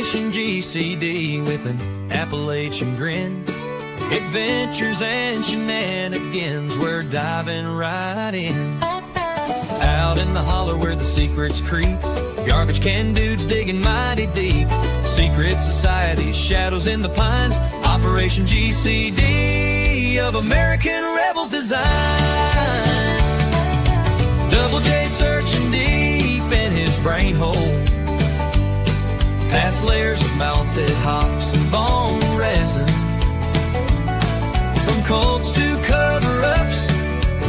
Operation GCD with an Appalachian grin. Adventures and shenanigans, we're diving right in. Out in the holler where the secrets creep, garbage can dudes digging mighty deep. Secret societies, shadows in the pines. Operation GCD of American rebels design. Double J searching deep in his brain hole, past layers of melted hops and bone resin. From cults to cover-ups,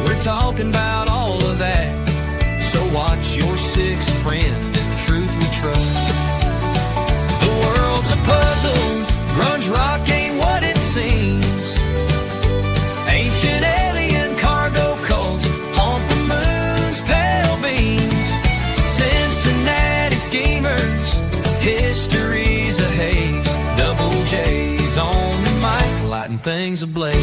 we're talking about all of that. So watch your sixth friend and the truth we trust. The world's a puzzle, grunge rock ain't what it seems. Ancient alien cargo cults haunt the moon's pale beams. Cincinnati schemers, history's a haze. Double J's on the mic, lighting things ablaze.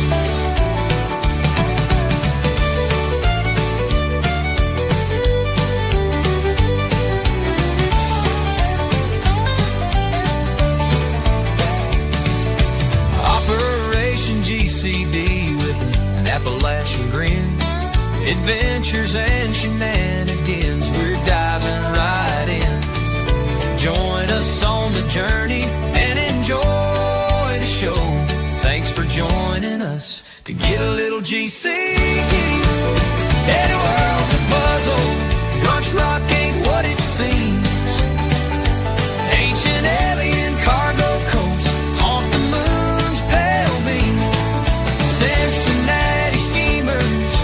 Operation GCD with an Appalachian grin. Adventures and shenanigans, we're diving right in. Join us on the journey and enjoy the show. Thanks for joining us to get a little GCD. Any world's a puzzle, grunge rock ain't what it seems. Ancient alien cargo cults haunt the moon's pale beam. Cincinnati schemers,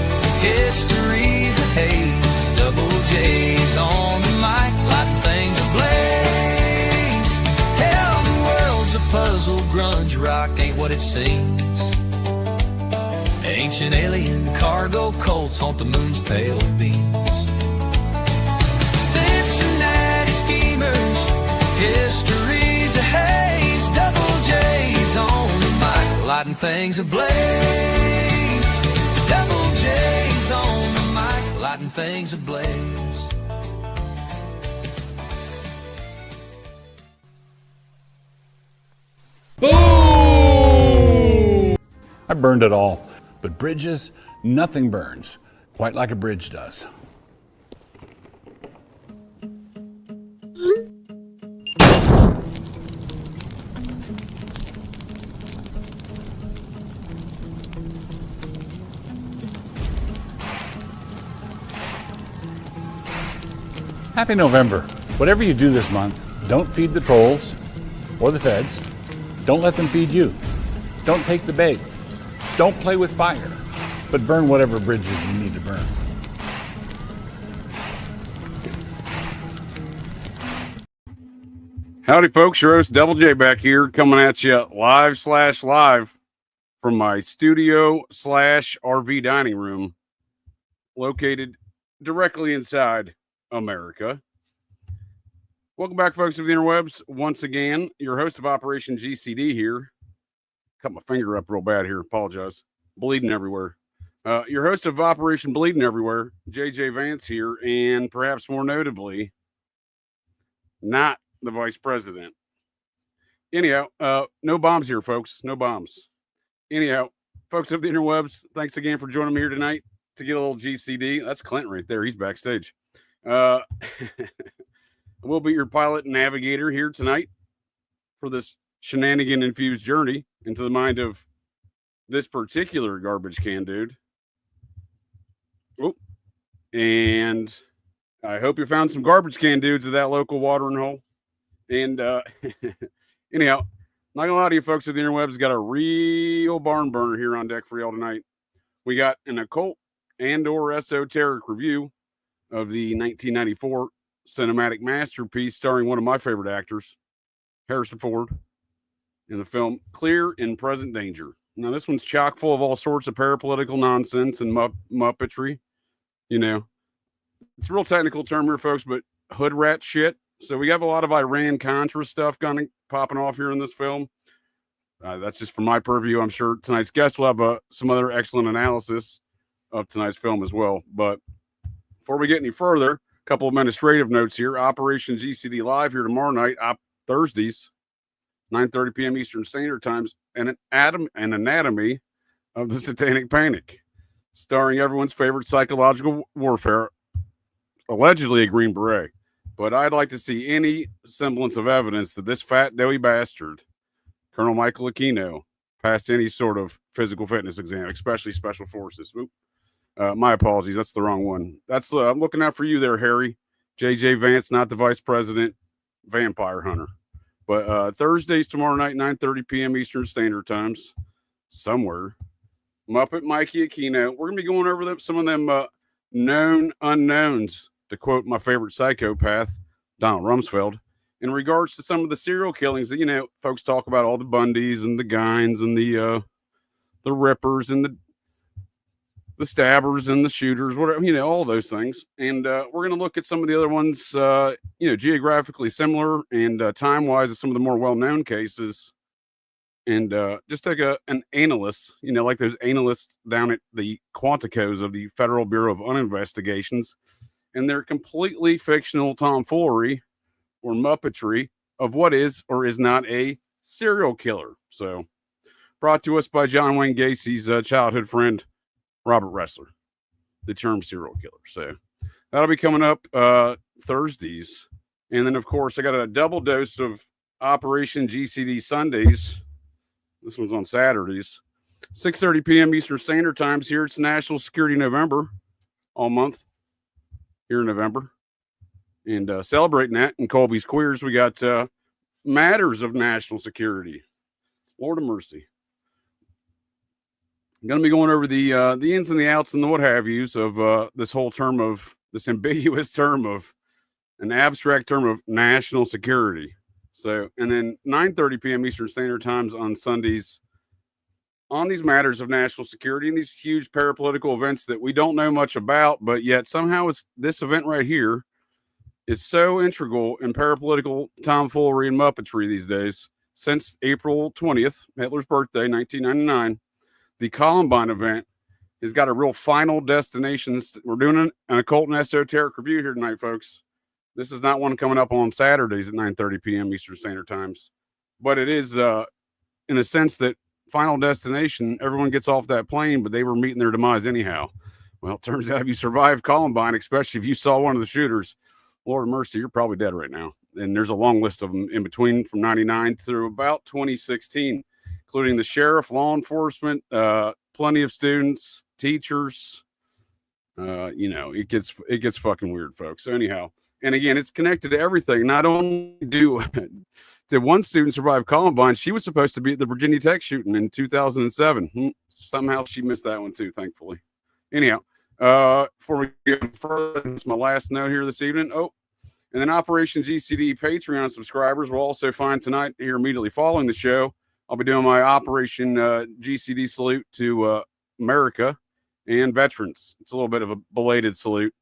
history's a haze. Double J's on the mic, lighting things ablaze. Hell, the world's a puzzle, grunge rock ain't what it seems. Ancient alien cargo cults haunt the moon's pale beams. Cincinnati schemers, history's a haze. Double J's on the mic, lighting things ablaze. Double J's on the mic, lighting things ablaze. Boom! I burned it all, but bridges, nothing burns quite like a bridge does. Happy November. Whatever you do this month, don't feed the trolls or the feds. Don't let them feed you. Don't take the bait. Don't play with fire, but burn whatever bridges you need to burn. Howdy, folks. Your host, Double J, back here, coming at you live from my studio/RV dining room, located directly inside America. Welcome back, folks, to the interwebs. Once again, your host of Operation GCD here. Cut my finger up real bad here. Apologize. Bleeding everywhere. Your host of Operation Bleeding Everywhere, JJ Vance here, and perhaps more notably, not the vice president. Anyhow, no bombs here, folks. No bombs. Anyhow, folks of the interwebs, thanks again for joining me here tonight to get a little GCD. That's Clint right there. He's backstage. We'll be your pilot and navigator here tonight for this shenanigan-infused journey into the mind of this particular garbage can dude. Oh, and I hope you found some garbage can dudes at that local watering hole. And anyhow, not gonna lie to you, folks of the interwebs, got a real barn burner here on deck for y'all tonight. We got an occult and or esoteric review of the 1994 cinematic masterpiece starring one of my favorite actors, Harrison Ford, in the film Clear and Present Danger. Now, this one's chock full of all sorts of parapolitical nonsense and muppetry. You know, it's a real technical term here, folks, but hood rat shit. So we have a lot of Iran-Contra stuff popping off here in this film. That's just from my purview. I'm sure tonight's guest will have some other excellent analysis of tonight's film as well. But before we get any further, a couple of administrative notes here. Operation GCD Live here tomorrow night, Thursdays, 9:30 p.m. Eastern Standard Times, an anatomy of the Satanic Panic, starring everyone's favorite psychological warfare, allegedly a Green Beret. But I'd like to see any semblance of evidence that this fat, doughy bastard, Colonel Michael Aquino, passed any sort of physical fitness exam, especially Special Forces. My apologies. That's the wrong one. That's I'm looking out for you there, Harry. J.J. Vance, not the vice president, vampire hunter. But Thursdays tomorrow night, 9:30 p.m. Eastern Standard Times, somewhere. Muppet Mikey Aquino. We're going to be going over some of them known unknowns, to quote my favorite psychopath, Donald Rumsfeld, in regards to some of the serial killings that, you know, folks talk about, all the Bundys and the Gines and the Rippers and the stabbers and the shooters, whatever, you know, all those things. And we're going to look at some of the other ones, you know, geographically similar and time-wise as some of the more well-known cases. And just take an analyst, you know, like those analysts down at the Quanticos of the Federal Bureau of Investigations, and their completely fictional tomfoolery or muppetry of what is or is not a serial killer. So, brought to us by John Wayne Gacy's childhood friend, Robert Ressler, the term serial killer. So, that'll be coming up Thursdays. And then, of course, I got a double dose of Operation GCD Sundays. This one's on Saturdays. 6:30 p.m. Eastern Standard Times here. It's National Security November all month here in November. And celebrating that in Colby's Queers, we got matters of national security. Lord of mercy. I'm going to be going over the ins and the outs and the what have yous of this whole term of, this ambiguous term of, an abstract term of national security. So, and then 9:30 p.m. Eastern Standard Times on Sundays on these matters of national security and these huge parapolitical events that we don't know much about, but yet somehow this event right here is so integral in parapolitical tomfoolery and muppetry these days. Since April 20th, Hitler's birthday, 1999, the Columbine event has got a real final destination. We're doing an occult and esoteric review here tonight, folks. This is not one coming up on Saturdays at 9:30 p.m. Eastern Standard Times, but it is in a sense that final destination, everyone gets off that plane, but they were meeting their demise anyhow. Well, it turns out if you survived Columbine, especially if you saw one of the shooters, Lord of mercy, you're probably dead right now. And there's a long list of them in between from 99 through about 2016, including the sheriff, law enforcement, plenty of students, teachers. You know, it gets fucking weird, folks. So anyhow, and again, it's connected to everything. Not only did one student survive Columbine, she was supposed to be at the Virginia Tech shooting in 2007. Somehow she missed that one too, thankfully. Anyhow, before we get further, it's my last note here this evening. Oh, and then Operation GCD Patreon subscribers will also find tonight here immediately following the show, I'll be doing my Operation GCD salute to America and veterans. It's a little bit of a belated salute.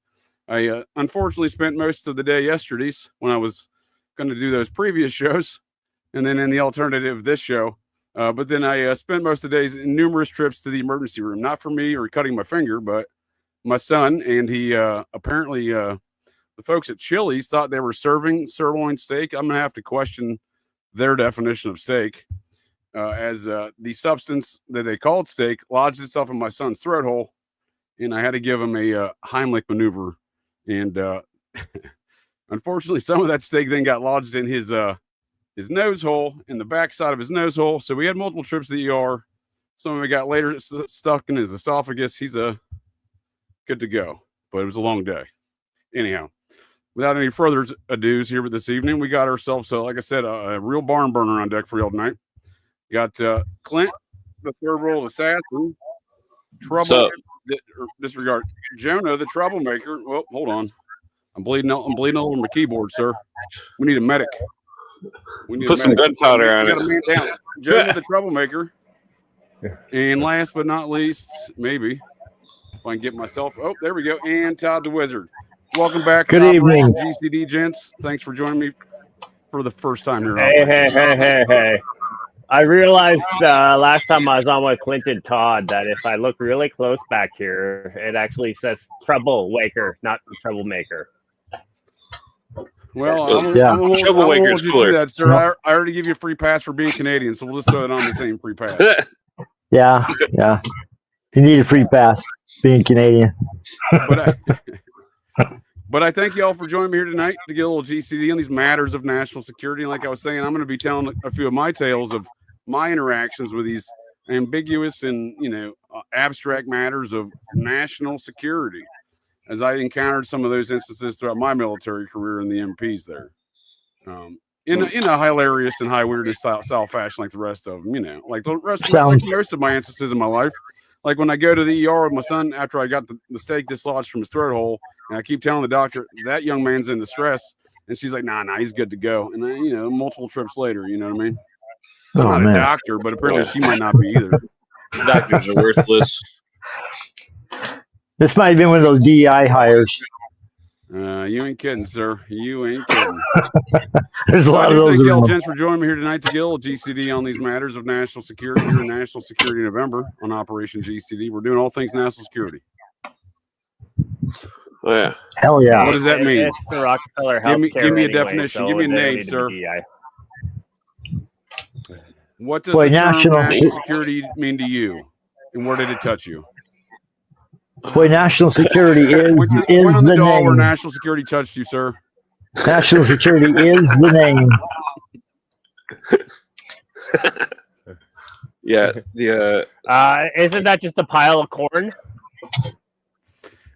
I unfortunately spent most of the day yesterdays when I was going to do those previous shows, and then in the alternative this show. But then I spent most of the days in numerous trips to the emergency room, not for me or cutting my finger, but my son. And he apparently, the folks at Chili's thought they were serving sirloin steak. I'm going to have to question their definition of steak, as the substance that they called steak lodged itself in my son's throat hole, and I had to give him a Heimlich maneuver. And unfortunately, some of that steak then got lodged in his nose hole, in the backside of his nose hole. So we had multiple trips to the ER. Some of it got later stuck in his esophagus. He's good to go, but it was a long day. Anyhow, without any further ados here this evening, we got ourselves, like I said, a real barn burner on deck for y'all tonight. Got Clint, the third world assassin, Trouble, disregard, Jonah, the troublemaker. Well, hold on. I'm bleeding all over my keyboard, sir. We need a medic. Put some gunpowder on it. Down. Jonah, the troublemaker. And last but not least, maybe, if I can get myself. Oh, there we go. And Todd the Wizard. Welcome back. Good evening, GCD gents. Thanks for joining me for the first time here. Hey. I realized last time I was on with Clint and Todd that if I look really close back here, it actually says trouble waker, not troublemaker. Well, I'm Yeah. gonna hold Troublemaker's you to cooler. that, sir. I already give you a free pass for being Canadian, so we'll just throw it on the same free pass. Yeah. You need a free pass being Canadian. But I thank you all for joining me here tonight to get a little GCD on these matters of national security. And like I was saying, I'm going to be telling a few of my tales of my interactions with these ambiguous and, abstract matters of national security, as I encountered some of those instances throughout my military career in the MPs there. In a hilarious and high weirdness style fashion, like the rest of them, like the rest, like most of my instances in my life. Like when I go to the ER with my son after I got the steak dislodged from his throat hole, and I keep telling the doctor that young man's in distress, and she's like, "Nah, he's good to go." And then, multiple trips later, you know what I mean? I'm not a doctor, but apparently she might not be either. Doctors are worthless. This might have been one of those DEI hires. You ain't kidding, sir. You ain't kidding. There's a lot of those. Thank y'all, gents, for joining me here tonight to get a little GCD on these matters of national security here in National Security November on Operation GCD. We're doing all things national security. Oh, yeah. Hell yeah. What does that mean? It's the Rockefeller Give me a anyway, definition. So give me a they don't name, need to sir. be DEI. What does the term national security mean to you? And where did it touch you? Boy, national security is Point on the the doll where name. national security touched you, sir. National security is the name. Yeah. Isn't that just a pile of corn?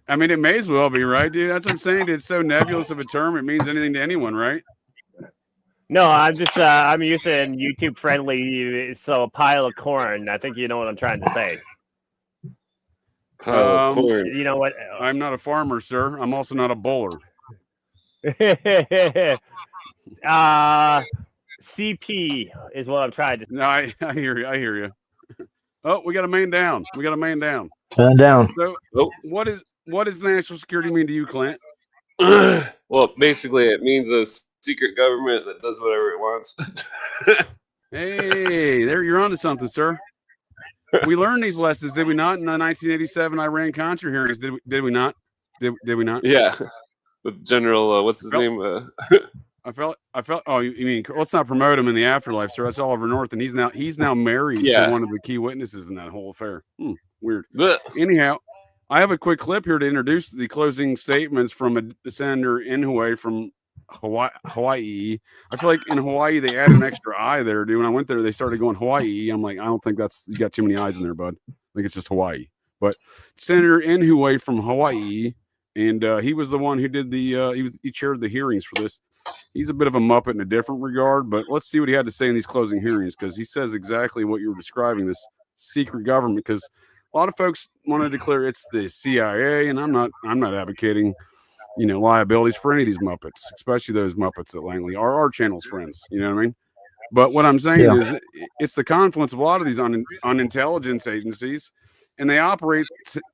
I mean, it may as well be, right, dude? That's what I'm saying. It's so nebulous of a term. It means anything to anyone, right? No, I'm just I'm using YouTube friendly, so a pile of corn. I think you know what I'm trying to say. Corn. You know what? I'm not a farmer, sir. I'm also not a bowler. CP is what I'm trying to say. No, I hear you. I hear you. Oh, we got a man down. Turn down. So, what does national security mean to you, Clint? Well, basically, it means a secret government that does whatever it wants. Hey, there you're onto something, sir. We learned these lessons, did we not, in the 1987 Iran-Contra hearings? Did we not? Did we not? Yeah, with General what's his name? I felt. Oh, you mean? Let's not promote him in the afterlife, sir. That's Oliver North, and he's now married to one of the key witnesses in that whole affair. Weird. Anyhow, I have a quick clip here to introduce the closing statements from a Senator Inouye from Hawaii. I feel like in Hawaii they add an extra I there, dude. When I went there, they started going Hawaii. I'm like, I don't think you got too many I's in there, bud. I think it's just Hawaii. But Senator Inouye from Hawaii, and he was the one who did he chaired the hearings for this. He's a bit of a muppet in a different regard, but let's see what he had to say in these closing hearings, because he says exactly what you were describing, this secret government. Because a lot of folks want to declare it's the CIA, and I'm not advocating liabilities for any of these Muppets, especially those Muppets that Langley are our channel's friends. You know what I mean? But what I'm saying is it's the confluence of a lot of these unintelligence agencies, and they operate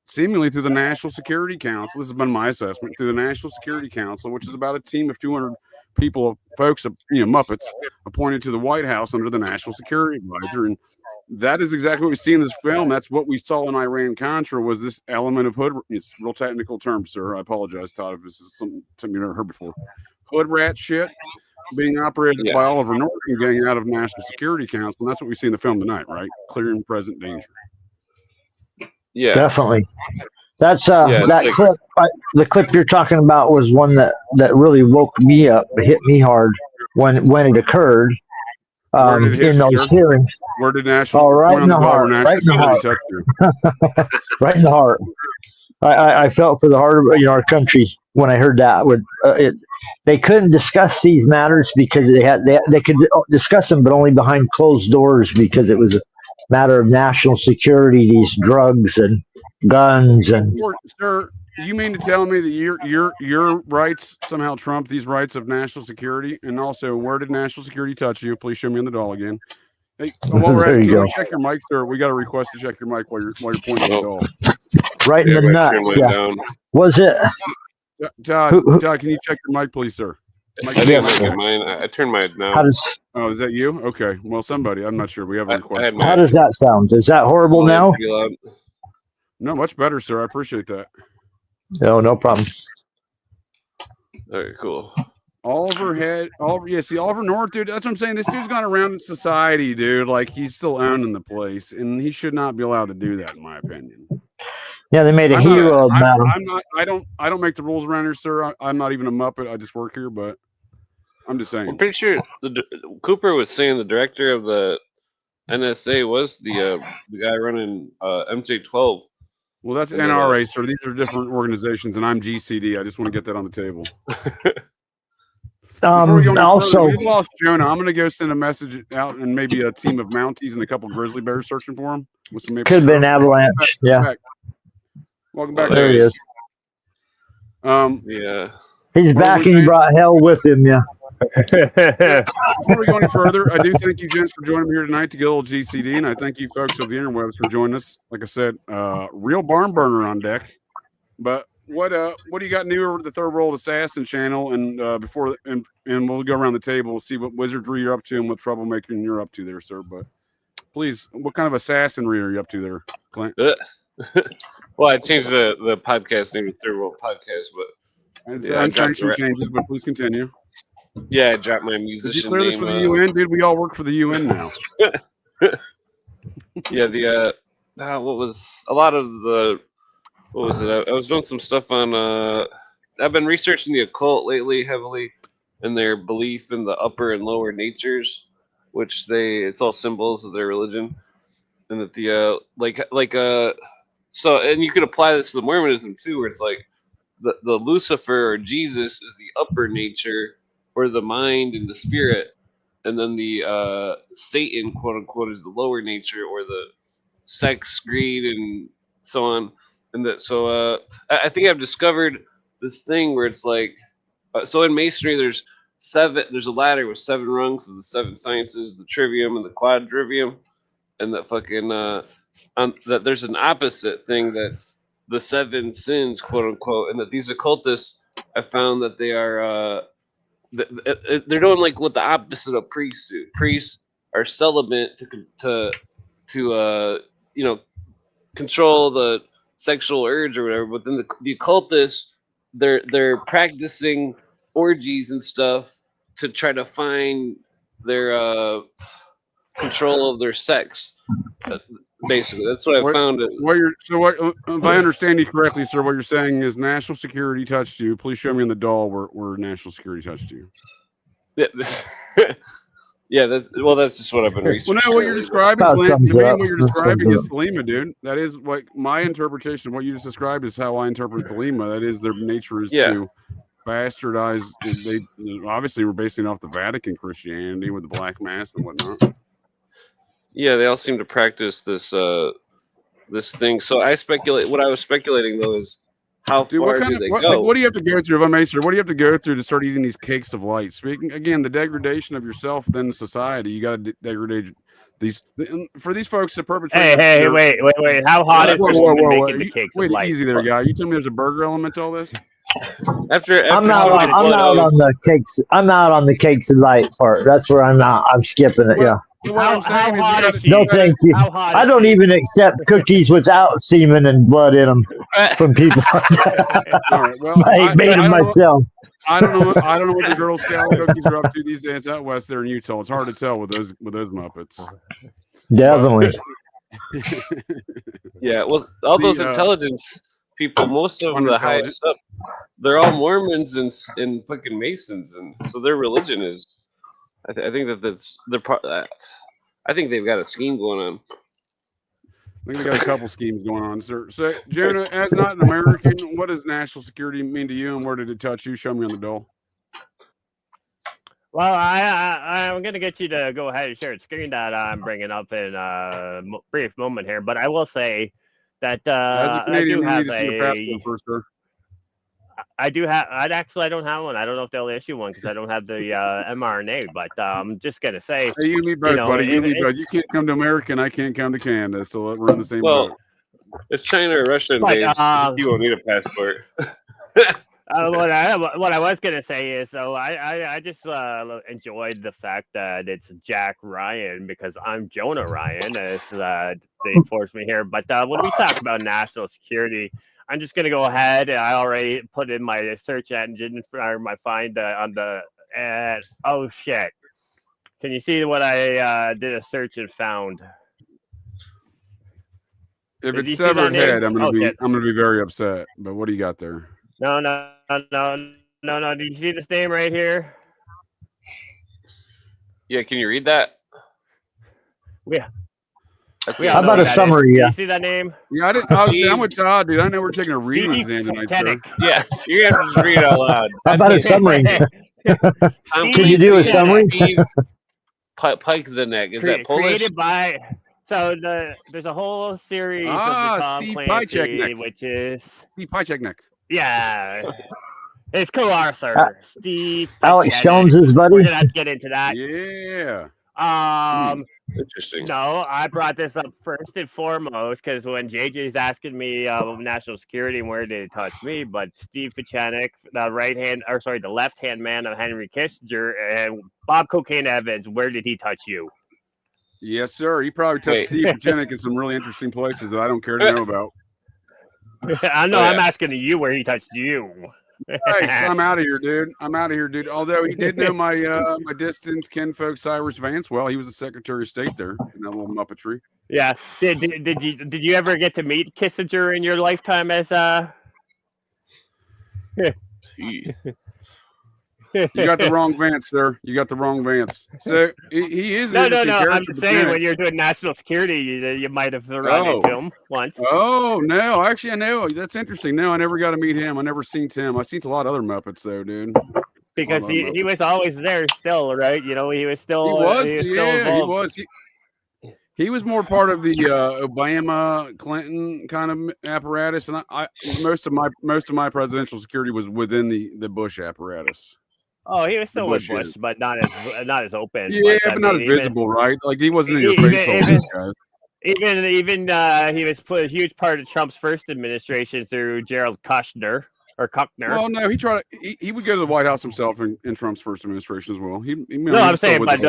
seemingly through the National Security Council. This has been my assessment, through the National Security Council, which is about a team of 200 people, folks, Muppets, appointed to the White House under the National Security Advisor. And that is exactly what we see in this film. That's what we saw in Iran-Contra, was this element of hood. It's real technical term, sir. I apologize, Todd, if this is something you've never heard before. Hood rat shit being operated by Oliver North and getting out of National Security Council. And that's what we see in the film tonight, right? Clear and present danger. Yeah, definitely. That's that clip. The clip you're talking about was one that really woke me up, hit me hard when it occurred. In those hearings. Where did National? Right in the heart. Right in the heart. Right in the heart. I felt for the heart of our country when I heard that. They couldn't discuss these matters because they could discuss them, but only behind closed doors, because it was a matter of national security. These drugs and guns and. Sir, you mean to tell me that your rights somehow trump these rights of national security? And also, where did national security touch you? Please show me on the doll again. Hey, while we're at it, can you check your mic, sir? We got a request to check your mic while you're pointing at the doll. Right in the nuts. Yeah. Was it? Todd, can you check your mic, please, sir? I didn't look at mine. I turned mine down. Is that you? Okay. Well, somebody. I'm not sure. We have a request. How does that sound? Is that horrible now? No, much better, sir. I appreciate that. No problem. All right, cool. Oliver North, dude. That's what I'm saying. This dude's gone around in society, dude. Like he's still owning the place, and he should not be allowed to do that, in my opinion. Yeah, they made a hero of him. I'm not. I don't make the rules around here, sir. I'm not even a Muppet. I just work here, but I'm just saying. I'm pretty sure Cooper was saying the director of the NSA was the guy running MJ12. Well, that's NRA, sir. These are different organizations, and I'm GCD. I just want to get that on the table. Also, we lost Jonah. I'm going to go send a message out, and maybe a team of Mounties and a couple of grizzly bears searching for him with some. Could have been avalanche. Yeah. Welcome back. There he is. Yeah. He's back, and he brought hell with him. Yeah. Before we go any further, I do thank you, gents, for joining me here tonight to get a little GCD, and I thank you, folks of the interwebs, for joining us. Like I said, real barn burner on deck. But what do you got new over the Third World Assassin channel? And and we'll go around the table, see what wizardry you're up to and what troublemaking you're up to there, sir. But please, what kind of assassinry are you up to there, Clint? Well, I changed the podcast name to Third World Podcast, but it's unsanctioned changes. But please continue. Yeah, I dropped my musician. Did you clear this for the UN, dude? We all work for the UN now. Yeah, what was a lot of the. What was it? I was doing some stuff on. I've been researching the occult lately heavily, and their belief in the upper and lower natures, which it's all symbols of their religion, and that so, and you could apply this to the Mormonism too, where it's like the Lucifer or Jesus is the upper nature, or the mind and the spirit, and then the Satan, quote unquote, is the lower nature, or the sex, greed, and so on. And that, so I think I've discovered this thing where it's like, so in Masonry, there's a ladder with 7 rungs of the 7 sciences, the trivium and the quadrivium, and that fucking that there's an opposite thing that's the 7 sins, quote unquote, and that these occultists have found that they are they're doing like what the opposite of priests do. Priests are celibate to control the sexual urge or whatever, but then the occultists, they're practicing orgies and stuff to try to find their control of their sex. Basically, that's what I found. If I understand you correctly, sir, what you're saying is national security touched you. Please show me in the doll where national security touched you. Yeah, yeah. That's just what I've been researching. Well, no, what you're describing, Clint, to me, what you're describing is Thelema, dude. That is like my interpretation of what you just described is how I interpret Thelema. That is their nature is to bastardize. They obviously were basing off the Vatican Christianity with the Black Mass and whatnot. Yeah, they all seem to practice this thing. So I speculate. What I was speculating though is how far do they go? Like, what do you have to go through, if I may, sir? What do you have to go through to start eating these cakes of light? Speaking again, the degradation of yourself within society. You got to degrade these for these folks to perpetrate. Hey, wait! How hot is the cakes of light? Easy there, guy. You tell me there's a burger element to all this? I'm not on the cakes. I'm not on the cakes of light part. That's where I'm not. I'm skipping it. Yeah. No, thank you. I don't even accept cookies without semen and blood in them from people. All right, well, I made them myself. I don't know what the Girl Scout cookies are up to these days out west there in Utah. It's hard to tell with those Muppets. Definitely. Yeah, well, all those intelligence people, most of them, the highest up, they're all Mormons and fucking Masons, and so their religion is. I think I think they've got a scheme going on. I think they got a couple schemes going on, sir. So, Jonah, as not an American, what does national security mean to you, and where did it touch you? Show me on the doll. Well, I'm going to get you to go ahead and share the screen that I'm bringing up in a brief moment here, but I will say that as a Canadian, I you need to see your passport first, sir. I don't have one. I don't know if they'll issue one because I don't have the mRNA. But I'm just gonna say, hey, you need both, buddy. You need both. You can't come to America, and I can't come to Canada, so we're on the same boat. If China or Russia invades, you won't need a passport. What I was gonna say is, so I just enjoyed the fact that it's Jack Ryan because I'm Jonah Ryan, as they forced me here. But when we talk about national security, I'm just going to go ahead. I already put in my search engine or my find on the and oh shit! Can you see what I did a search and found? If Did it's you see that severed name? head, Oh shit! I'm gonna be very upset. But what do you got there? No. Do you see this name right here? Yeah, can you read that? Yeah. That's We How all know about who a that is. summary? Do Yeah. you see that name? Yeah, I didn't. I'm with Todd, dude. I know we're taking a reading Steve exam tonight, Pachenik. sir. Yeah, you have to just read it out loud. How about a summary? Can you do a summary? Steve Pikezenek. Is that Polish? Created by. So there's a whole series of the Tom Steve Clancy, Pajeknik. which is Steve Pajeknik. yeah, his co-author Steve. Alex Pajeknik. Jones's buddy. We're gonna have to get into that. Yeah. Interesting. No, I brought this up first and foremost because when JJ's asking me national security and where did it touch me, but Steve Pachenik, the left-hand man of Henry Kissinger, and Bob Cocaine Evans, where did he touch you? Yes, sir. He probably touched Steve Pachenik in some really interesting places that I don't care to know about. I know. I'm asking you where he touched you. Thanks. I'm out of here, dude. Although he did know my my distant kinfolk Cyrus Vance well. He was the Secretary of State there in that little muppetry. Yeah. Did you ever get to meet Kissinger in your lifetime as You got the wrong Vance, sir. You got the wrong Vance. So he is No. character. I'm just saying when you're doing national security, you might have run into him once. Oh no, actually I know. That's interesting. No, I never got to meet him. I never seen Tim. I seen a lot of other Muppets though, dude. Because he was always there still, right? You know, he was still he was. He was more part of the Obama Clinton kind of apparatus, and I most of my presidential security was within the Bush apparatus. Oh, he was still with Bush, but not as open. Yeah, but not as visible, right? Like he wasn't in your face all these guys. Even he was a huge part of Trump's first administration through Gerald Kushner. Or Kuckner. Well, no, he would go to the White House himself in Trump's first administration as well. I'm saying, but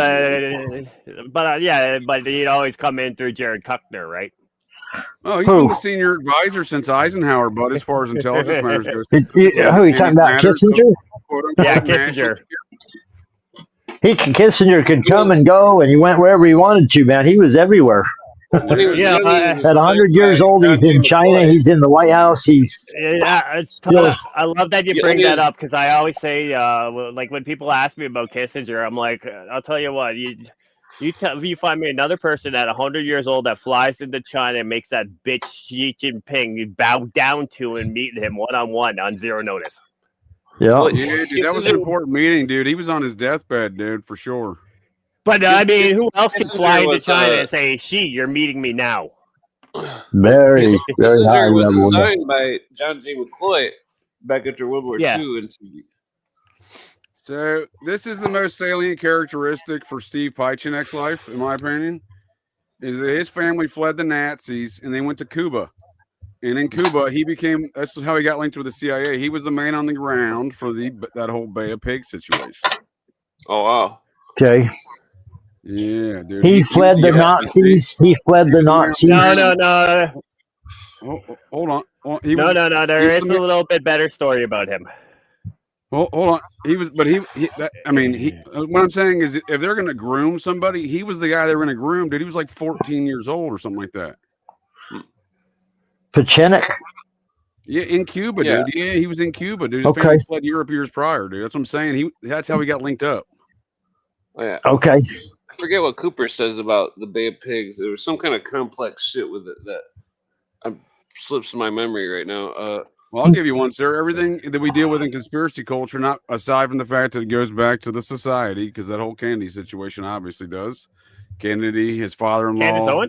he'd always come in through Jared Kuckner, right? Oh, he's been the senior advisor since Eisenhower, but as far as intelligence matters goes. Who are you talking about, Kissinger? Yeah, Kissinger. Kissinger could come and go, and he went wherever he wanted to, man. He was everywhere. At 100 years old, he's in China. He's in the White House. I love that you bring that up because I always say, like when people ask me about Kissinger, I'm like, I'll tell you what, you find me another person at 100 years old that flies into China and makes that bitch Xi Jinping bow down to and meet him one-on-one on zero notice. Yeah, dude, that was an important meeting, dude. He was on his deathbed, dude, for sure. But I mean, who else can fly into China and say, "Xi, you're meeting me now"? Very high level. It was assigned by John J. McCloy back after World War II. And so this is the most salient characteristic for Steve Pajeknik's life, in my opinion, is that his family fled the Nazis and they went to Cuba. And in Cuba, that's how he got linked with the CIA. He was the man on the ground for that whole Bay of Pigs situation. Oh, wow. Okay. Yeah, dude. He fled the Nazis. He fled the Nazis. No. Hold on. No. There is a little bit better story about him. Well, hold on. What I'm saying is if they're going to groom somebody, he was the guy they were going to groom, dude. He was like 14 years old or something like that. Pachenik? Yeah, in Cuba, dude. Yeah, he was in Cuba, dude. His family fled Europe years prior, dude. That's what I'm saying. That's how he got linked up. Oh, yeah. Okay. I forget what Cooper says about the Bay of Pigs. There was some kind of complex shit with it that slips my memory right now. Well, I'll give you one, sir. Everything that we deal with in conspiracy culture, not aside from the fact that it goes back to the society, because that whole Kennedy situation obviously does. Kennedy, his father-in-law,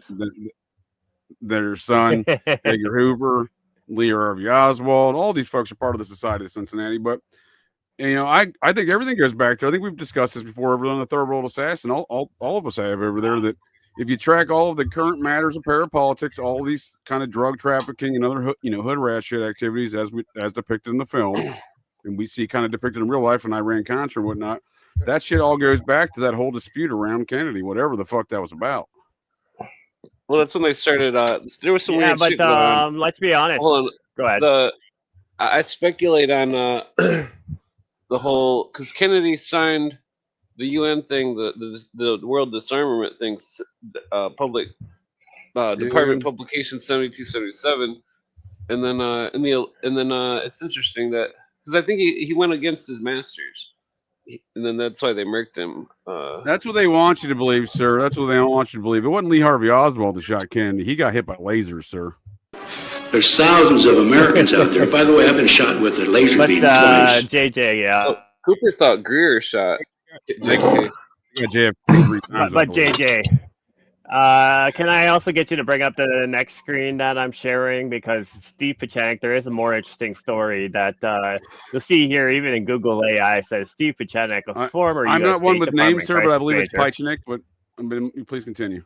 their son, Edgar Hoover, Lee Harvey Oswald, all these folks are part of the Society of Cincinnati. But I think everything goes back to. I think we've discussed this before over on the Third World Assassin. All of us have over there that. If you track all of the current matters of parapolitics, all these kind of drug trafficking and other hood rat shit activities as depicted in the film, and we see kind of depicted in real life in Iran-Contra and whatnot, that shit all goes back to that whole dispute around Kennedy, whatever the fuck that was about. Well, that's when they started. There was some weird shit going on. Let's be honest. Hold on. Go ahead. I speculate on the the whole, because Kennedy signed the UN thing, the World Disarmament thing, public Department Publication 7277, and then it's interesting that because I think he went against his masters, and then that's why they murked him. That's what they want you to believe, sir. That's what they don't want you to believe. It wasn't Lee Harvey Oswald that shot Kennedy. He got hit by lasers, sir. There's thousands of Americans out there. By the way, I've been shot with a laser beam twice. JJ, yeah. Oh, Cooper thought Greer shot JK. Yeah, JF. But JJ, can I also get you to bring up the next screen that I'm sharing? Because Steve Pachanek, there is a more interesting story that you'll see here, even in Google AI, says Steve Pachanek, a former I'm US not one State with Department names, sir, but I believe it's crisis Pachanek. But please continue.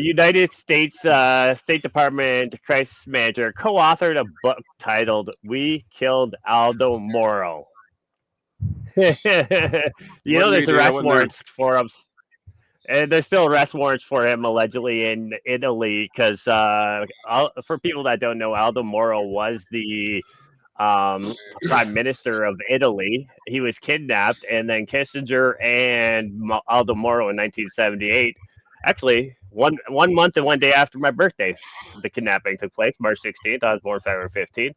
United States State Department crisis manager co-authored a book titled "We Killed Aldo Moro." There's arrest warrants for him, and there's still arrest warrants for him allegedly in Italy. Because for people that don't know, Aldo Moro was the prime minister of Italy. He was kidnapped, and then Kissinger and Aldo Moro in 1978. Actually, one month and 1 day after my birthday, the kidnapping took place, March 16th. I was born February 15th,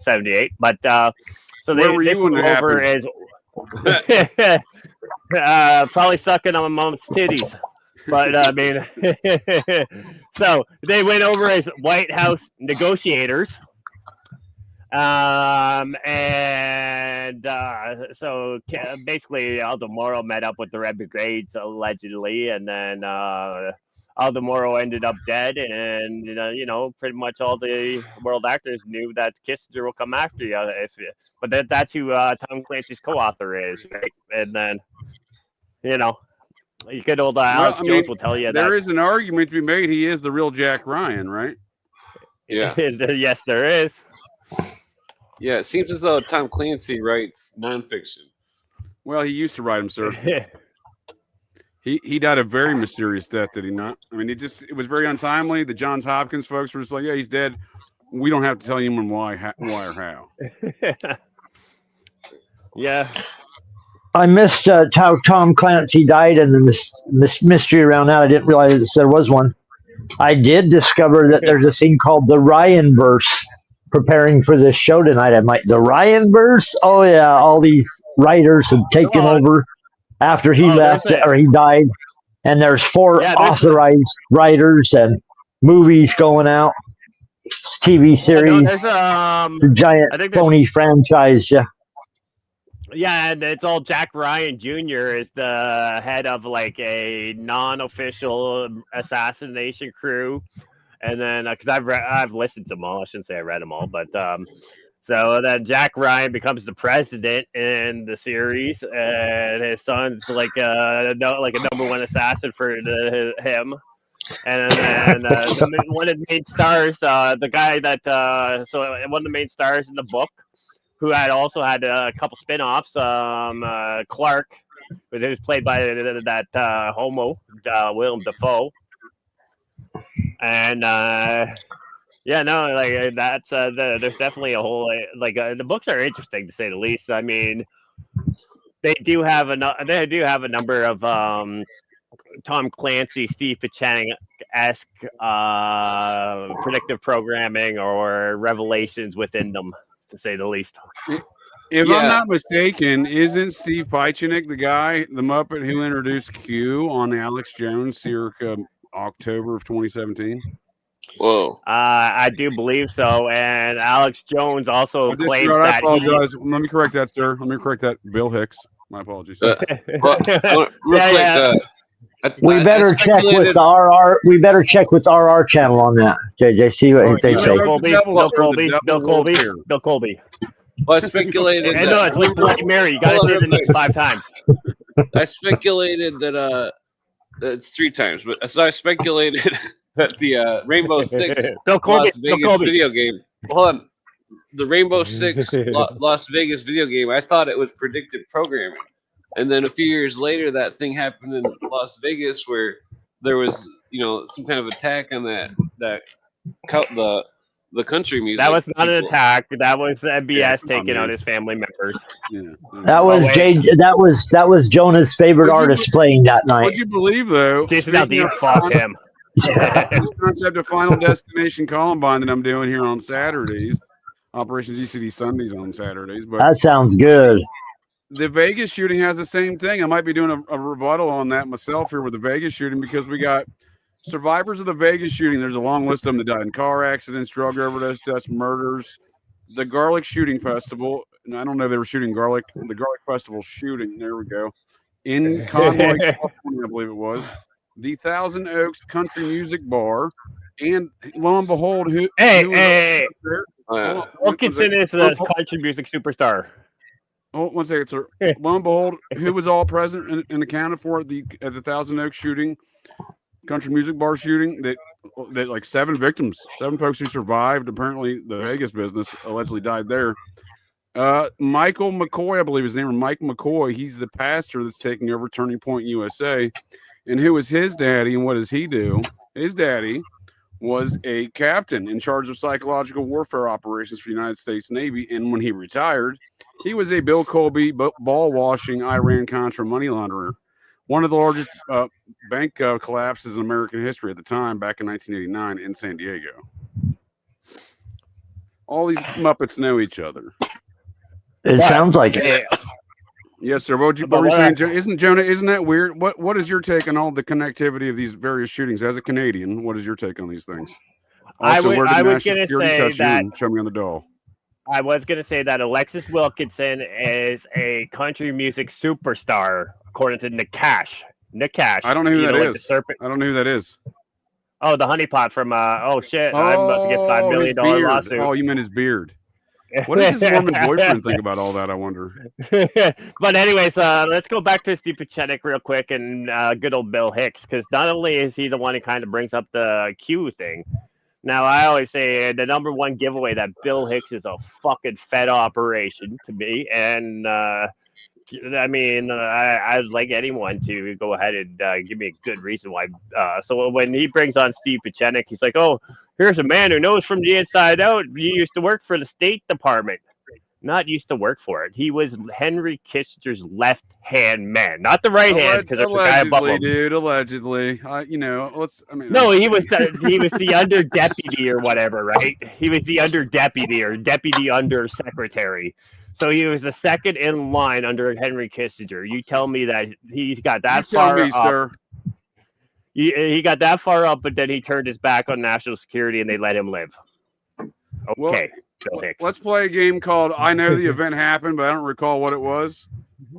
78. But so they flew over as probably sucking on my mom's titties. But I mean, so they went over as White House negotiators. So basically Aldo Moro met up with the Red Brigades allegedly, and then Aldo Moro ended up dead, and pretty much all the world actors knew that Kissinger will come after you but that's who Tom Clancy's co-author is, right? And then good old Alex Jones will tell you there is an argument to be made. He is the real Jack Ryan, right? Yeah. Yes, there is. Yeah, it seems as though Tom Clancy writes nonfiction. Well, he used to write them, sir. He died a very mysterious death, did he not? I mean, it was very untimely. The Johns Hopkins folks were just like, yeah, he's dead. We don't have to tell anyone why or how. Yeah. I missed how Tom Clancy died and the mystery around that. I didn't realize there was one. I did discover that there's a thing called the Ryan verse. Preparing for this show tonight, I'm like, the Ryan verse? Oh yeah, all these writers have taken over after he left or he died, and there's 4 authorized writers and movies going out, TV series, the giant phony franchise. Yeah, and it's all Jack Ryan Jr. is the head of like a non-official assassination crew. And then, because I've listened to them all, I shouldn't say I read them all, but so then Jack Ryan becomes the president in the series, and his son's like a number 1 assassin for him. And then one of the main stars, the guy that one of the main stars in the book, who also had a couple spin-offs, Clark, who was played by that homo Willem Dafoe. And that's there's definitely a whole the books are interesting to say the least. I mean, they do have a number of Tom Clancy, Steve Pachanek-esque predictive programming or revelations within them, to say the least. If I'm not mistaken, isn't Steve Pachanek the guy, the Muppet who introduced Q on Alex Jones circa October of 2017? Whoa. I do believe so. And Alex Jones also claims that. I apologize. Let me correct that, sir. Let me correct that. Bill Hicks. My apologies. We better check with the RR. We better check with RR channel on that. JJ, see what they say. Bill Colby. Well, I speculated. I know it's like Bloody Mary. You got to say the name 5 times. I speculated that it's 3 times, but so I speculated that the Rainbow Six Las Vegas video game. Hold on, the Rainbow Six Las Vegas video game. I thought it was predictive programming, and then a few years later, that thing happened in Las Vegas where there was some kind of attack on the the country music. That was not an people. attack. That was MBS Yeah, taking out his family members. Yeah. That was that was Jonah's favorite artist playing that night. Would you believe though? Jason Speaking Aldean, of fuck him. this concept of Final Destination Columbine that I'm doing here on Saturdays, Operation GCD Sundays on Saturdays, but That sounds good. the Vegas shooting has the same thing. I might be doing a rebuttal on that myself here with the Vegas shooting because we got survivors of the Vegas shooting. There's a long list of them that died in car accidents, drug overdose deaths, murders. The Garlic Shooting Festival, and I don't know if they were shooting garlic. The Garlic Festival shooting, there we go, in Conroy, California, I believe it was. The Thousand Oaks Country Music Bar, and lo and behold, Hey. Wilkinson Wilkinson is a country music superstar. Oh, 1 second, sir. Lo and behold, who was all present and accounted for at the Thousand Oaks shooting, country music bar shooting? That like 7 victims, 7 folks who survived. Apparently, the Vegas business allegedly died there. Michael McCoy, I believe his name, or Mike McCoy. He's the pastor that's taking over Turning Point USA. And who is his daddy, and what does he do? His daddy was a captain in charge of psychological warfare operations for the United States Navy. And when he retired, he was a Bill Colby ball-washing Iran-Contra money launderer. One of the largest bank collapses in American history at the time, back in 1989 in San Diego. All these Muppets know each other. It sounds like it. Yes, sir. What were you saying, Jonah? Isn't that weird? What is your take on all the connectivity of these various shootings? As a Canadian, what is your take on these things? Also, I was going to say that. Show me on the doll. I was going to say that Alexis Wilkinson is a country music superstar, according to Nick Cash. Nick Cash. I don't know who that is. I don't know who that is. Oh, the honeypot from. Oh shit! I'm about to get $5 million lawsuit. Oh, you meant his beard. What does his Mormon boyfriend think about all that? I wonder. But anyways, let's go back to Steve Pachenik real quick and good old Bill Hicks, because not only is he the one who kind of brings up the Q thing. Now, I always say the number one giveaway that Bill Hicks is a fucking Fed operation to me, and I mean, I'd like anyone to go ahead and give me a good reason why. So when he brings on Steve Pachenik, he's like, "Oh, here's a man who knows from the inside out. He used to work for the State Department. Not used to work for it. He was Henry Kissinger's left-hand man, not the right hand, because there's a guy above him." Dude, allegedly. No, he was the under deputy or whatever, right? He was the under deputy or deputy under secretary. So he was the second in line under Henry Kissinger. You tell me that he's got that far up. Sir. He got that far up, but then he turned his back on national security and they let him live. Okay. Well, let's play a game called I Know the Event Happened, but I don't recall what it was.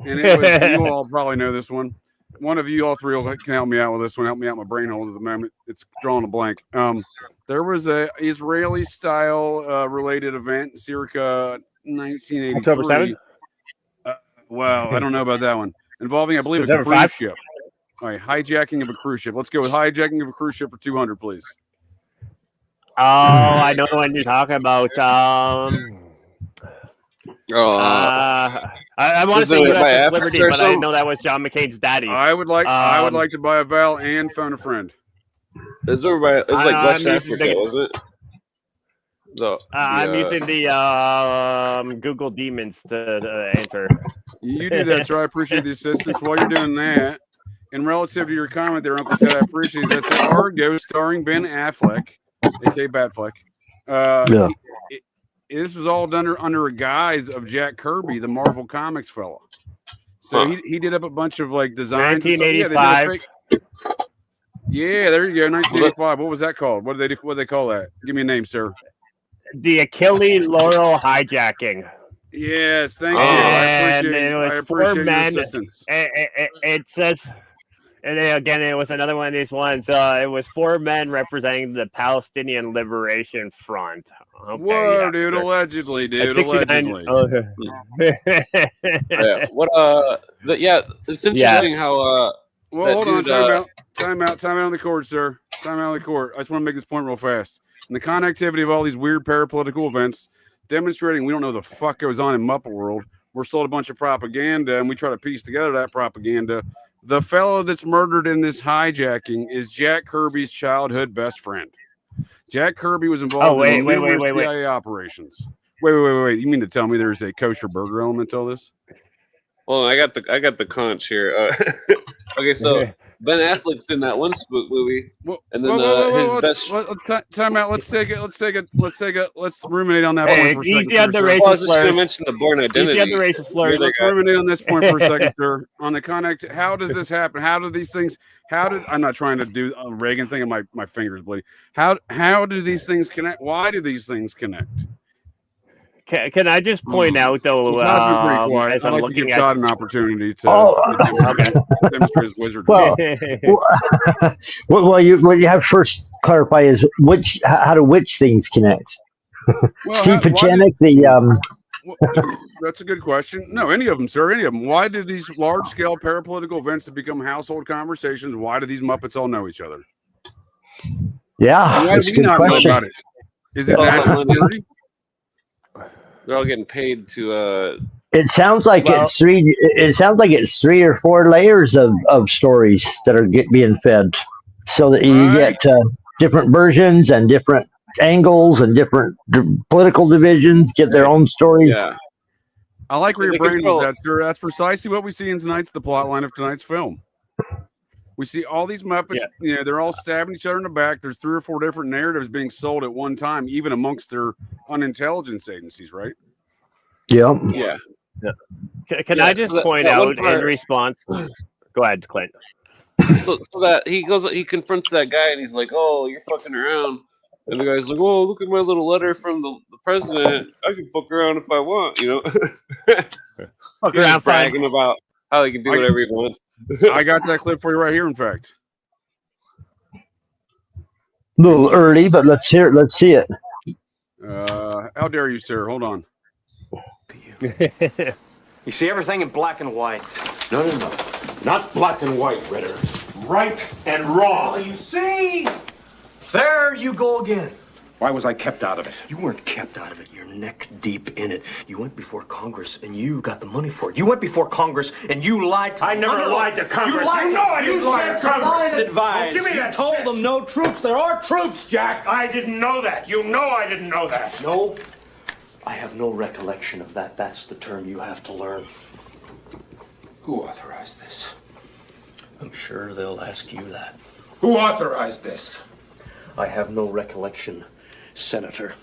And it was, you all probably know this one. One of you, all three, can help me out with this one. Help me out my brain holes at the moment. It's drawing a blank. There was a Israeli-style related event, circa 1983. Well, I don't know about that one. Involving, I believe, a cruise ship. All right, hijacking of a cruise ship. Let's go with hijacking of a cruise ship for 200, please. Oh, I know what you're talking about. I want to say USS Liberty, but I didn't know that was John McCain's daddy. I would like to buy a vowel and phone a friend. It's like West Africa, was it? No, I'm using the Google Demons to answer. You do that, sir. I appreciate the assistance. While you're doing that, and relative to your comment there, Uncle Ted, I appreciate that. So Argo, starring Ben Affleck, a.k.a. Batfleck. This was all done under a guise of Jack Kirby, the Marvel Comics fella. So he did up a bunch of like designs. 1985. Yeah, there you go. 1985. What was that called? What did they call that? Give me a name, sir. The Achilles Laurel hijacking. Yes, thank you. I appreciate your assistance. It says, and then again, it was another one of these ones. It was 4 men representing the Palestinian Liberation Front. Okay, whoa, yeah, dude! sure. Allegedly, dude. Allegedly. Yeah. What? It's interesting how. Well, hold on. Time out on the court, sir. Time out on the court. I just want to make this point real fast. And the connectivity of all these weird parapolitical events, demonstrating we don't know the fuck goes on in Muppet World. We're sold a bunch of propaganda, and we try to piece together that propaganda. The fellow that's murdered in this hijacking is Jack Kirby's childhood best friend. Jack Kirby was involved in numerous wait. CIA operations. Wait. You mean to tell me there's a kosher burger element to all this? Well, I got the conch here. Okay, so Ben Affleck's in that one spook movie, and then his best. Time out. Let's ruminate on that point for a second. Easy on the I was just going to mention the Born Identity. Easy on the racial slurs. Let's ruminate on this point for a second, sir. On the connect, how does this happen? How do these things? I'm not trying to do a Reagan thing, and my fingers bleeding. How do these things connect? Why do these things connect? Can I just point out though? I'd like to give Todd an opportunity to demonstrate his wizardry. What you have to first clarify is how do which things connect? Steve Pachanik, that's a good question. No, any of them, sir. Any of them. Why do these large-scale parapolitical events that become household conversations? Why do these Muppets all know each other? Yeah, why do we not know about it? Is it national security? They're all getting paid to. It sounds like it's three. It sounds like it's 3 or 4 layers of stories that are being fed, so that you get different versions and different angles and different political divisions get their own stories. Yeah, I like where your brain was at, sir. That's precisely what we see in the plot line of tonight's film. We see all these Muppets, they're all stabbing each other in the back. There's 3 or 4 different narratives being sold at one time, even amongst their unintelligence agencies, right? Yeah. Yeah. Can I just point out in response? Go ahead, Clint. So that he confronts that guy and he's like, "Oh, you're fucking around," and the guy's like, "Oh, look at my little letter from the president. I can fuck around if I want," Fuck around, bragging about how he can do whatever he wants. I got that clip for you right here, in fact. A little early, but let's hear it. Let's see it. How dare you, sir? Hold on. You see everything in black and white. No. Not black and white, Ritter. Right and wrong. Oh, you see? There you go again. Why was I kept out of it? You weren't kept out of it. You're neck deep in it. You went before Congress and you got the money for it. You went before Congress and you lied to I never lied to Congress. You lied know I didn't lie to Congress. Advised. Give me that. You told them no troops. There are troops, Jack. I didn't know that. You know I didn't know that. No, I have no recollection of that. That's the term you have to learn. Who authorized this? I'm sure they'll ask you that. Who authorized this? I have no recollection, Senator.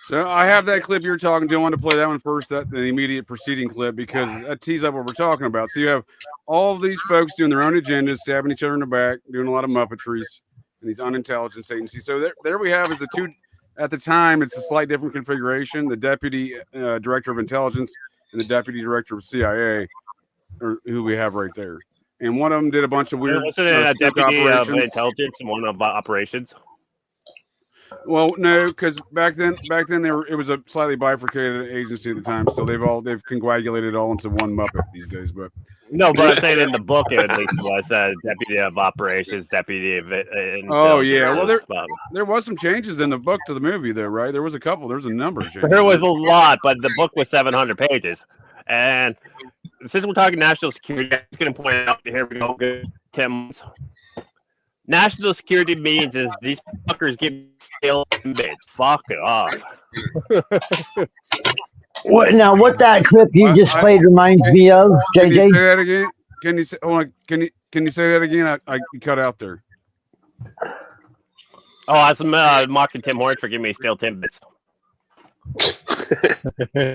So I have that clip you're talking to. I want to play that one first, the immediate preceding clip, because that tees up what we're talking about. So you have all of these folks doing their own agendas, stabbing each other in the back, doing a lot of muppetries, and these unintelligence agencies. So there we have is the two. At the time, it's a slight different configuration. The deputy director of intelligence and the deputy director of CIA, or who we have right there. And one of them did a bunch of weird deputy of intelligence and one of operations. Well, no, because back then it was a slightly bifurcated agency at the time, so they've conguagulated all into one Muppet these days. But no, but I'm saying in the book it at least was deputy of operations, deputy of. Oh yeah, well there was some changes in the book to the movie though, right? There was a couple. There's a number of changes. There was a lot, but the book was 700 pages, and since we're talking national security, I'm just going to point out here we go, Tim. National security means is these fuckers give stale bits. Fuck it off. What that clip you just played reminds me of, JJ? Can you say that again? Can you say? Hold on. Can you say that again? I cut out there. Oh, I was mocking Tim Horn for giving me stale tidbits.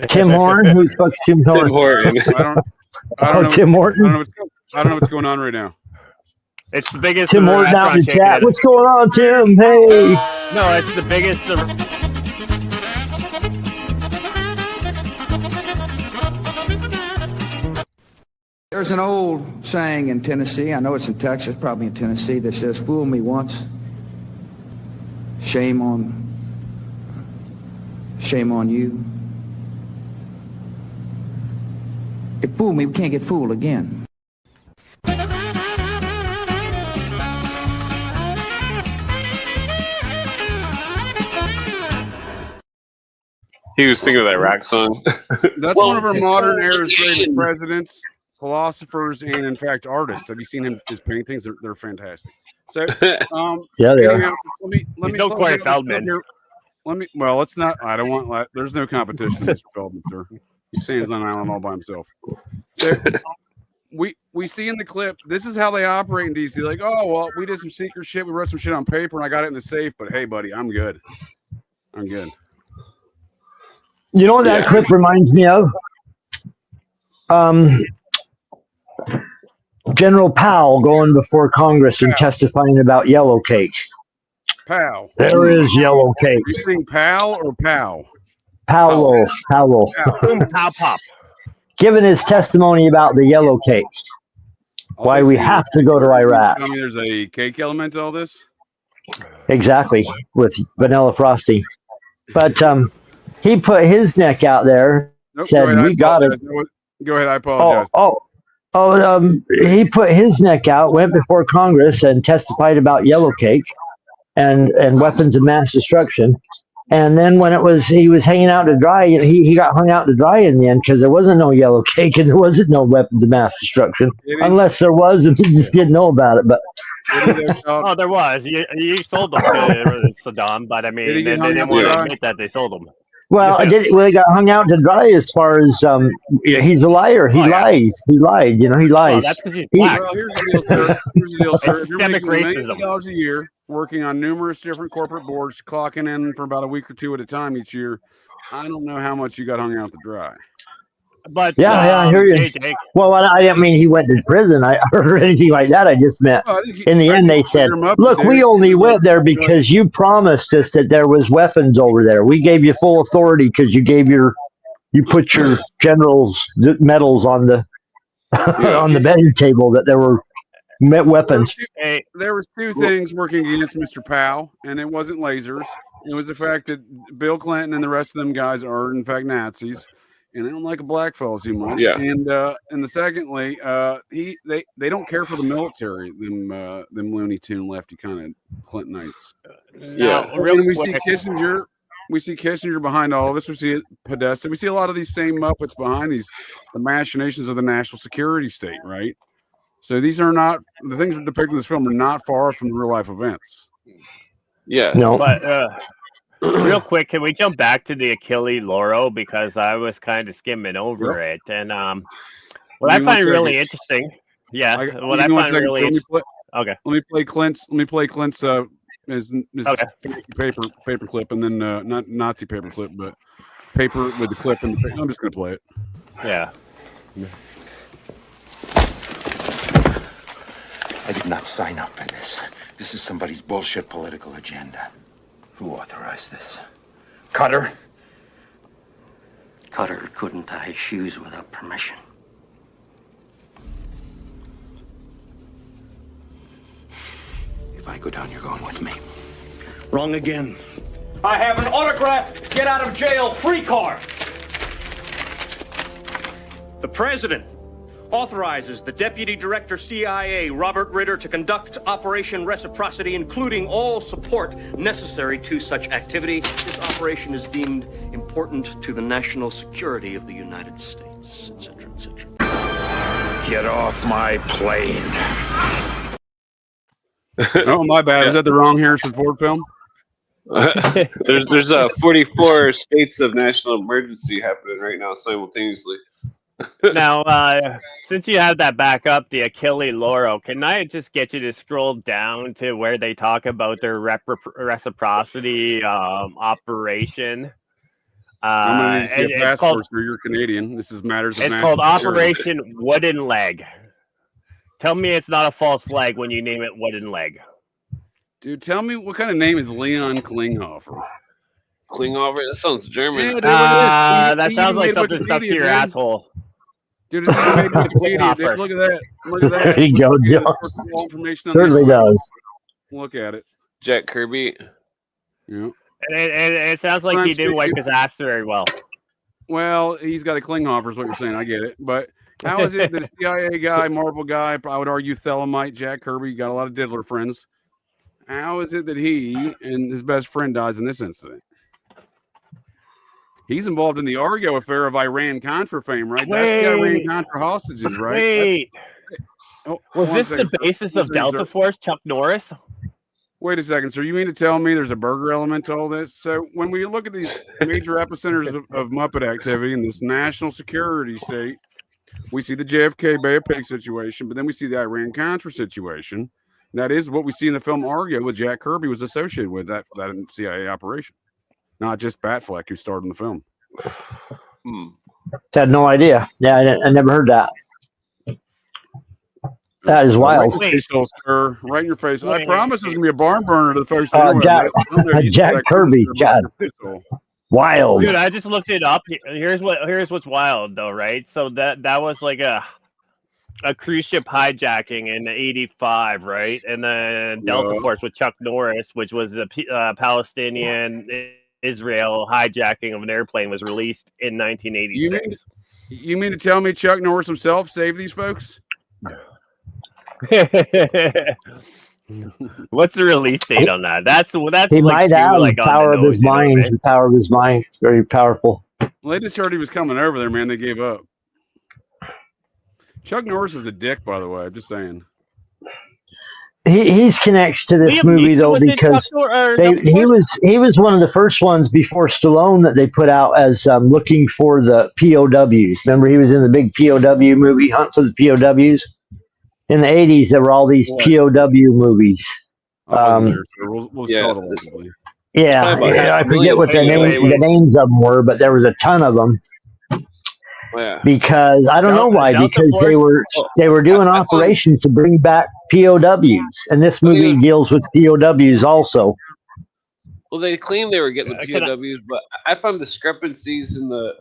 Tim Horn? Who the fuck's Tim Horn? Tim Horton. I don't know. Tim Horton? I don't know what's going on right now. It's the biggest. Tim Horton out in the chat. What's going on, Tim? Hey. No, it's the biggest. There's an old saying in Tennessee, I know it's in Texas, probably in Tennessee, that says, "Fool me once, shame on you." If fool me, we can't get fooled again. He was singing that rock song. That's one of our modern era's greatest presidents. philosophers, and in fact artists. Have you seen his paintings? They're fantastic. So, Yeah, they are. anyhow, let me no close Corey out this Feldman. clip here. Well, let's not. I don't want. There's no competition, Mr. Feldman, sir. He stands on an island all by himself. So we see in the clip, this is how they operate in DC. Like, oh well, we did some secret shit. We wrote some shit on paper, and I got it in the safe. But hey, buddy, I'm good. I'm good. You know what that clip reminds me of? General Powell going before Congress and testifying about yellow cake. Pow. There is yellow cake. You saying pal or pow? Powell. Boom, pow, pop. Giving his testimony about the yellow cake. Why we have to go to Iraq. Tell me there's a cake element to all this? Exactly, with Vanilla Frosty. But he put his neck out there, said, we got it. Go ahead, I apologize. He put his neck out, went before Congress and testified about yellow cake and weapons of mass destruction. And then when he was hanging out to dry, he got hung out to dry in the end because there wasn't no yellow cake and there wasn't no weapons of mass destruction. Unless there was and he just didn't know about it. But oh, there was. You sold them to Saddam, but I mean, they didn't want to admit that they sold them. Well, he got hung out to dry as far as he's a liar. He lies. He lied. He lies. Well, that's because he's black. Well, here's the deal, sir. Here's the deal, sir. If you're Systemic making millions of racism. dollars a year, working on numerous different corporate boards, clocking in for about a week or two at a time each year, I don't know how much you got hung out to dry. But I hear you. JJ. Well, I didn't mean he went to prison or anything like that. I just meant in the end they said, "Look, we only went there because you promised us that there was weapons over there. We gave you full authority because you put your generals' medals on the on the betting table that there were weapons." There was two things working against Mr. Powell, and it wasn't lasers. It was the fact that Bill Clinton and the rest of them guys are in fact Nazis. And they don't like a black fellow too much. Yeah. And the secondly, they don't care for the military. Them Looney Tune lefty kind of Clintonites. Yeah. We see Kissinger. We see Kissinger behind all of this. We see Podesta. We see a lot of these same Muppets behind the machinations of the national security state, right? So these are not the things that are depicted in this film are not far from real life events. Yeah. No. But real quick, can we jump back to the Achille Lauro because I was kind of skimming over it, and what I find really interesting. Yeah, what I find really interesting. Okay. Let me play Clint's. His paper clip, and then not Nazi paper clip, but paper with the clip. And I'm just gonna play it. Yeah. I did not sign up for this. This is somebody's bullshit political agenda. Who authorized this? Cutter? Cutter couldn't tie his shoes without permission. If I go down, you're going with me. Wrong again. I have an autographed get out of jail free card. The president authorizes the Deputy Director CIA, Robert Ritter, to conduct Operation Reciprocity, including all support necessary to such activity. This operation is deemed important to the national security of the United States, etc., etc. Get off my plane. Oh, my bad. Is that the wrong Harrison Ford film? There's 44 states of national emergency happening right now simultaneously. Now, since you have that back up, the Achille Lauro, can I just get you to scroll down to where they talk about their reciprocity operation? I'm going to need to see a passport, so you're Canadian. This is matters of It's national called security. Operation Wooden Leg. Tell me it's not a false flag when you name it Wooden Leg. Dude, tell me what kind of name is Leon Klinghoffer? Klinghoffer? That sounds German. Yeah, dude, look at this. That sounds like something stuck to your asshole. Dude, it's made Wikipedia, dude. Look at that. Look at that. There you go, Joe. Information on Certainly the does. Look at it. Jack Kirby. Yeah. And it sounds like he didn't wipe his ass very well. Well, he's got a Klinghoffer is what you're saying. I get it. But how is it that a CIA guy, Marvel guy, I would argue Thelemite, Jack Kirby, got a lot of diddler friends. How is it that he and his best friend dies in this incident? He's involved in the Argo affair of Iran-Contra fame, right? Wait. That's the Iran-Contra hostages, right? Wait. Was this second, the basis of Delta Force, Chuck Norris? Wait a second, sir. You mean to tell me there's a burger element to all this? So when we look at these major epicenters of Muppet activity in this national security state, we see the JFK Bay of Pigs situation, but then we see the Iran-Contra situation. That is what we see in the film Argo, with Jack Kirby was associated with that CIA operation, not just Batfleck, who starred in the film. Had no idea. Yeah, I never heard that. That is wild. Right in your face. I promise there's going to be a barn burner to the folks. Jack Kirby. God. Wild. Dude, I just looked it up. Here's what's wild though, right? So that was like a cruise ship hijacking in '85, right? And then Delta Force with Chuck Norris, which was a Palestinian Israel hijacking of an airplane, was released in 1986. You mean to tell me Chuck Norris himself saved these folks? What's the release date on that? That's he like might have like the power of his mind. The power of his mind, very powerful. Well, they just heard he was coming over there, man. They gave up. Chuck Norris is a dick, by the way. I'm just saying. He's connected to this movie though, because he was one of the first ones before Stallone that they put out as looking for the POWs. Remember, he was in the big POW movie, Hunt for the POWs. In the 80s, there were all these POW movies. I forget what the names of them were, but there was a ton of them. Because I don't know why, because they were doing operations to bring back POWs, and this movie deals with POWs also. Well, they claimed they were getting the POWs, but I found discrepancies in the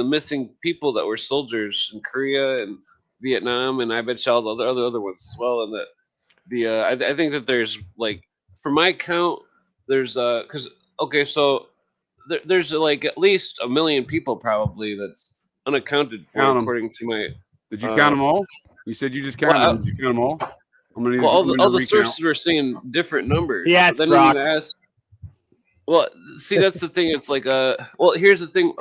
missing people that were soldiers in Korea and Vietnam, and I bet you all the other ones as well. And that I think that there's, like, for my count, there's so there's like at least 1 million people probably that's unaccounted for, according to my. Did you count them all? You said you just counted them. Did you count them all? All the sources were saying different numbers. Yeah, but then when you ask, well, see, that's the thing. It's like, well, here's the thing.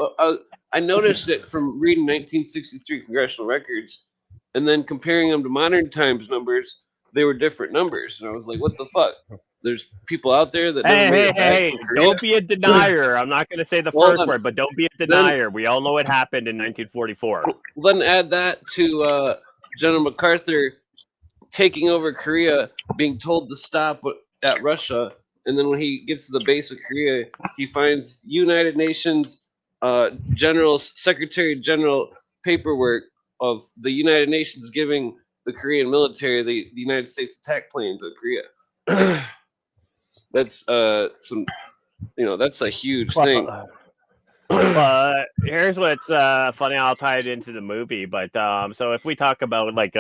I noticed it from reading 1963 congressional records, and then comparing them to modern times numbers. They were different numbers, and I was like, "What the fuck?" There's people out there that never made it back from Korea. Don't be a denier. I'm not going to say the first word, but don't be a denier. We all know it happened in 1944. Then add that to General MacArthur taking over Korea, being told to stop at Russia, and then when he gets to the base of Korea, he finds United Nations Secretary General paperwork of the United Nations giving the Korean military the United States attack planes at Korea. That's that's a huge thing. Here's what's funny. I'll tie it into the movie, but so if we talk about like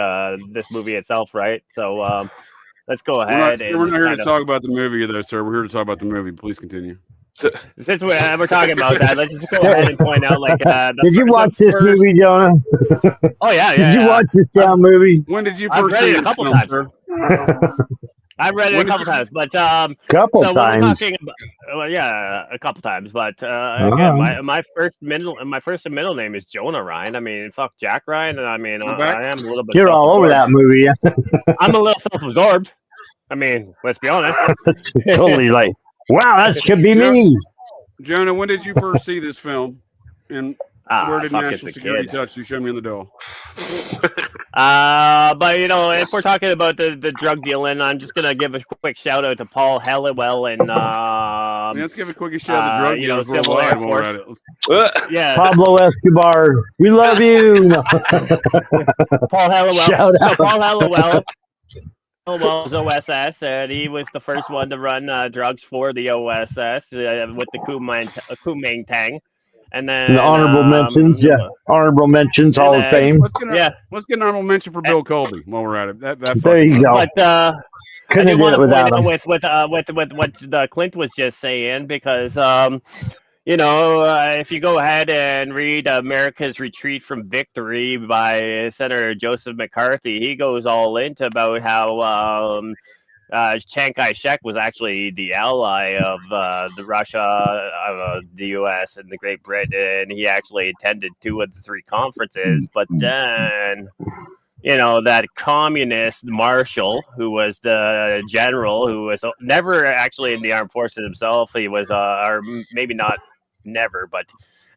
this movie itself, right? So let's go ahead. We're not here to talk about the movie, though, sir. We're here to talk about the movie. Please continue. Since we're talking about that, let's just go ahead and point out, like, did you watch this movie, Jonah? Oh yeah. Did you watch this damn movie? When did you first see it? A couple times. I've read it a couple times, but couple times. A couple times, but again, my first and middle name is Jonah Ryan. I mean, fuck Jack Ryan, and I mean, I am a little bit. You're all over that movie. I'm a little self-absorbed. I mean, let's be honest. Totally, like, wow, that could be me. Jonah, when did you first see this film? And where did National Security touch you? Show me in the doll. But if we're talking about the drug dealing, I'm just gonna give a quick shout out to Paul Halliwell and let's give a quick shout out to drug dealers worldwide while we're at it. Yeah, Pablo Escobar, we love you. Paul Halliwell. Shout out. Paul Halliwell. Was OSS, and he was the first one to run drugs for the OSS with the Kuomintang. And then the honorable mentions, honorable mentions, Hall of Fame. Let's get an honorable mention for Bill Colby while we're at it. There you go. But couldn't have done it without him. With what Clint was just saying, because if you go ahead and read America's Retreat from Victory by Senator Joseph McCarthy, he goes all into about how Chiang Kai-shek was actually the ally of the Russia, the U.S., and the Great Britain. He actually attended 2 of the 3 conferences, but then, that communist Marshall, who was the general, who was never actually in the armed forces himself. He was, or maybe not never, but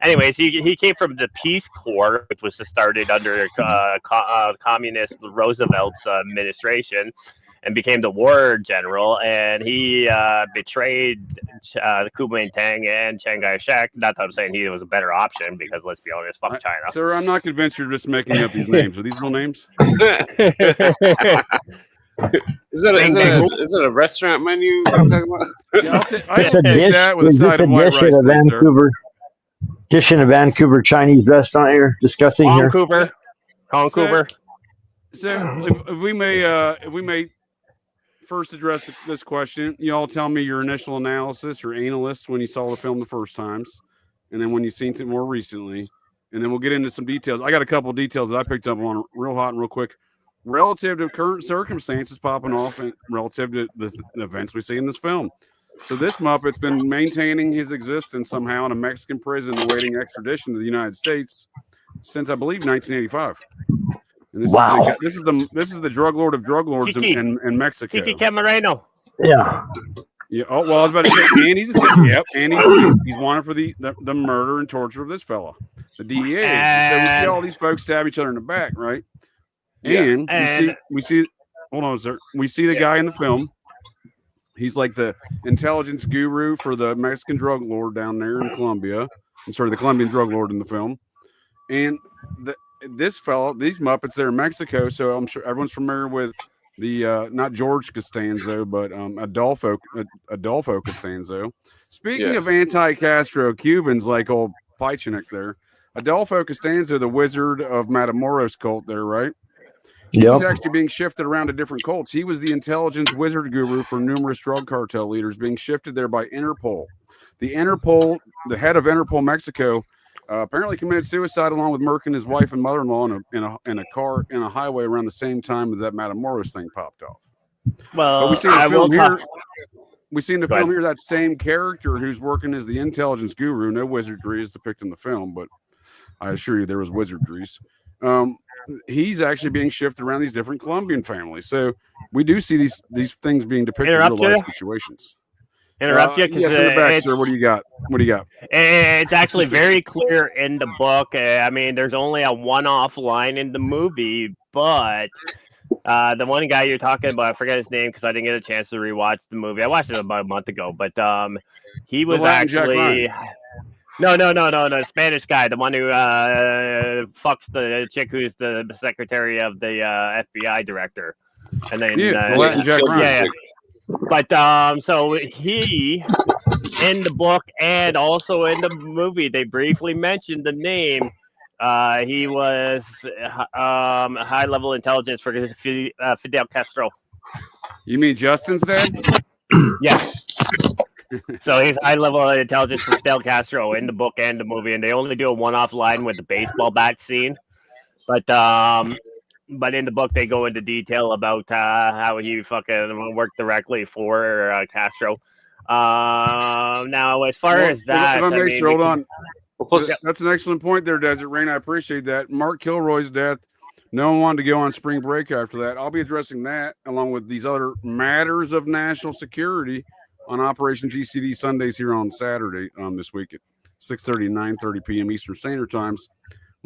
anyways, he came from the Peace Corps, which was started under communist Roosevelt's administration, and became the war general. And he betrayed Kuomintang and Chiang Kai-shek. Not that I'm saying he was a better option, because let's be honest, fuck China. Sir, I'm not convinced you're just making up these names. Are these real names? Is it a restaurant menu? Yeah, It's a dish. Is this a dish at a Vancouver? Dish in a Vancouver Chinese restaurant you're discussing here? Vancouver. So if we may first address this question, you all tell me your initial analysis or analysis when you saw the film the first times, and then when you've seen it more recently, and then we'll get into some details. I got a couple of details that I picked up on real hot and real quick, relative to current circumstances popping off, and relative to the events we see in this film. So this Muppet's been maintaining his existence somehow in a Mexican prison awaiting extradition to the United States since, I believe, 1985. And this is the drug lord of drug lords in Mexico. Kiki Camareno. Yeah. Yeah. Oh well, I was about to say, and he's wanted for the murder and torture of this fella, the DEA. So we see all these folks stab each other in the back, right? Yeah. And we see. Hold on, sir. We see the guy in the film. He's like the intelligence guru for the Mexican drug lord down there in Colombia. I'm sorry, the Colombian drug lord in the film. And this fellow, these Muppets, they're in Mexico, so I'm sure everyone's familiar with the not George Costanzo, but Adolfo Costanzo. Speaking of anti-Castro Cubans, like old Pychanik there, Adolfo Costanzo, the wizard of Matamoros cult there, right? He was actually being shifted around to different cults. He was the intelligence wizard guru for numerous drug cartel leaders, being shifted there by Interpol. The head of Interpol Mexico, apparently committed suicide along with Merck and his wife and mother-in-law in a car in a highway around the same time as that Matamoros thing popped off. Well, but we see in the film here. We see in the film here that same character who's working as the intelligence guru. No wizardry is depicted in the film, but I assure you there was wizardries. He's actually being shifted around these different Colombian families. So we do see these things being depicted in real life situations. Interrupt you? Yes, in the back, sir. What do you got? It's actually very clear in the book. I mean, there's only a one-off line in the movie, but the one guy you're talking about, I forget his name because I didn't get a chance to rewatch the movie. I watched it about a month ago, but he was actually... No, the Spanish guy, the one who fucks the chick who's the secretary of the FBI director. And then Jack Ryan. But so he, in the book and also in the movie, they briefly mentioned the name. He was high-level intelligence for Fidel Castro. You mean Justin's dad? Yeah. So he's high-level intelligence for Fidel Castro in the book and the movie, and they only do a one-off line with the baseball bat scene. But in the book, they go into detail about how he fucking worked directly for Castro. Now, as far as that, hold on. That's an excellent point there, Desert Rain. I appreciate that. Mark Kilroy's death. No one wanted to go on spring break after that. I'll be addressing that along with these other matters of national security on Operation GCD Sundays here on Saturday this week at 6:30 and 9:30 p.m. Eastern Standard Times.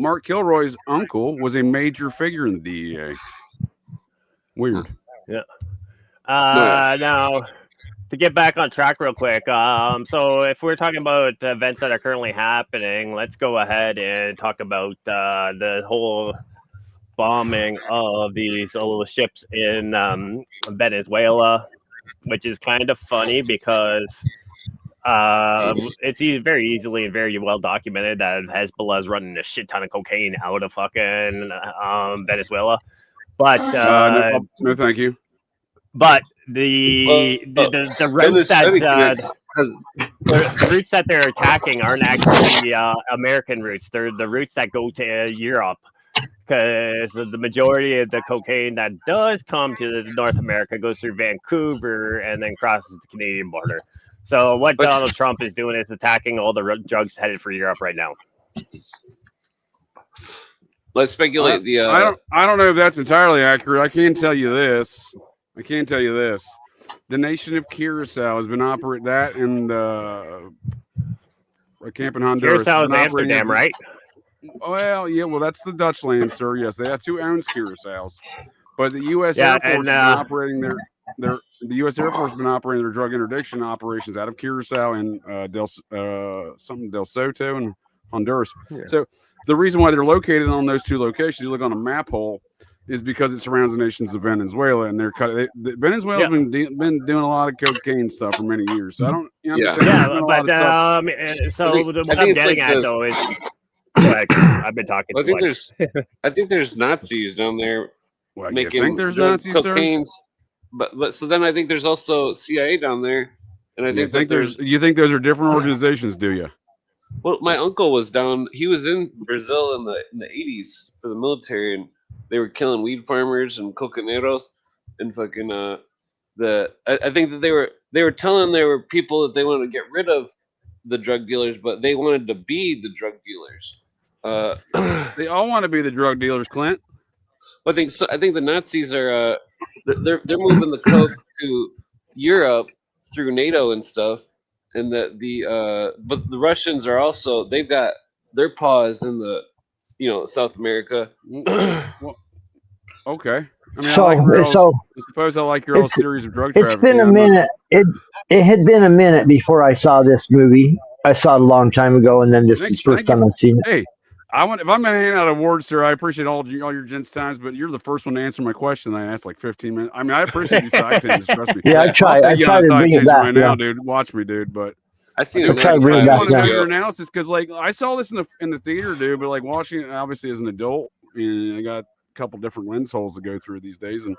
Mark Kilroy's uncle was a major figure in the DEA. Weird. Yeah. Now, to get back on track real quick, so if we're talking about events that are currently happening, let's go ahead and talk about the whole bombing of these little ships in Venezuela, which is kind of funny because it's very easily and very well documented that Hezbollah is running a shit ton of cocaine out of fucking Venezuela. But no, thank you. But the routes the routes that they're attacking aren't actually American routes. They're the routes that go to Europe. because the majority of the cocaine that does come to North America goes through Vancouver and then crosses the Canadian border. So what Donald Trump is doing is attacking all the drugs headed for Europe right now. Let's speculate. I don't know if that's entirely accurate. I can tell you this. The nation of Curacao has been operating that, and a camp in Honduras. Curacao is Amsterdam, right? Well, yeah. Well, that's the Dutch land, sir. Yes, that's who owns Curaçao's. But the U.S. Air Force has been operating the U.S. Air Force has been operating their drug interdiction operations out of Curacao and Del Soto and Honduras. Yeah. So the reason why they're located on those two locations, you look on a map hole, is because it surrounds the nations of Venezuela, and Venezuela's been doing a lot of cocaine stuff for many years. So I don't. What I'm getting at though is. I've been talking. I think there's Nazis down there making. You think there's Nazis, cocaine, but so then I think there's also CIA down there, and I think you think those are different organizations, do you? Well, my uncle was down. He was in Brazil in the 80s for the military, and they were killing weed farmers and cocaneros, and fucking I think that they were telling there were people that they wanted to get rid of the drug dealers, but they wanted to be the drug dealers. They all want to be the drug dealers, Clint. I think the Nazis are they're moving the coke to Europe through NATO and stuff, and but the Russians are also, they've got their paws in the South America. Well, okay. I mean, I suppose I like your old series of drug trafficking. It's been a minute. It had been a minute before I saw this movie. I saw it a long time ago, and then this is the first time I've seen it. Hey, if I'm going to hand out awards, sir, I appreciate all your gents' times, but you're the first one to answer my question I asked like 15 minutes. I mean, I appreciate these side tangents, trust me. Yeah, I try to bring it back right now, dude. Watch me, dude. But I try to bring it back. Want to do your analysis because, like, I saw this in the theater, dude. But like watching it, obviously as an adult, and I got a couple different lens holes to go through these days, and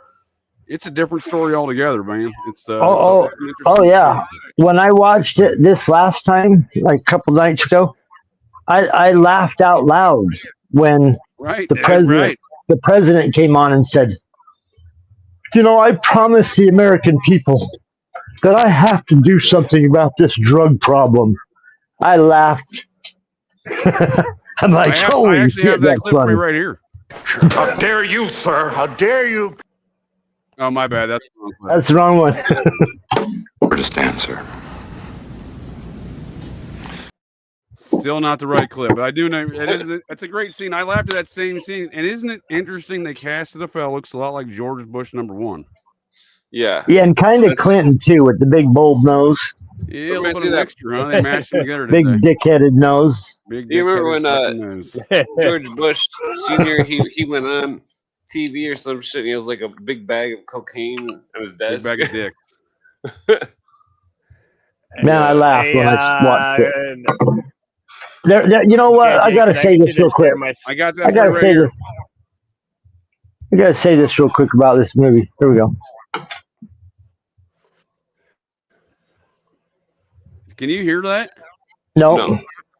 it's a different story altogether, man. It's yeah. When I watched it this last time, like a couple nights ago, I laughed out loud when the president came on and said, I promised the American people that I have to do something about this drug problem. I laughed. I'm like, holy shit, that's funny. Right here. How dare you, sir? How dare you? Oh, my bad. That's the wrong one. Where to stand, sir? Still not the right clip, but I do know it's a great scene. I laughed at that same scene, and isn't it interesting? They casted a fellow looks a lot like George Bush #1. Yeah, and kind of Clinton too, with the big bulb nose. Yeah, a little bit of mixture, huh? They mashed them together. Big dick-headed nose. Do you remember when George Bush Sr. he went on TV or some shit? And he was like a big bag of cocaine on his desk. Big bag of dicks. Man, I laughed when I watched it. You know what? I gotta say this real quick. I gotta say this real quick about this movie. Here we go. Can you hear that? No.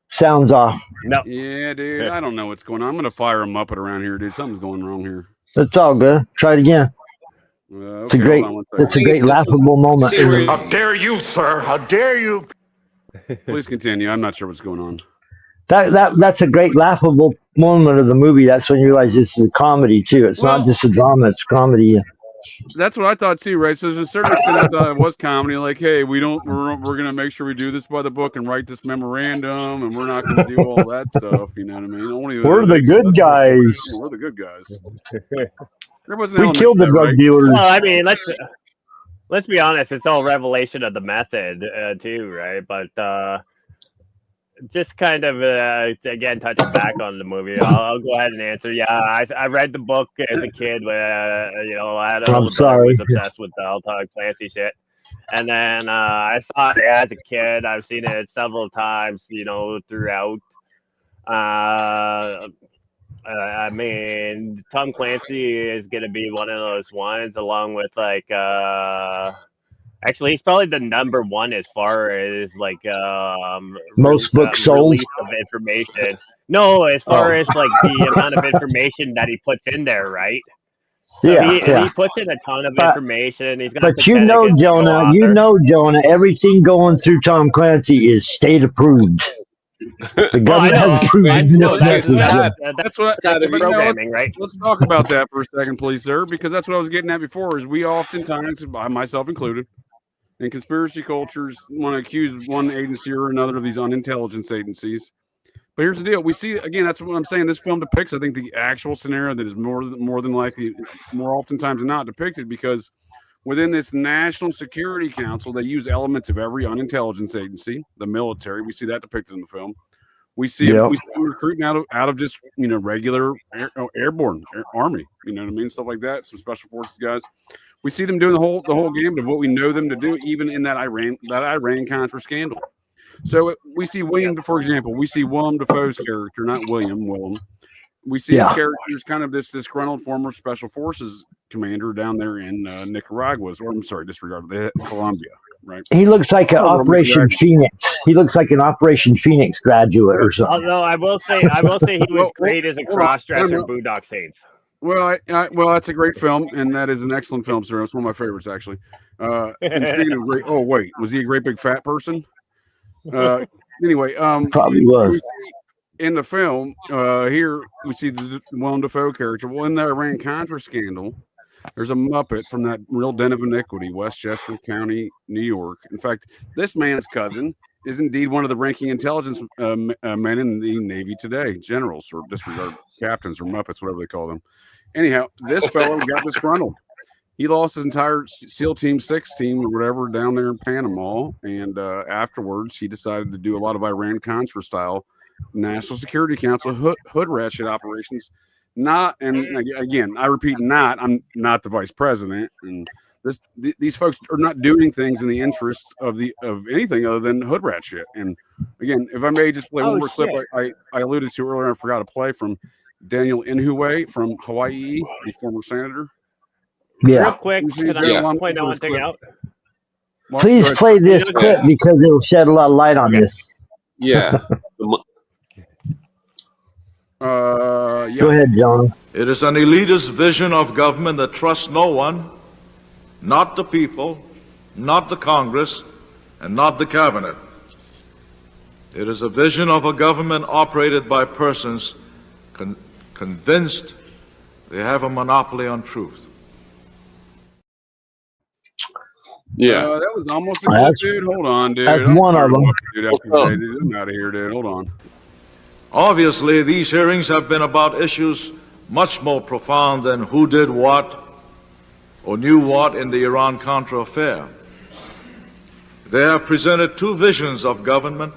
Sounds off. No. Yeah, dude. I don't know what's going on. I'm gonna fire a Muppet around here, dude. Something's going wrong here. It's all good. Try it again. Okay, it's a great laughable moment. How dare you, sir? How dare you? Please continue. I'm not sure what's going on. That's a great laughable moment of the movie. That's when you realize this is a comedy too. It's not just a drama; it's comedy. That's what I thought too, right? So, to a certain extent, I thought it was comedy. Like, hey, we're gonna make sure we do this by the book and write this memorandum, and we're not gonna do all that stuff. You know what I mean? We're the good guys. We're the good guys. We killed the drug dealers. Well, I mean, let's be honest. It's all revelation of the method too, right? But just kind of again touching back on the movie, I'll go ahead and answer. Yeah, I read the book as a kid. I had a older brother who was obsessed with the Tom Clancy shit, and then I saw it as a kid. I've seen it several times, throughout. I mean, Tom Clancy is gonna be one of those ones, along with like Actually, he's probably the #1 as far as like Most books sold. release of information. No, as far as like the amount of information that he puts in there, right? So he puts in a ton of information. He's got but you know, Jonah, everything going through Tom Clancy is state approved. The government has approved this message. That's what programming, right? Let's talk about that for a second, please, sir, because that's what I was getting at before. Is we oftentimes, myself included, in conspiracy cultures, want to accuse one agency or another of these unintelligence agencies. But here's the deal: we see again. That's what I'm saying. This film depicts, I think, the actual scenario that is more than likely, more oftentimes than not, depicted because within this National Security Council, they use elements of every unintelligence agency, the military. We see that depicted in the film. We see them recruiting out of just regular airborne army. You know what I mean? Stuff like that. Some special forces guys. We see them doing the whole gamut of what we know them to do, even in that Iran-Contra scandal. So we see William, for example, we see Willem Dafoe's character, not Willem. We see his character is kind of this disgruntled former special forces commander down there in Nicaragua, or I'm sorry, disregarded Colombia, right? He looks like an Operation Phoenix. He looks like an Operation Phoenix graduate or something. Although I will say he was great as a cross-dresser in Boondock Saints. Well, that's a great film, and that is an excellent film, sir. It's one of my favorites, actually. And speaking of great, was he a great big fat person? Anyway, probably was. In the film, here we see the Willem Dafoe character. Well, in the Iran-Contra scandal, there's a Muppet from that real den of iniquity, Westchester County, New York. In fact, this man's cousin is indeed one of the ranking intelligence men in the Navy today, generals or disregard captains or Muppets, whatever they call them. Anyhow, this fellow got disgruntled. He lost his entire SEAL Team 6 team or whatever down there in Panama, and afterwards he decided to do a lot of Iran-Contra style National Security Council hood ratchet operations. Again, I repeat, I'm not the vice president, and these folks are not doing things in the interests of anything other than hood rat shit. And again, if I may just play one more clip I alluded to earlier, I forgot to play from Daniel Inouye from Hawaii, the former senator. Yeah. Real quick, can I point one thing out? Please play this clip because it will shed a lot of light on this. Yeah. Go ahead, John. It is an elitist vision of government that trusts no one, not the people, not the Congress, and not the cabinet. It is a vision of a government operated by persons convinced they have a monopoly on truth. Yeah, that was almost a good dude. Hold on, dude. That's one of them. Dude, I'm out of here, dude. Hold on. Obviously, these hearings have been about issues much more profound than who did what or knew what in the Iran-Contra affair. They have presented two visions of government,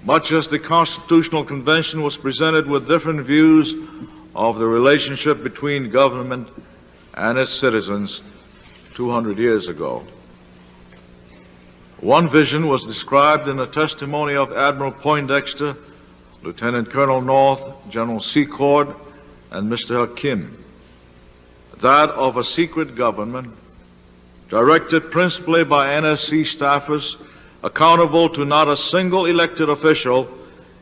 much as the Constitutional Convention was presented with different views of the relationship between government and its citizens 200 years ago. One vision was described in the testimony of Admiral Poindexter, Lieutenant Colonel North, General Secord, and Mr. Hakim, that of a secret government directed principally by NSC staffers, accountable to not a single elected official,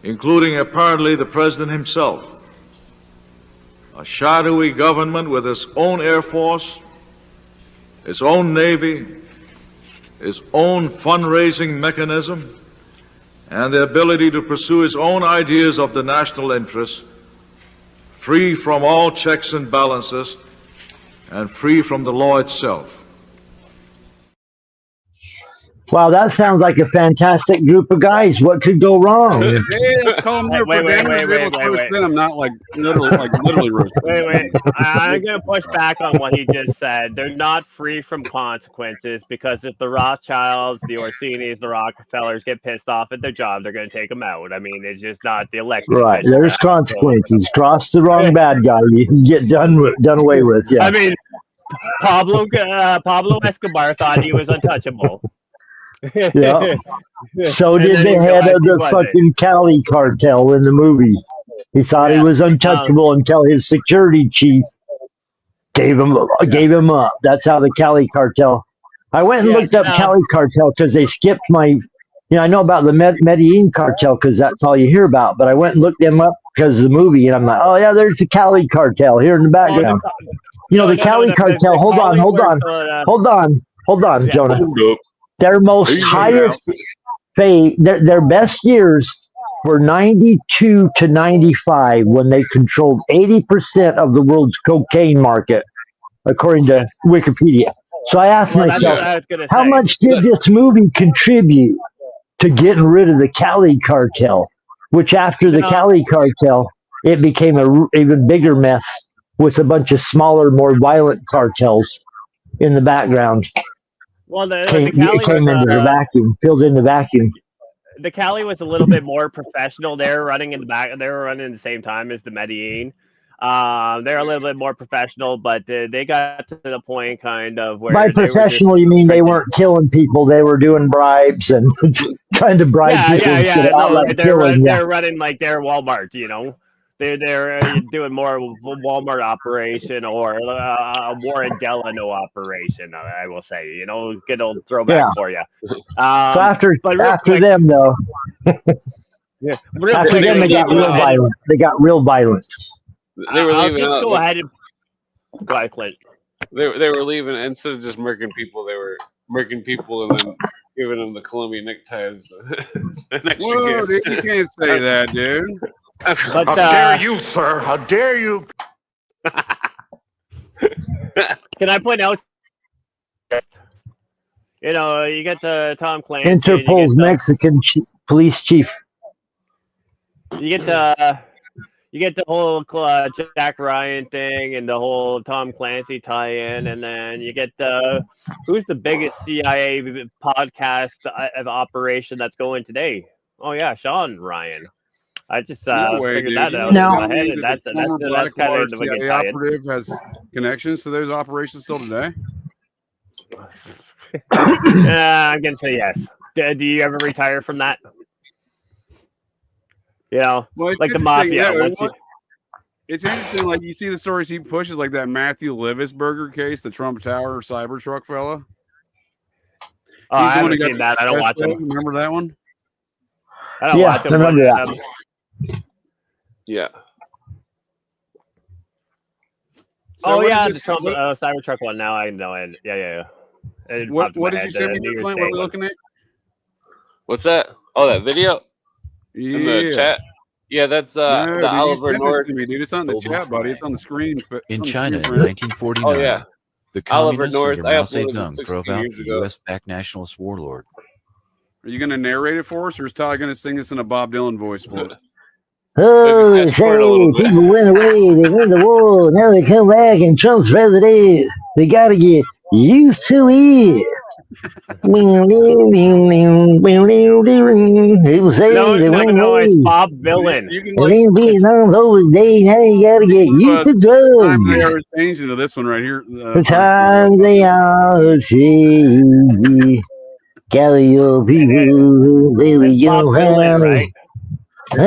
including apparently the President himself. A shadowy government with its own Air Force, its own Navy, its own fundraising mechanism, and the ability to pursue its own ideas of the national interest, free from all checks and balances, and free from the law itself. Wow, that sounds like a fantastic group of guys. What could go wrong? Hey, let's call them wait. them, not like literally roast. Wait. I'm going to push back on what he just said. They're not free from consequences because if the Rothschilds, the Orsinis, the Rockefellers get pissed off at their job, they're going to take them out. I mean, it's just not the election. Right. There's consequences. Cross the wrong bad guy, you can get done away with. Yeah. I mean, Pablo Escobar thought he was untouchable. Yeah. So did the head of the fucking Cali cartel in the movie. He thought he was untouchable until his security chief gave him up. That's how the Cali cartel. I went and looked up Cali Cartel because they skipped my. I know about the Medellin Cartel because that's all you hear about. But I went and looked them up because of the movie, and I'm like, oh yeah, there's the Cali Cartel here in the background. The Cali Cartel. Hold on, Jonah. Their most highest their best years were 92 to 95 when they controlled 80% of the world's cocaine market, according to Wikipedia. So I asked myself, how much did this movie contribute to getting rid of the Cali Cartel? Which after the Cali Cartel, it became a even bigger mess with a bunch of smaller, more violent cartels in the background. Well, the Came into the vacuum, filled in the vacuum. The Cali was a little bit more professional. They were running in the back. They were running at the same time as the Medellin. They're a little bit more professional, but they got to the point kind of where. By professional, you mean they weren't killing people; they were doing bribes and trying to bribe people. They're running like their Walmart. They're doing more Walmart operation or Warren Delano operation. I will say, good old throwback for you. So after them, though, after them, they got real violent. They got real violent. They were leaving out. Go ahead, Clint. They were leaving instead of just murking people. They were murking people and then giving them the Colombian neckties. Whoa, dude, you can't say that, dude. How dare you, sir? How dare you? Can I point out? You get the Tom Clancy. Interpol's Mexican police chief. You get the whole Jack Ryan thing and the whole Tom Clancy tie-in, and then you get who's the biggest CIA podcast of operation that's going today? Oh yeah, Sean Ryan. I just figured that out in my head, and that's kind of the CIA operative has connections to those operations still today. I'm gonna say yes. Do you ever retire from that? Like the mafia. It's interesting. Like you see the stories he pushes, like that Matthew Livisberger case, the Trump Tower Cybertruck fella. Oh, I haven't seen that. I don't watch him. Remember that one? I don't watch him. I remember that. Yeah. So the Trump Cybertruck one. Now I know it. Yeah. What did you say? What are we looking at? What's that? Oh, that video. Yeah. In the chat. Yeah, that's the Oliver North. Dude, it's on the chat, buddy. It's on the screen. But in China in 1949, oh, yeah. the Oliver communists North, under Mao Zedong drove out the U.S.-backed nationalist warlord. Are you going to narrate it for us, or is Tyler going to sing this in a Bob Dylan voice for it? Oh, say, people went away. They win the war. Now they come back, and Trump's president. They got to get used to it. People say they went away. It's Bob Dylan. In Vietnam those days, now you got to get used to drugs. They are changing to this one right here. The times they are changing. Gather your people, they will you honey. This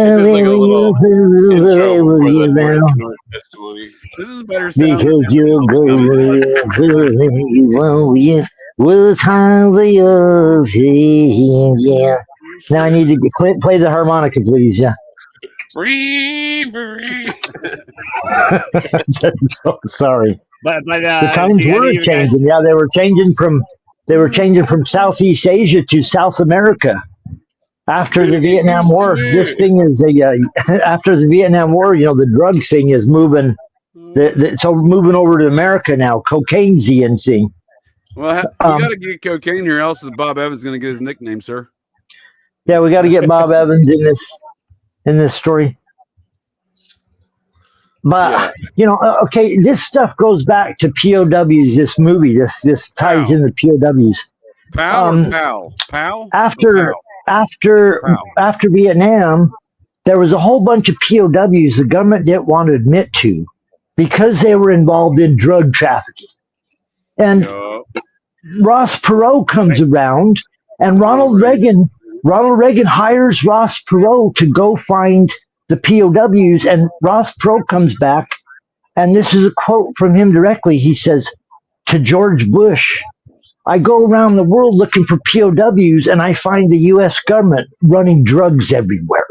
is better sound. Because you're going you won't be with times they are changing. Yeah. Now I need to play the harmonica, please. Yeah. Sorry. But the times were changing. Yeah, they were changing from Southeast Asia to South America. After the Vietnam War, this thing is after the Vietnam War, the drug thing is moving. So moving over to America now. Cocaine's the in thing. Well, we got to get cocaine here, else Bob Evans going to get his nickname, sir. Yeah, we got to get Bob Evans in this story. But okay, this stuff goes back to POWs. This movie, this ties in the POWs. Pow. After Vietnam, there was a whole bunch of POWs the government didn't want to admit to because they were involved in drug trafficking. And Ross Perot comes around, and Ronald Reagan hires Ross Perot to go find the POWs, and Ross Perot comes back, and this is a quote from him directly. He says to George Bush, I go around the world looking for POWs, and I find the U.S. government running drugs everywhere.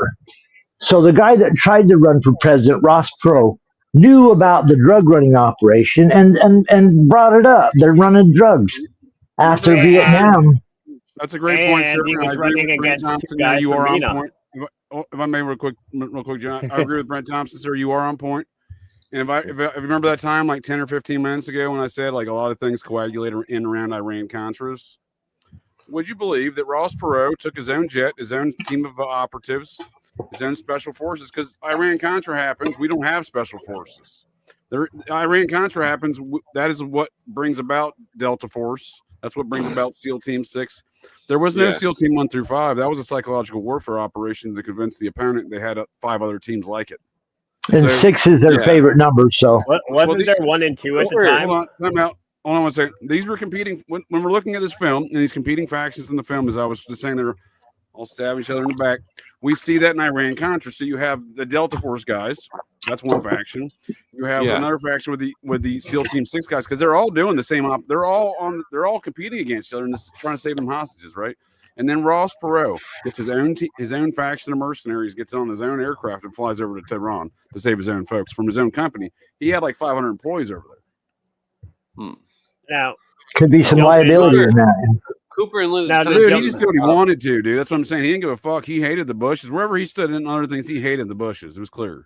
So the guy that tried to run for president, Ross Perot, knew about the drug running operation and brought it up. They're running drugs after Vietnam. That's a great point, sir. He was I agree running with Brent against two Thompson there. guys You from are on MENA. point. If I may, real quick, John, I agree with Brent Thompson, sir. You are on point. And if I remember that time, like 10 or 15 minutes ago, when I said like a lot of things coagulate in around Iran-Contras, would you believe that Ross Perot took his own jet, his own team of operatives, his own special forces? Because Iran-Contra happens, we don't have special forces. Iran-Contra happens, that is what brings about Delta Force. That's what brings about SEAL Team 6. There was no SEAL Team 1 through 5. That was a psychological warfare operation to convince the opponent they had 5 other teams like it. And 6 is their favorite number. So wasn't there 1 and 2 at the time? Hold on, time out. Hold on one second. These were competing when we're looking at this film and these competing factions in the film, as I was just saying, they're all stabbing each other in the back. We see that in Iran-Contra. So you have the Delta Force guys. That's one faction. You have another faction with the SEAL Team 6 guys, because they're all doing the same. They're all competing against each other and trying to save them hostages, right? And then Ross Perot gets his own faction of mercenaries, gets on his own aircraft and flies over to Tehran to save his own folks from his own company. He had like 500 employees over there. Now, could be some liability in that. Cooper and Now, dude, he just did what he wanted to, dude. That's what I'm saying. He didn't give a fuck. He hated the Bushes. Wherever he stood in other things, he hated the Bushes. It was clear.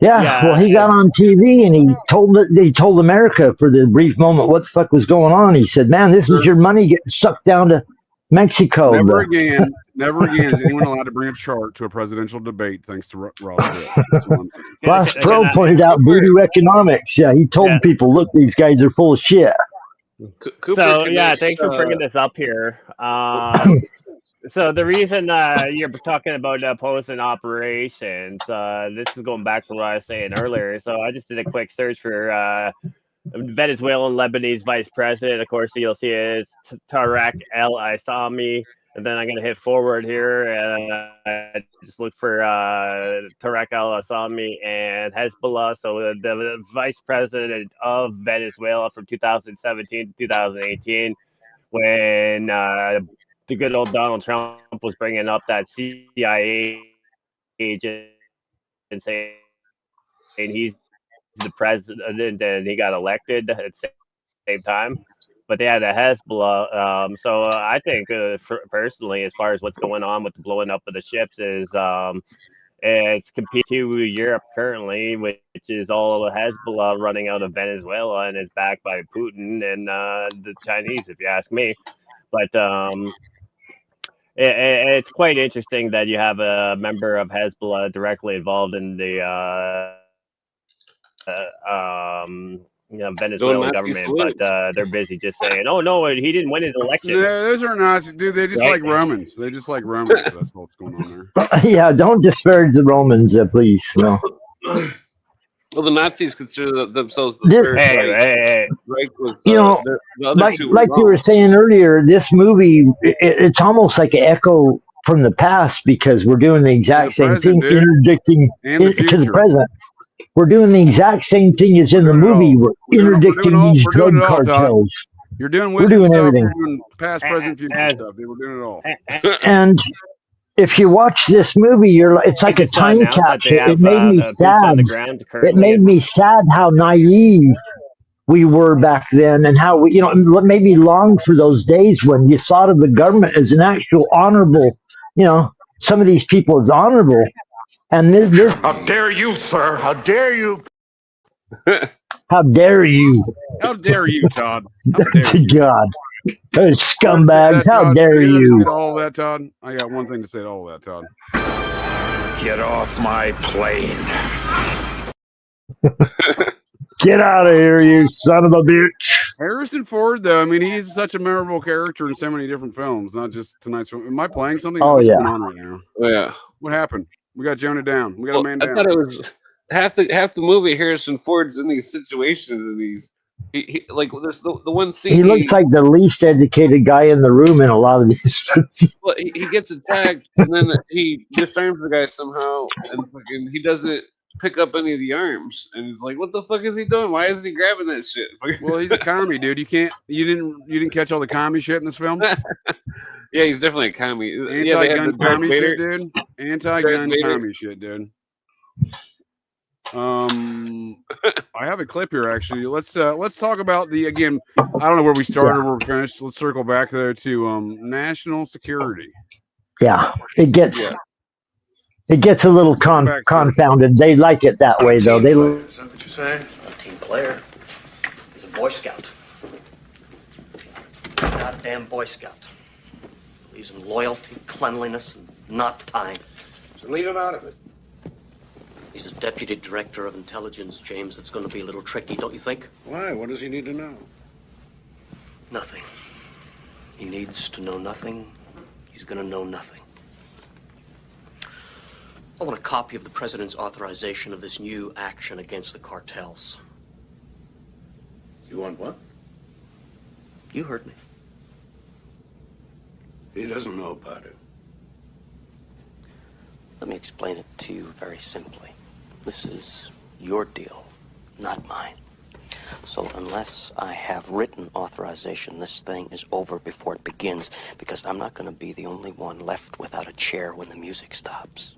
Yeah, well, he got on TV and he told America for the brief moment what the fuck was going on. He said, "Man, this is your money getting sucked down to Mexico." Never again is anyone allowed to bring a chart to a presidential debate, thanks to Ross Perot. That's what I'm saying. Ross Perot pointed out voodoo economics. Yeah, he told people, "Look, these guys are full of shit." So thanks for bringing this up here. So the reason you're talking about opposing operations, this is going back to what I was saying earlier. So I just did a quick search for Venezuelan Lebanese vice president. Of course, you'll see it is Tarek El Aissami. And then I'm going to hit forward here and just look for Tarek El Aissami and Hezbollah. So the vice president of Venezuela from 2017 to 2018, when the good old Donald Trump was bringing up that CIA agent and saying he's the president and he got elected at the same time. But they had a Hezbollah. So I think personally, as far as what's going on with the blowing up of the ships is it's competing to Europe currently, which is all Hezbollah running out of Venezuela and is backed by Putin and the Chinese, if you ask me. But it's quite interesting that you have a member of Hezbollah directly involved in the Venezuelan government, but they're busy just saying, "Oh no, he didn't win his election." Yeah, those are Nazis, dude. They just like Romans. They just like Romans. That's what's going on there. Yeah, don't disparage the Romans, please. No. Well, the Nazis consider themselves the third Reich. Like you were saying earlier, this movie it's almost like an echo from the past, because we're doing the exact same thing, interdicting to the present. We're doing the exact same thing as in the movie. We're interdicting these drug cartels. You're doing we're doing stuff, everything. You're doing past, present, future stuff. We're doing it all. And if you watch this movie, it's like a time capsule. It made me sad. It made me sad how naive we were back then, and how we, it made me long for those days when you thought of the government as an actual honorable, some of these people as honorable. And this how dare you, sir? How dare you? How dare you? How dare you, Todd? How dare you? God. Those scumbags, how dare you? All that, Todd. I got one thing to say to all that, Todd. Get off my plane. Get out of here, you son of a bitch. Harrison Ford, though, I mean, he's such a memorable character in so many different films, not just tonight's film. Am I playing something? Oh, What's yeah. going on right now? Oh, yeah. What happened? We got Jonah down. We got a man down. I thought it was half the movie. Harrison Ford's in these situations, and he like this the one scene. He looks like the least educated guy in the room in a lot of these. Well, he gets attacked, and then he disarms the guy somehow, and he does it pick up any of the arms, and he's like, "What the fuck is he doing? Why isn't he grabbing that shit?" Well, he's a commie, dude. You didn't catch all the commie shit in this film? Yeah, he's definitely a commie. Anti-gun commie shit, dude. Anti-gun commie shit, dude. I have a clip here actually. Let's talk about again. I don't know where we started or where we finished. Let's circle back though to national security. Yeah, it gets a little confounded. They like it that way though. They Is that what you're saying? A team player. He's a Boy Scout. Goddamn Boy Scout. Believes in loyalty, cleanliness, and not time. So leave him out of it. He's a deputy director of intelligence, James. It's going to be a little tricky, don't you think? Why? What does he need to know? Nothing. He needs to know nothing. He's going to know nothing. I want a copy of the president's authorization of this new action against the cartels. You want what? You heard me. He doesn't know about it. Let me explain it to you very simply. This is your deal, not mine. So unless I have written authorization, this thing is over before it begins, because I'm not going to be the only one left without a chair when the music stops.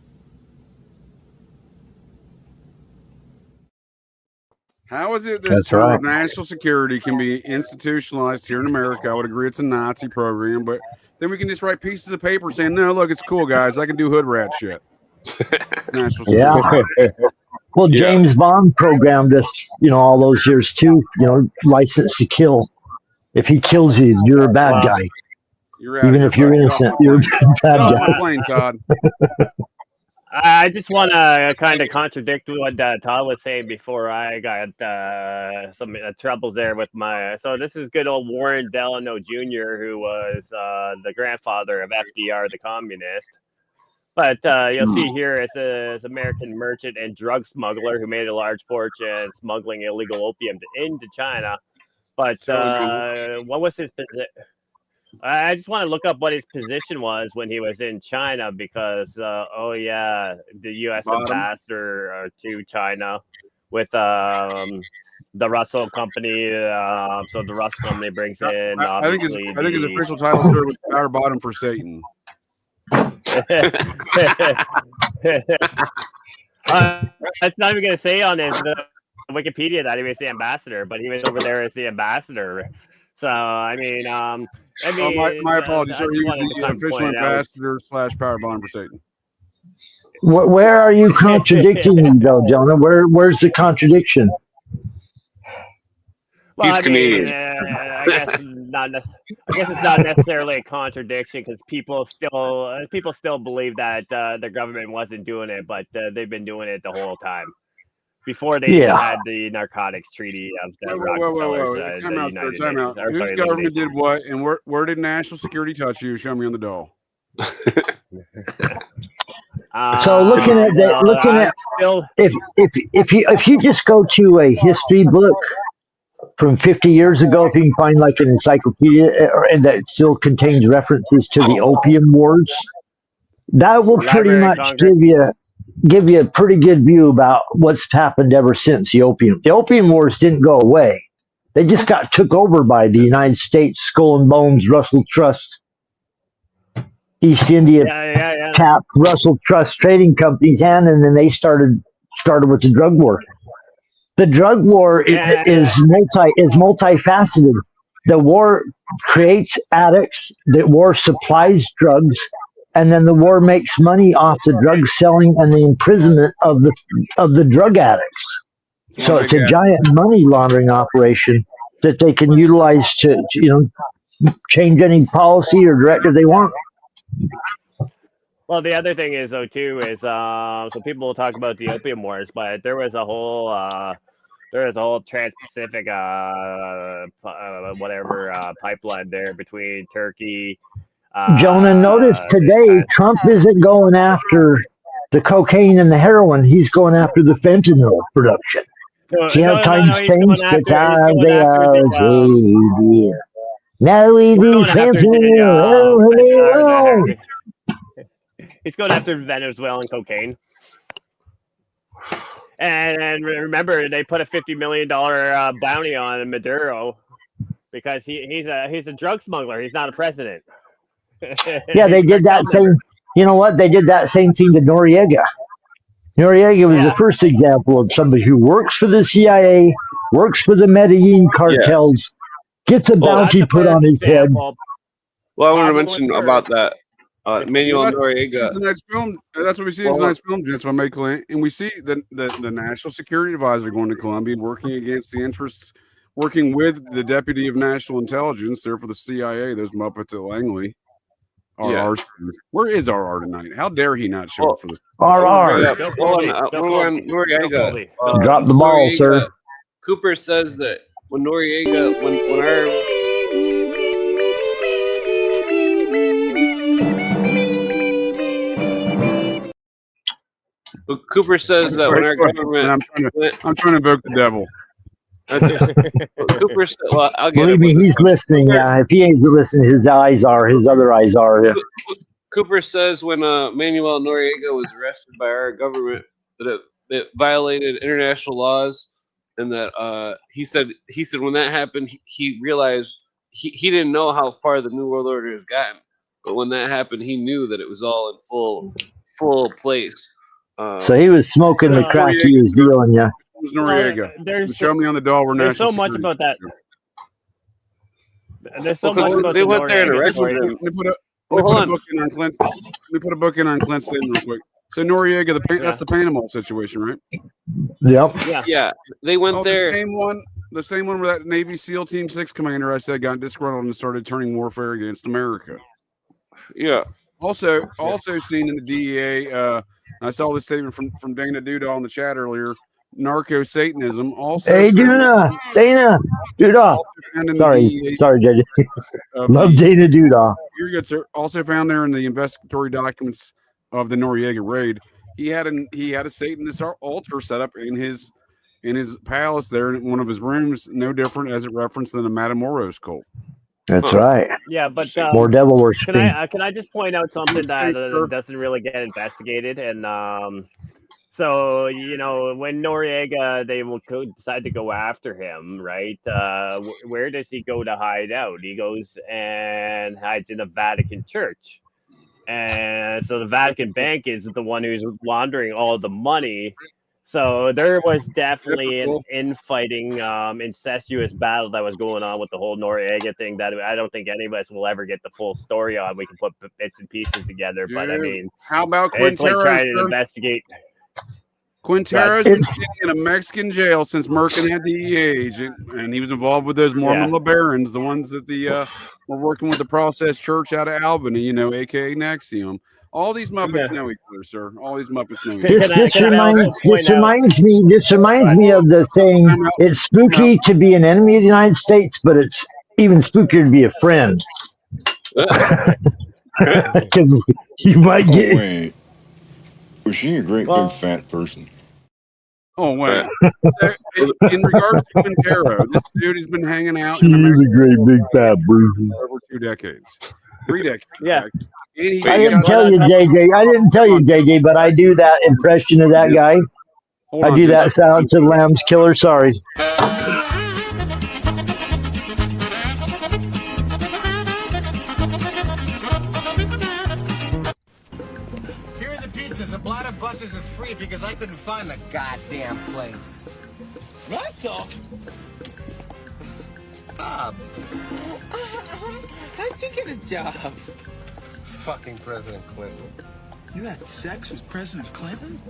How is it this term of national security can be institutionalized here in America? I would agree it's a Nazi program, but then we can just write pieces of paper saying, no, look, it's cool, guys. I can do hood rat shit. It's national security. Yeah. Well, James Bond programmed us, all those years too. License to kill. If he kills you, you're a bad guy. Even if you're innocent, you're a bad guy. Plane, Todd. I just want to kind of contradict what Todd was saying before I got some troubles there with my. So this is good old Warren Delano Jr., who was the grandfather of FDR, the communist. But you'll see here it's an American merchant and drug smuggler who made a large fortune smuggling illegal opium into China. But what was his position? I just want to look up what his position was when he was in China because, the U.S. ambassador to China with the Russell Company. So the Russell Company brings in. I think his official title sir was Power Bottom for Satan. That's not even going to say on his Wikipedia that he was the ambassador, but he was over there as the ambassador. So I mean, my apologies, sir. He was the official ambassador / Power Bottom for Satan. Where are you contradicting me, though, Jonah? Where's the contradiction? Well, He's Canadian. I guess it's not necessarily a contradiction because people still believe that the government wasn't doing it, but they've been doing it the whole time. Before they had the narcotics treaty of the Rockefellers. Time out. Whose government did what, and where did national security touch you? Show me on the doll. So looking at if you just go to a history book from 50 years ago, if you can find like an encyclopedia and that still contains references to the Opium Wars, that will pretty much give you a pretty good view about what's happened ever since the Opium. The Opium Wars didn't go away. They just got took over by the United States, Skull and Bones, Russell Trust, East India Cap, Russell Trust trading companies, and then they started with the drug war. The drug war is multifaceted. The war creates addicts. The war supplies drugs. And then the war makes money off the drug selling and the imprisonment of the drug addicts. So it's a giant money laundering operation that they can utilize to change any policy or directive they want. Well, the other thing is though too is so people will talk about the Opium Wars, but there was a whole Trans-Pacific pipeline there between Turkey. Jonah, notice today Trump isn't going after the cocaine and the heroin. He's going after the fentanyl production. See how times changed? Now we do fentanyl. He's going after Venezuelan cocaine. And remember, they put a $50 million bounty on Maduro because he's a drug smuggler. He's not a president. Yeah, they did that same. You know what? They did that same thing to Noriega. Noriega was the first example of somebody who works for the CIA, works for the Medellin cartels, gets a bounty put on his head. Well, I want to mention about that. Manuel Noriega. Tonight's film. That's what we see in tonight's film, just if I may claim. And we see the National Security Advisor going to Colombia, working against the interests, working with the Deputy of National Intelligence there for the CIA, those Muppets at Langley. RR. Where is RR tonight? How dare he not show up for this? RR. Noriega. Drop the ball, sir. Cooper says that when Noriega, when our Cooper says that when our government, I'm trying to invoke the devil. Cooper said, well, I'll get Believe me, he's listening. Yeah, if he ain't listening, his other eyes are. Yeah. Cooper says when Manuel Noriega was arrested by our government that it violated international laws, and that he said when that happened, he realized he didn't know how far the New World Order has gotten, but when that happened, he knew that it was all in full place. So he was smoking the crack he was dealing, yeah. Who's Noriega? Show me on the doll where there's national so much security. about that. There's so much about they went there and arrested him. Let me put a book in on Clint. Let me put a book in on Clint Slayton real quick. So Noriega, that's the Panama situation, right? Yep. Yeah. They went there. The same one where that Navy SEAL Team 6 commander I said got disgruntled and started turning warfare against America. Yeah. Also seen in the DEA. I saw this statement from Dana Duda in the chat earlier. Narco Satanism. Also, hey, Dana Duda. Sorry, JJ. Love Dana Duda. You're good, sir. Also found there in the investigatory documents of the Noriega raid, he had a Satanist altar set up in his palace there in one of his rooms, no different as it referenced than a Matamoros cult. That's right. Yeah, but more devil worshiping. Can I just point out something that doesn't really get investigated? And so when Noriega they will decide to go after him, right? Where does he go to hide out? He goes and hides in the Vatican Church, and so the Vatican Bank is the one who's laundering all the money. So there was definitely an infighting, incestuous battle that was going on with the whole Noriega thing that I don't think any of us will ever get the full story on. We can put bits and pieces together, but I mean, how about it's like trying to investigate. Quintero's been sitting in a Mexican jail since Merkin had DEA agent, and he was involved with those Mormon LeBarons, the ones that were working with the Process Church out of Albany, aka Nexium. All these Muppets know each other, sir. All these Muppets know each other. This reminds me of the saying, it's spooky to be an enemy of the United States, but it's even spookier to be a friend. Because you might get... Wait. Was she a great big fat person? Oh, wait. In regards to Quintero, this dude has been hanging out in America. He's a great big fat person. For over 2 decades. 3 decades. Yeah. I didn't tell you, JJ, but I do that impression of that guy. I do that sound to Lamb's Killer. Sorry. Here are the pizzas. A lot of buses are free because I couldn't find the goddamn place. Russell? Bob. How'd you get a job? Fucking President Clinton. You had sex with President Clinton?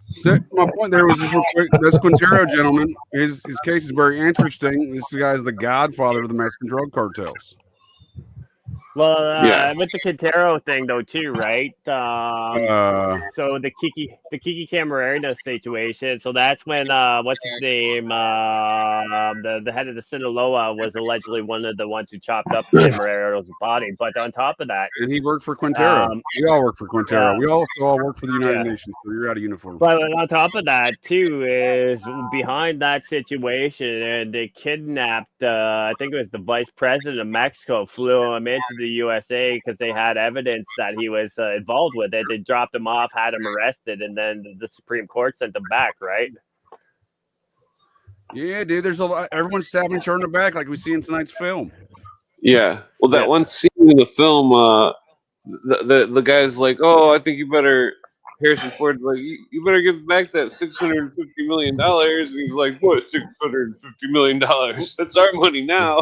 So my point there was just real quick. This Quintero gentleman, his case is very interesting. This guy's the godfather of the Mexican drug cartels. Well, Yeah. with the Quintero thing though too, right? So the Kiki Camarena situation. So that's when what's his name? The head of the Sinaloa was allegedly one of the ones who chopped up Camarero's body. But on top of that, and he worked for Quintero. We all work for Quintero. We also all work for the United Yeah. Nations. So you're out of uniform. But on top of that, too, is behind that situation, and they kidnapped, I think it was the vice president of Mexico, flew him into the USA because they had evidence that he was involved with it. They dropped him off, had him arrested, and then the Supreme Court sent him back, right? Yeah, dude. There's a lot. Everyone's stabbing each other in the back, like we see in tonight's film. Yeah. Well, that one scene in the film, the guy's like, "Oh, I think you better." Harrison Ford like, "You better give back that $650 million." And he's like, "What? $650 million? That's our money now,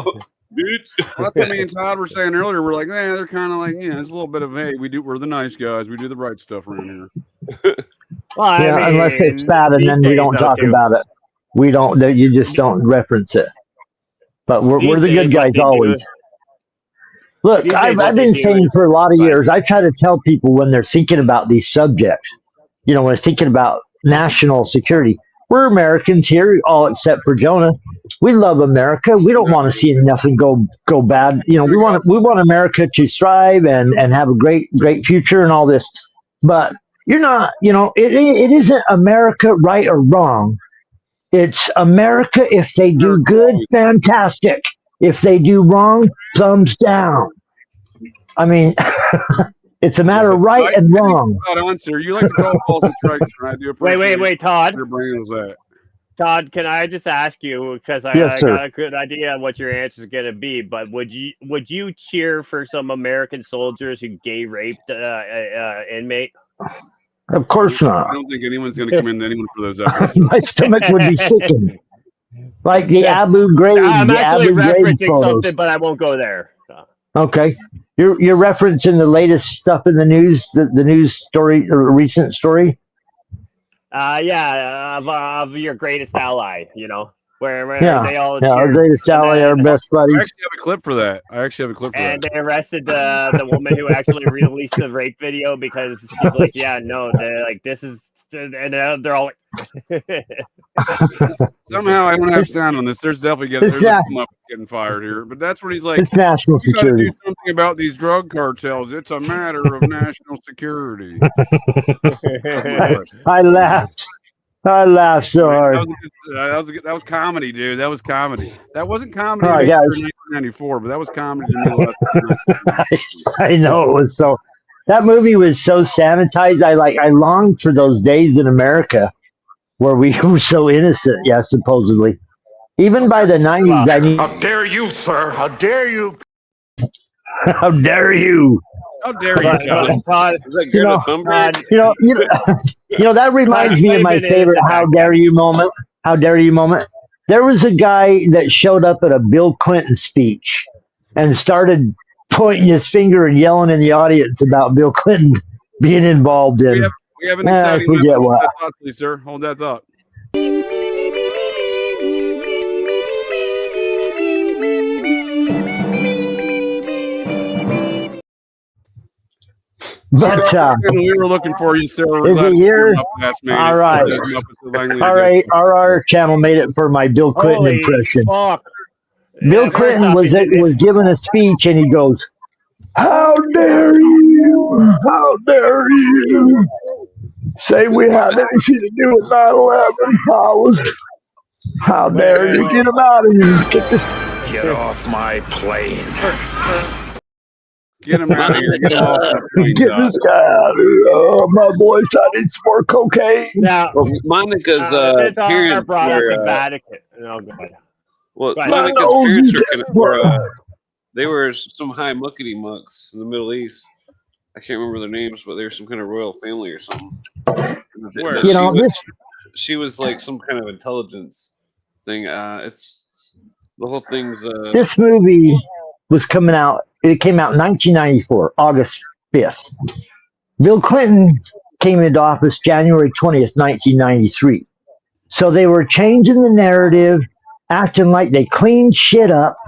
dude." Well, that's what me and Todd were saying earlier. We're like, they're kind of like, it's a little bit of, hey, we're the nice guys. We do the right stuff around here. Well, yeah, I mean, unless it's bad, and then we don't talk about it. We don't. You just don't reference it. But we're the good guys always. Look, I've been saying for a lot of years, I try to tell people when they're thinking about these subjects, when they're thinking about national security, we're Americans here, all except for Jonah. We love America. We don't want to see nothing go bad. We want America to thrive and have a great future and all this. But you're not, it isn't America right or wrong. It's America. If they do good, fantastic. If they do wrong, thumbs down. I mean, it's a matter of right and wrong. Answer. You like to call balls and strikes, and I do appreciate Wait, Todd. Your brain was that. Todd, can I just ask you, because I got a good idea on what your answer is going to be, but would you cheer for some American soldiers who gay raped inmate? Of course not. I don't think anyone's going to commend anyone for those episodes. My stomach would be sickened. Like the Abu Ghraib. I'm actually referencing photos. something, but I won't go there. Okay, you're referencing the latest stuff in the news, the news story, or recent story. Of your greatest ally, where they all our greatest ally, our best buddies. I actually have a clip for that. And they arrested the woman who actually released the rape video because she's like, they're like, this is, and they're all like. Somehow I don't have sound on this. There's definitely getting fired here, but that's what he's like. It's national security. Do something about these drug cartels. It's a matter of national security. I laughed so hard. That was comedy, dude. That was comedy. That wasn't comedy in 1994, but that was comedy to me. I know it was so. That movie was so sanitized. I longed for those days in America where we were so innocent. Yeah, supposedly. Even by the 90s, How dare you, sir? How dare you? How dare you? How dare you, Todd? That reminds me of my favorite "How dare you" moment. How dare you moment. There was a guy that showed up at a Bill Clinton speech and started pointing his finger and yelling in the audience about Bill Clinton being involved in. We have an exciting what. That thought, please, sir. Hold that thought. But we were looking for you, sir. Is it here? All right. RR channel made it for my Bill Clinton impression. Fuck. Bill Clinton was giving a speech, and he goes, "How dare you? How dare you say we had anything to do with 9/11? How dare you get him out of here? Get off my plane. Get him out of here. Get him off the plane. Get this guy out of here. Oh, my boys, I need some more cocaine." Now, Monica's parents brought up were, the Vatican. Oh, God. Well, Right. Monica's parents they were some high muckety mucks in the Middle East. I can't remember their names, but they were some kind of royal family or something. She was like some kind of intelligence thing. It's the whole thing's. This movie was coming out. It came out in 1994, August 5th. Bill Clinton came into office January 20th, 1993. So they were changing the narrative, acting like they cleaned shit up.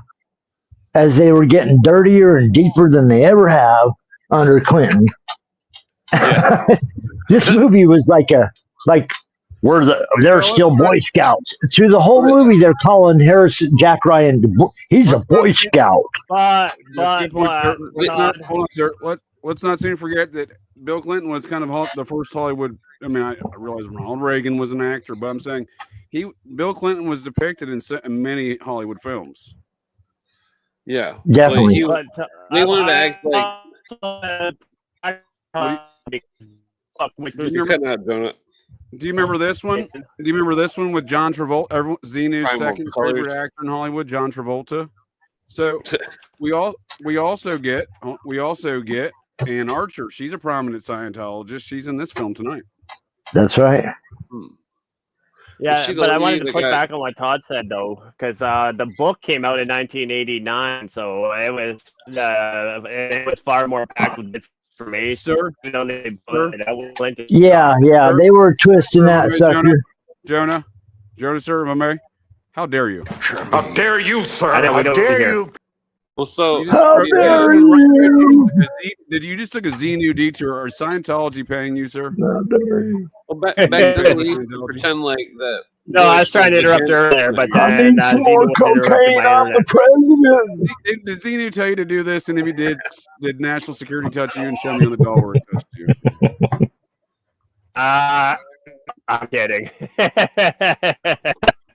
as they were getting dirtier and deeper than they ever have under Clinton. This movie was like they're still Boy Scouts. Through the whole movie, they're calling Jack Ryan. He's a Boy Scout. Let's not seem to forget that Bill Clinton was kind of the first Hollywood. I mean, I realize Ronald Reagan was an actor, but I'm saying Bill Clinton was depicted in many Hollywood films. Yeah, definitely. They wanted to act like. Do you remember this one? Do you remember this one with John Travolta? Xenu's second favorite actor in Hollywood, John Travolta. So we also get Ann Archer. She's a prominent Scientologist. She's in this film tonight. That's right. Yeah, but I wanted to put back on what Todd said though, because the book came out in 1989, so it was far more packed with information. Sir, yeah, they were twisting that sucker. Jonah, sir, if I may, how dare you? How dare you, sir? How dare you? Well, so did you just took a Xenu detour? Are Scientology paying you, sir? Well, back then we used to pretend like that. No, I was trying to interrupt earlier, but I need some more cocaine on the president. Did Xenu tell you to do this? And if he did National Security touch you and show me on the doll where it touched you? I'm kidding.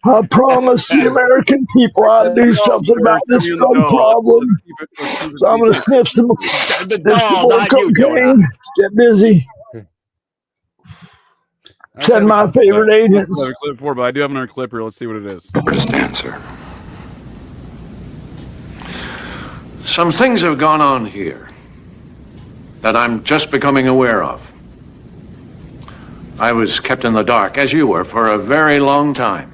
I promise the American people I'll do something about this drug problem. So I'm going to sniff some more cocaine. Get busy. Send my favorite agents. I have a clip for, but I do have another clip here. Let's see what it is. Just answer. Some things have gone on here that I'm just becoming aware of. I was kept in the dark, as you were, for a very long time.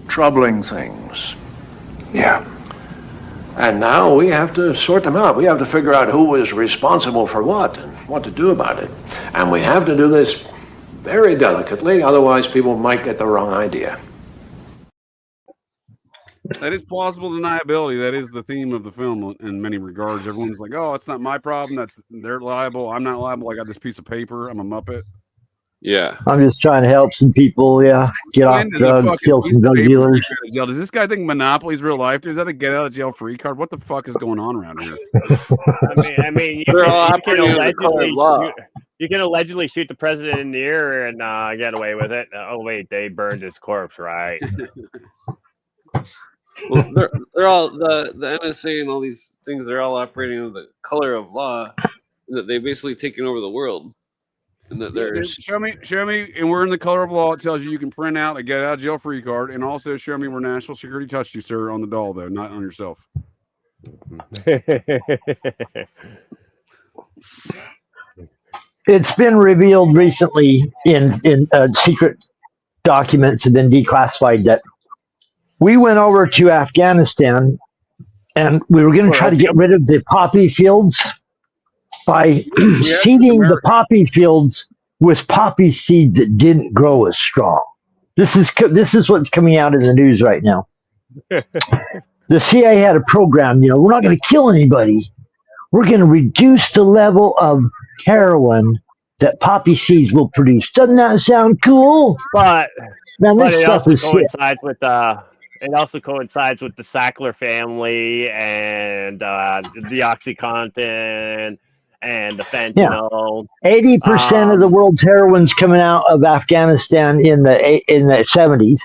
Troubling things. Yeah. And now we have to sort them out. We have to figure out who is responsible for what and what to do about it. And we have to do this very delicately, otherwise people might get the wrong idea. That is plausible deniability. That is the theme of the film in many regards. Everyone's like, oh, it's not my problem. They're liable. I'm not liable. I got this piece of paper. I'm a Muppet. Yeah. I'm just trying to help some people, get off drugs, kill some drug dealers. Does this guy think Monopoly's real life? Is that a get out of jail free card? What the fuck is going on around here? I mean, you can allegedly shoot the president in the ear and get away with it. Oh wait, they burned his corpse, right? Well, they're all the NSA and all these things. They're all operating under the color of law. That they've basically taken over the world. And that show me, and we're in the color of law. It tells you can print out a get out of jail free card, and also show me where National Security touched you, sir, on the doll, though, not on yourself. It's been revealed recently in secret documents have been declassified that we went over to Afghanistan and we were going to try to get rid of the poppy fields by seeding the poppy fields with poppy seed that didn't grow as strong. This is what's coming out in the news right now. The CIA had a program, we're not going to kill anybody. We're going to reduce the level of heroin that poppy seeds will produce. Doesn't that sound cool? But man, this stuff is sick. It also coincides with the Sackler family and the OxyContin and the fentanyl. 80% of the world's heroin's coming out of Afghanistan in the 70s.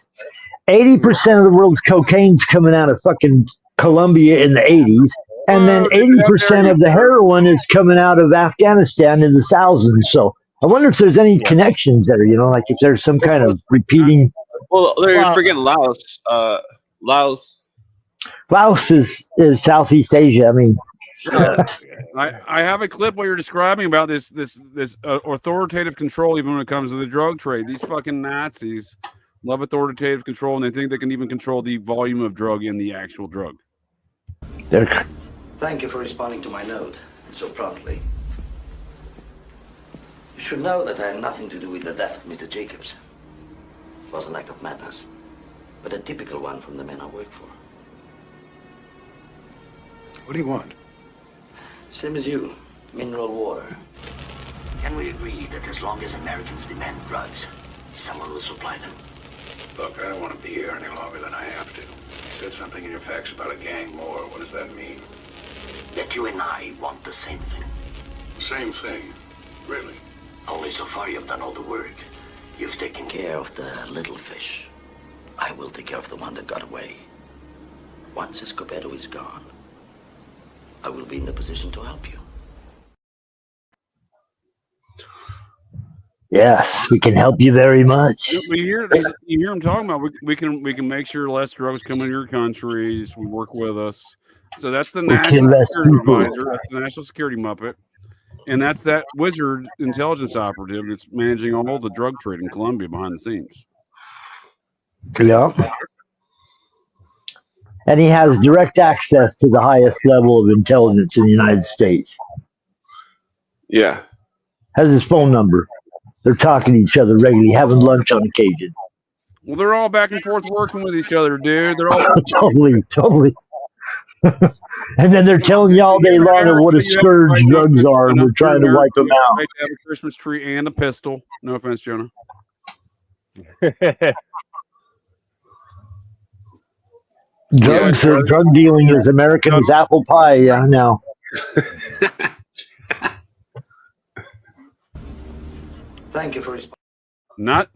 80% of the world's cocaine's coming out of fucking Colombia in the 80s. And then 80% of the heroin is coming out of Afghanistan in the thousands. So I wonder if there's any connections there, like if there's some kind of repeating. Well, they're forgetting Laos. Laos is Southeast Asia. I mean, I have a clip where you're describing about this authoritative control, even when it comes to the drug trade. These fucking Nazis love authoritative control, and they think they can even control the volume of drug in the actual drug. Thank you for responding to my note so promptly. You should know that I had nothing to do with the death of Mr. Jacobs. It was an act of madness, but a typical one from the men I work for. What do you want? Same as you. Mineral water. Can we agree that as long as Americans demand drugs, someone will supply them? Look, I don't want to be here any longer than I have to. You said something in your fax about a gang war. What does that mean? That you and I want the same thing. Same thing. Really? Only so far you've done all the work. You've taken care of the little fish. I will take care of the one that got away. Once Escobedo is gone, I will be in the position to help you. Yes, we can help you very much. You hear him talking about we can make sure less drugs come into your countries. We work with us. So that's the national security advisor. That's the national security muppet, and that's that wizard intelligence operative that's managing all the drug trade in Colombia behind the scenes. Yeah. And he has direct access to the highest level of intelligence in the United States. Yeah. Has his phone number. They're talking to each other regularly, having lunch on occasion. Well, they're all back and forth working with each other, dude. They're all totally. And then they're telling you all day long of what a scourge drugs are, and we're trying to wipe them out. Right to have a Christmas tree and a pistol. No offense, Jonah. Drug dealing is American as apple pie. Yeah, now. Thank you for responding. Not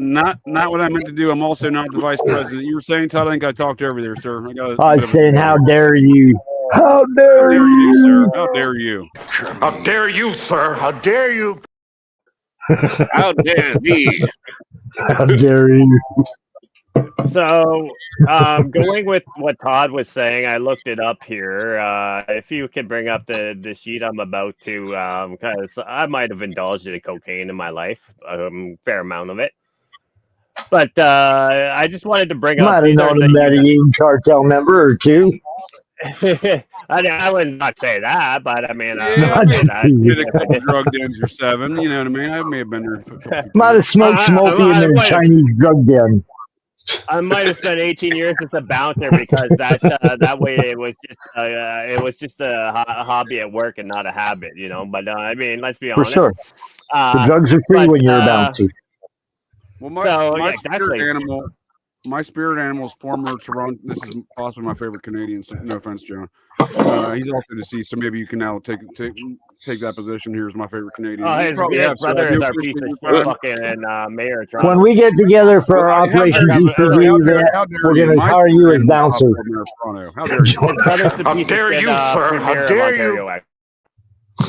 what I meant to do. I'm also not the vice president. You were saying, Todd, I think I talked over there, sir. I was saying, how dare you? How dare you, sir? How dare you? How dare you, sir? How dare you? How dare thee? How dare you? So, going with what Todd was saying, I looked it up here. If you can bring up the sheet I'm about to, because I might have indulged in cocaine in my life, fair amount of it. But I just wanted to bring up. Might have known him that he ain't cartel member or two. I would not say that, but I mean, did a couple drug dens or 7. You know what I mean? I may have been there. Might have smoked smoky in a Chinese drug den. I might have spent 18 years as a bouncer because that way it was just a hobby at work and not a habit, you know. But I mean, let's be honest. For sure, the drugs are free when you're a bouncer. Well, my spirit animal is former Toronto. This is possibly my favorite Canadian. No offense, John. He's also deceased, so maybe you can now take that position here as my favorite Canadian. Oh, his brother is our piece of fucking mayor of Toronto. When we get together for our Operation GCD, we're going to hire you as bouncer. How dare you? How dare you, sir? How dare you?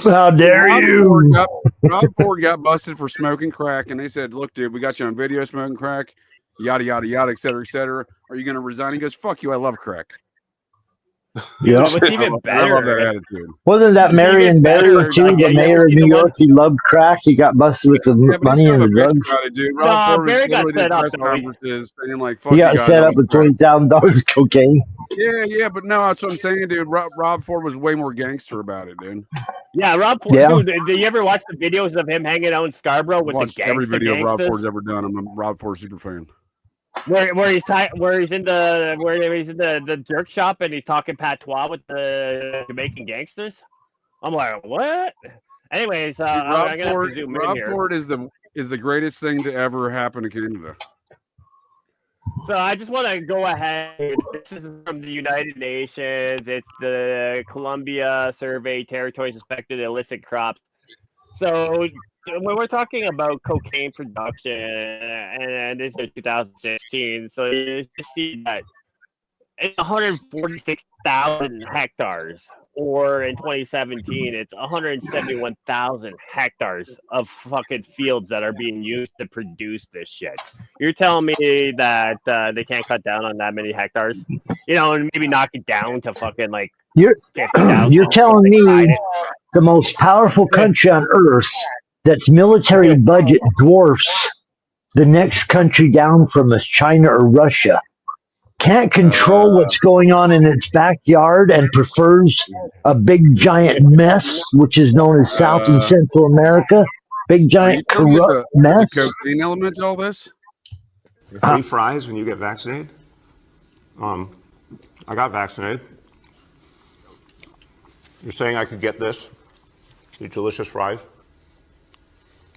How dare you? Rob Ford got busted for smoking crack, and they said, "Look, dude, we got you on video smoking crack, yada yada yada, et cetera, et cetera. Are you going to resign?" He goes, "Fuck you, I love crack." Yeah, what's even better? I love that attitude. Wasn't that Marion Barry too? The mayor of New York, he loved crack. He got busted with the money and the drugs. Barry got set up. Saying like, he got set up with $20,000 cocaine. Yeah, but no, that's what I'm saying, dude. Rob Ford was way more gangster about it, dude. Yeah, Rob Ford. Yeah. Dude, did you ever watch the videos of him hanging out in Scarborough with the gangster? Every video Rob Ford's ever done. I'm a Rob Ford super fan. Where he's in the jerk shop and he's talking patois with the Jamaican gangsters. I'm like, what? Anyways, I'm gonna have to zoom in here. Rob Ford is the greatest thing to ever happen to Canada. So I just want to go ahead. This is from the United Nations. It's the Columbia Survey, Territory Suspected Illicit Crops. So when we're talking about cocaine production, and this is 2016, so you see that it's 146,000 hectares, or in 2017, it's 171,000 hectares of fucking fields that are being used to produce this shit. You're telling me that they can't cut down on that many hectares? You know, and maybe knock it down to fucking like. You're telling me the most powerful country on earth that's military budget dwarfs the next country down from us, China or Russia, can't control what's going on in its backyard and prefers a big giant mess, which is known as South and Central America. Big giant corrupt mess. Cocaine element to all this? Free fries when you get vaccinated? I got vaccinated. You're saying I could get this? These delicious fries?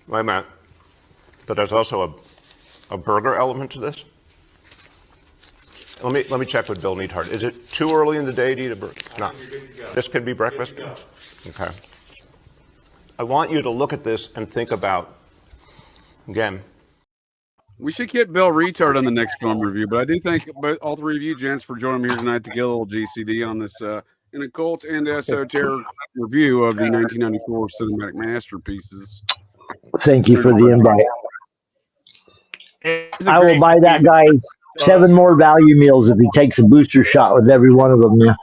Wait a minute. But there's also a burger element to this? Let me check with Bill Neathart. Is it too early in the day to eat a burger? No. This could be breakfast? Okay. I want you to look at this and think about, again. We should get Bill Retard on the next film review, but I do thank all three of you gents for joining me here tonight to get a little GCD on this an occult and esoteric review of the 1994 cinematic masterpieces. Thank you for the invite. I will buy that guy 7 more value meals if he takes a booster shot with every one of them. Yeah.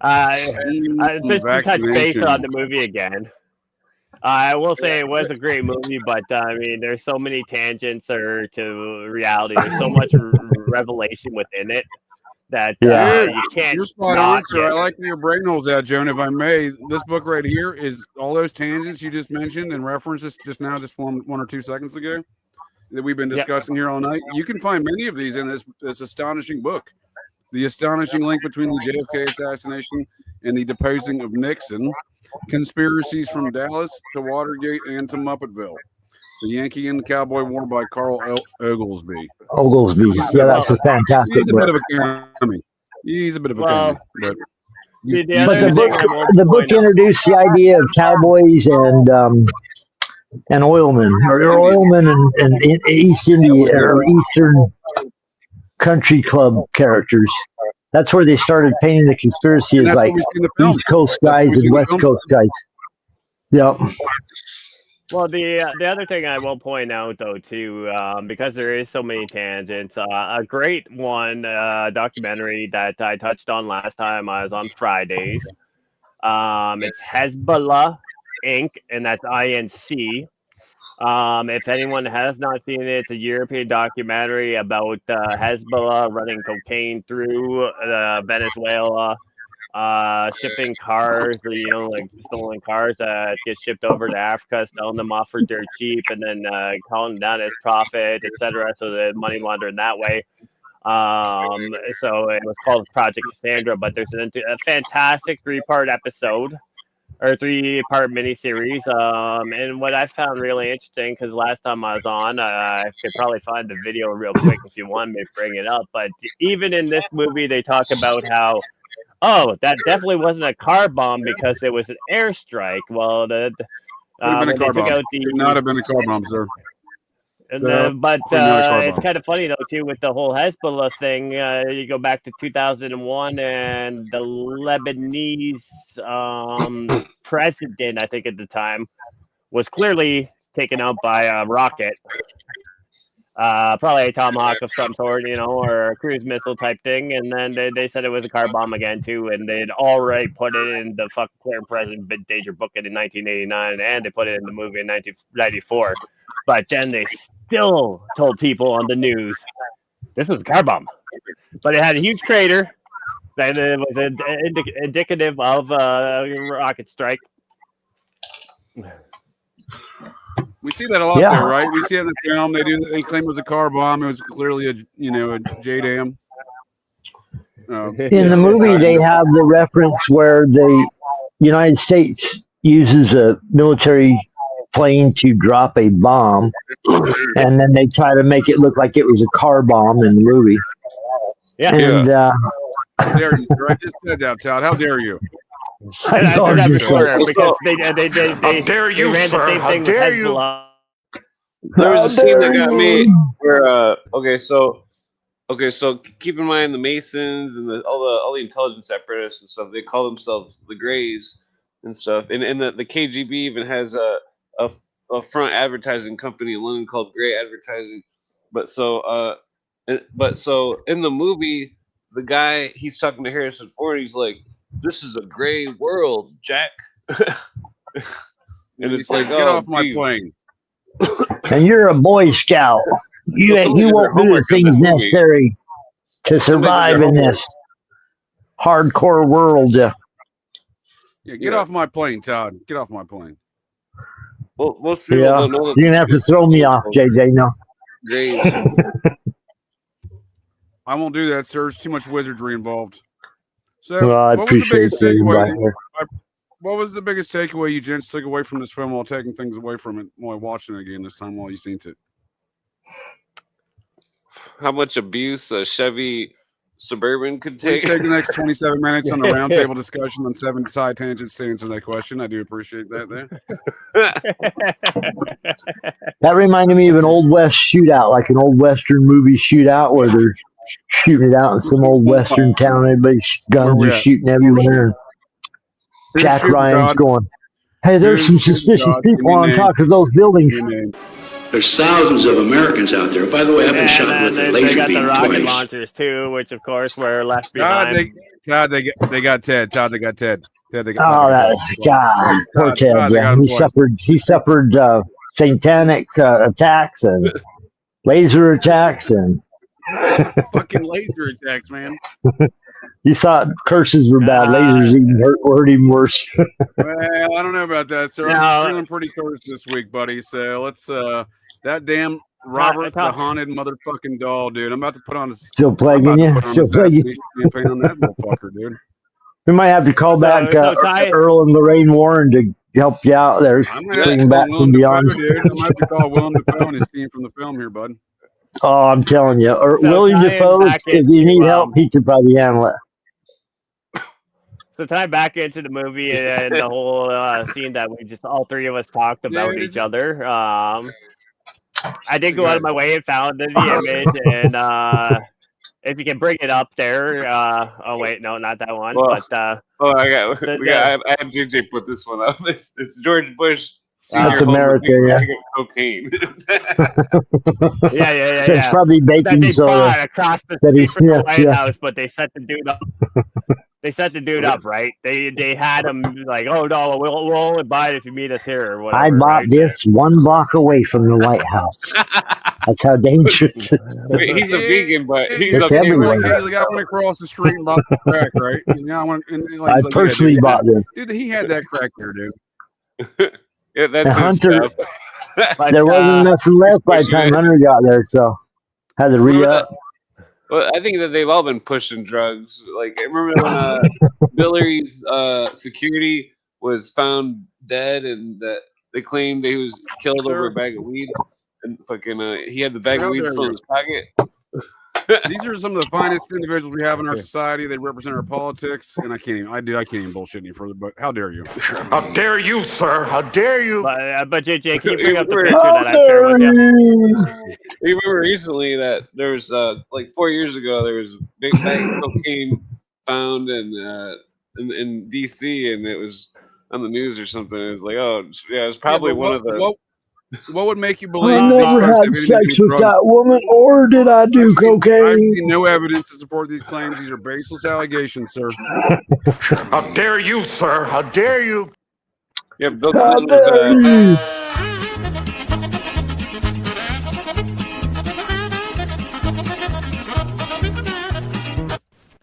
Just to touch base on the movie again. I will say it was a great movie, but I mean, there's so many tangents to reality. There's so much revelation within it that you can't. You're spot on, sir. I like where your brain holds out, Joan. If I may, this book right here is all those tangents you just mentioned and references just now, just one or 2 seconds ago, that we've been discussing here all night. You can find many of these in this astonishing book. The astonishing link between the JFK assassination and the deposing of Nixon, conspiracies from Dallas to Watergate and to Muppetville, the Yankee and Cowboy War by Carl Oglesby. Yeah, that's a fantastic He's a bit of a commie. He's a bit of a commie, but the book introduced the idea of cowboys and oilmen, or oilmen and East India or Eastern country club characters. That's where they started painting the conspiracy as like East Coast guys and West Coast guys. Yep. Well, the other thing I will point out, though, too, because there is so many tangents, a great one documentary that I touched on last time I was on Fridays. It's Hezbollah Inc., and that's INC. If anyone has not seen it, it's a European documentary about Hezbollah running cocaine through Venezuela, shipping cars, like stolen cars that get shipped over to Africa, selling them off for dirt cheap, and then calling them down as profit, etc. So they're money laundering that way. So it was called Project Cassandra, but there's a fantastic 3-part episode. Or 3-part miniseries. And what I found really interesting, because last time I was on, I could probably find the video real quick if you want me to bring it up. But even in this movie, they talk about how, that definitely wasn't a car bomb because it was an airstrike. Well, would have been a car bomb. Could not have been a car bomb, sir. And but it's kind of funny, though, too, with the whole Hezbollah thing. You go back to 2001, and the Lebanese president, I think at the time, was clearly taken out by a rocket. Probably a Tomahawk of some sort, or a cruise missile type thing. And then they said it was a car bomb again, too. And they'd already put it in the Clear and Present Danger book in 1989, and they put it in the movie in 1994. But then they still told people on the news this was a car bomb. But it had a huge crater, and it was indicative of a rocket strike. We see that a lot there, right? We see it in the film. They claim it was a car bomb. It was clearly a JDAM. In the movie, they have the reference where the United States uses a military plane to drop a bomb, and then they try to make it look like it was a car bomb in the movie. Yeah. And how dare you, sir? I just said that, Todd. How dare you? I said that before because they dare you, ran the same thing with Hezbollah. There was a scene that got me where so keep in mind the Masons and all the intelligence apparatus and stuff, they call themselves the Greys and stuff. And the KGB even has a front advertising company in London called Grey Advertising. But so in the movie, the guy, he's talking to Harrison Ford, he's like, "This is a gray world, Jack." And it's like, get off my plane. And you're a Boy Scout. You won't do the things necessary to survive in this hardcore world. Yeah, get off my plane, Todd. Get off my plane. Well, most people don't know that. You're gonna have to throw me off, JJ. No. I won't do that, sir. There's too much wizardry involved. So, Well, I what was the appreciate biggest the invite takeaway? here. What was the biggest takeaway you gents took away from this film while taking things away from it while watching it again this time while you seen it? How much abuse a Chevy Suburban could Please take? take the next 27 minutes on a roundtable discussion on 7 side tangents to answer that question. I do appreciate that there. That reminded me of an old West shootout, like an old Western movie shootout where they're shooting it out in some old Western town. Everybody's guns are shooting everywhere. Who's Jack shooting, Ryan's Todd? going, hey, there's some Who's shooting, suspicious Todd? Give people me a on name. top of those buildings. Give me a name. There's thousands of Americans out there. By the way, I've been shot with a They laser got the beam rocket twice. launchers too, which of course were left Todd, behind. they got Ted. Todd, they got Ted. Ted, they got Oh, Todd. that God, poor Ted. Todd, they Yeah, got him he twice. suffered satanic attacks and laser attacks, and Fucking laser attacks, man. he thought curses were bad. Lasers even hurt him worse. Well, I don't know about that, sir. I'm feeling pretty cursed this week, buddy. So let's that damn Robert the haunted motherfucking doll, dude. I'm about to put on a Still plaguing you? Still plaguing you? campaign on that motherfucker, dude. We might have to call back Earl and Lorraine Warren to help you out there. Bring back from beyond. Dude. I'm about to call Willem Dafoe and his team from the film here, bud. Oh, I'm telling you, William Dafoe. If you need help, he could probably handle it. So tie back into the movie and the whole scene that we just all three of us talked about each other. I did go out of my way and found the image, and if you can bring it up there. Oh wait, no, not that one. Well, but I had JJ put this one up. It's George Bush. That's America, yeah. Cocaine. yeah. It's probably baking soda across the that he street from the sniffed. White Yeah. House, but they set the dude up. They set the dude up, right? They had him like, oh no, we'll only buy it if you meet us here or whatever. I bought right? this 1 block away from the White House. That's how dangerous. He's a vegan, but he's It's everywhere. He's the guy went across the street and bought the crack, right? He's the guy went, and I personally bought this. Dude, he had that crack there, dude. Yeah, that's Hunter. But, There wasn't nothing left by the time Hunter got there, so had to re-up. Well, I think that they've all been pushing drugs. Like, I remember when Billy's security was found dead, and that they claimed that he was killed over a bag of weed, and fucking he had the bag of weed still in his pocket. These are some of the finest individuals we have in our society. They represent our politics, and I can't even bullshit any further. But how dare you? How dare you, sir? How dare you? But JJ, can you bring up the picture that I shared with you? You remember recently that there was like 4 years ago there was a big bag of cocaine found in DC, and it was on the news or something. It was like, oh yeah, it was probably one of the. What would make you believe? I never had sex with that woman, or did I do cocaine? I've seen no evidence to support these claims. These are baseless allegations, sir. How dare you, sir? How dare you? Yeah, Bill How Clinton was, dare you?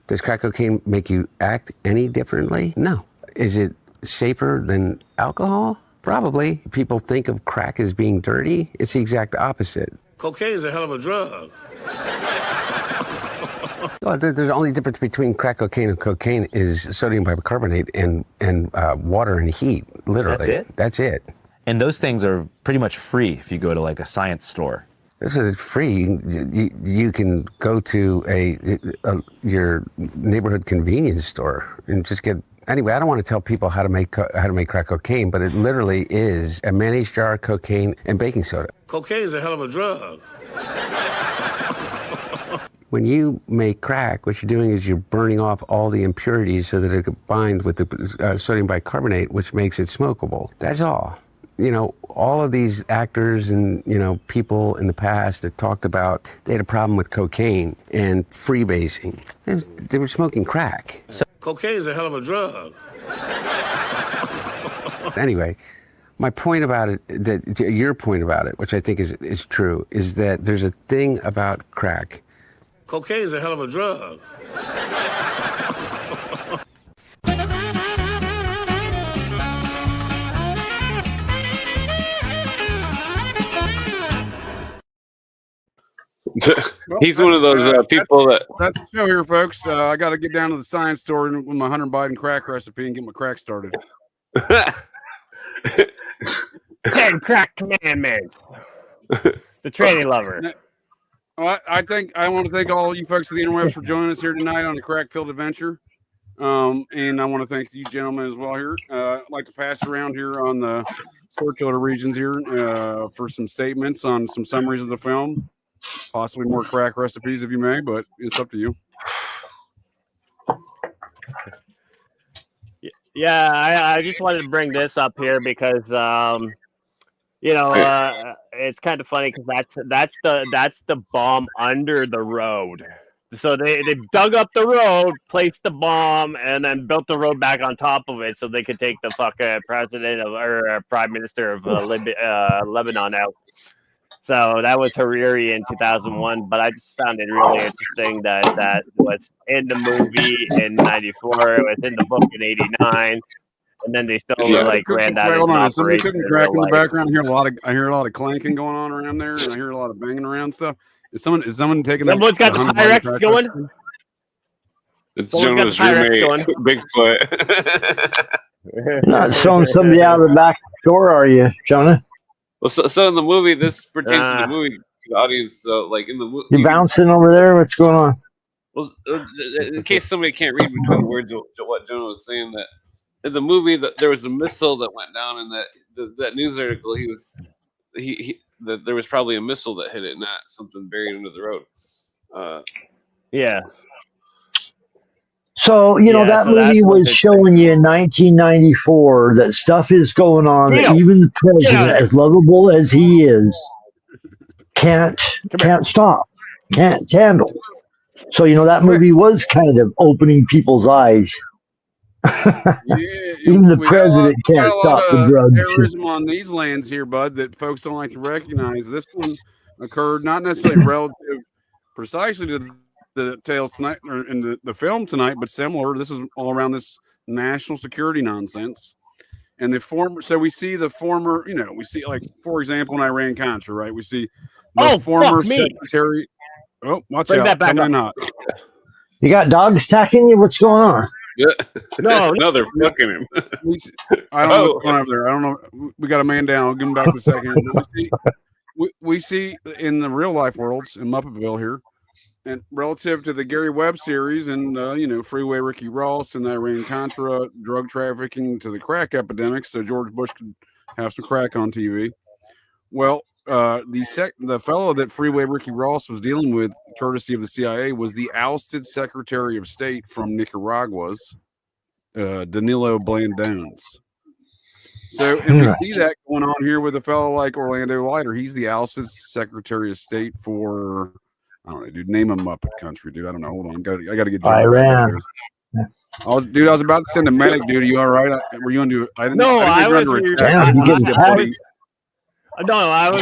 Does crack cocaine make you act any differently? No. Is it safer than alcohol? Probably. People think of crack as being dirty. It's the exact opposite. Cocaine is a hell of a drug. Well, the only difference between crack cocaine and cocaine is sodium bicarbonate and water and heat, literally. That's it. And those things are pretty much free if you go to like a science store. This is free. You can go to your neighborhood convenience store and just get. Anyway, I don't want to tell people how to make crack cocaine, but it literally is a mayonnaise jar, cocaine, and baking soda. Cocaine is a hell of a drug. When you make crack, what you're doing is you're burning off all the impurities so that it combines with the sodium bicarbonate, which makes it smokable. That's all. You know, all of these actors and, you know, people in the past that talked about they had a problem with cocaine and freebasing. They were smoking crack. So Cocaine is a hell of a drug. anyway, my point about it, your point about it, which I think is true, is that there's a thing about crack. Cocaine is a hell of a drug. He's one of those people that's the show here, folks. I got to get down to the science store with my Hunter Biden crack recipe and get my crack started. 10 crack commandments. The tranny lover. Well, I want to thank all you folks at the interwebs for joining us here tonight on the crack-filled adventure. And I want to thank you gentlemen as well here. I'd like to pass around here on the circular regions here for some statements on some summaries of the film, possibly more crack recipes if you may, but it's up to you. Yeah, I just wanted to bring this up here because it's kind of funny because that's the bomb under the road. So they dug up the road, placed the bomb, and then built the road back on top of it so they could take the fucking president or prime minister of Lebanon out. So that was Hariri in 2001, but I just found it really interesting that was in the movie in 94, it was in the book in 89, and then they still ran that into operation. Somebody cooking crack in the background. I hear a lot of clanking going on around there, and I hear a lot of banging around stuff. Is someone taking? Someone's got the Pyrex going. It's Jonah's roommate, Bigfoot. Not showing somebody out of the back door, are you, Jonah? Well, so in the movie, this pertains to the movie, to the audience. So, like in the movie, you bouncing over there? What's going on? Well, in case somebody can't read between the words of what Jonah was saying, that in the movie that there was a missile that went down, and that news article that there was probably a missile that hit it, not something buried under the road. Yeah. So, that movie was showing you in 1994 that stuff is going on that even the president, as lovable as he is, can't stop, can't handle. So, that movie was kind of opening people's eyes. Even the president can't stop the drugs. Terrorism on these lands here, bud, that folks don't like to recognize. This one occurred not necessarily relative precisely to the tales tonight or in the film tonight, but similar. This is all around this national security nonsense. And we see the former, we see, like, for example, in Iran-Contra, right? We see the former secretary. Oh, watch out. That back up. You got dogs attacking you? What's going on? No, they're fucking him. I don't know what's going on over there. I don't know. We got a man down. I'll give him back in a second. We see in the real life worlds in Muppetville here, and relative to the Gary Webb series and Freeway Ricky Ross and Iran-Contra, drug trafficking to the crack epidemic, so George Bush could have some crack on TV. Well, the fellow that Freeway Ricky Ross was dealing with, courtesy of the CIA, was the ousted Secretary of State from Nicaragua's Danilo Blandones. So, and we see that going on here with a fellow like Orlando Leiter. He's the ousted Secretary of State for, I don't know, dude. Name a Muppet country, dude. I don't know. Hold on, I got to get Iran. I was about to send a medic, dude. Are you all right? Were you under? I didn't. No, I was under attack. No, I was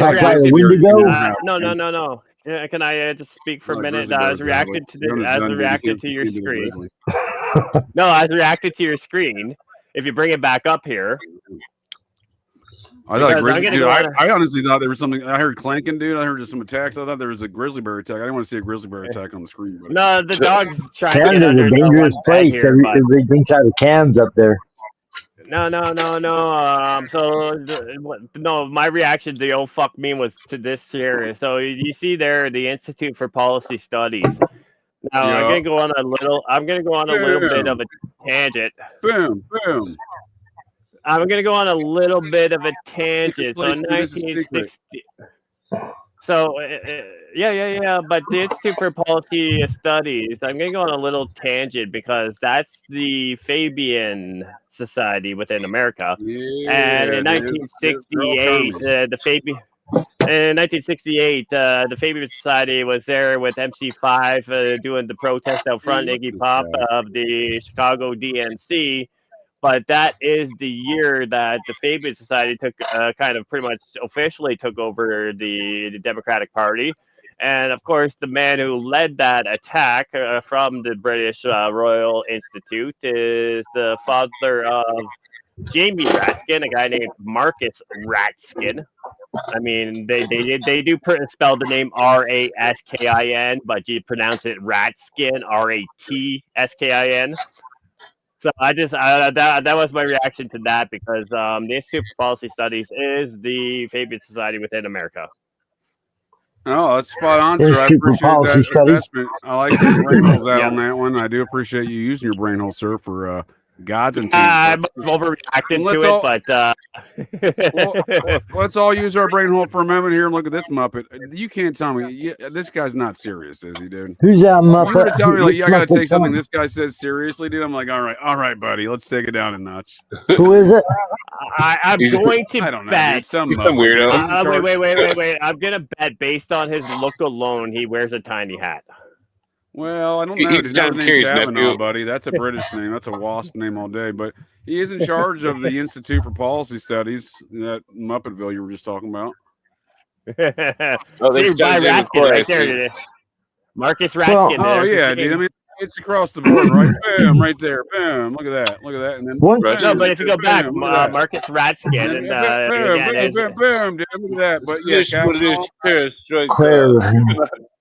No. Yeah, can I just speak for a minute? I was reacting to your screen. No, I was reacting to your screen. If you bring it back up here. I thought I honestly thought there was something. I heard clanking, dude. I heard just some attacks. I thought there was a grizzly bear attack. I didn't want to see a grizzly bear attack on the screen. But no, the dog's trying to get Canada's under a dangerous place. here, Everybody drinks out of cans up there. No. No. My reaction to the "oh fuck me" was to this here. So you see there, the Institute for Policy Studies. Now I'm gonna go on a little bit of a tangent. Boom. I'm gonna go on a little bit of a tangent. So 1960. So yeah. But the Institute for Policy Studies. I'm gonna go on a little tangent because that's the Fabian Society within America. And in 1968, the Fabian Society was there with MC5 doing the protest out front, Iggy Pop of the Chicago DNC. But that is the year that the Fabian Society took kind of pretty much officially took over the Democratic Party. And of course, the man who led that attack from the British Royal Institute is the father of Jamie Ratskin, a guy named Marcus Ratskin. I mean, they do spell the name Raskin, but you pronounce it Ratskin, Ratskin. So that was my reaction to that because the Institute for Policy Studies is the favorite society within America. Oh, that's spot on, sir. I appreciate that assessment. I like where your brain hole's at on that one. I do appreciate you using your brain hole, sir, for God's intent. I'm overreacting to it, but let's all use our brain hole for a moment here and look at this Muppet. You can't tell me this guy's not serious, is he, dude? Who's that Muppet? You were telling me like, I gotta take something on? this guy says seriously, dude. I'm like, all right, buddy, let's take it down a notch. Who is it? I'm going to I don't know, bet. dude, some weirdo. Wait. I'm gonna bet based on his look alone, he wears a tiny hat. Well, I don't know. He's not named Kavanaugh, buddy. That's a British name. That's a WASP name all day. But he is in charge of the Institute for Policy Studies, that Muppetville you were just talking about. They Raskin right there. Marcus Raskin. Well, oh yeah, dude. I mean, it's across the board, right? Bam, right there. Bam. Look at that. And then no, but if you go back, Marcus Raskin and bam, dude. Look at that. But yeah, Claire.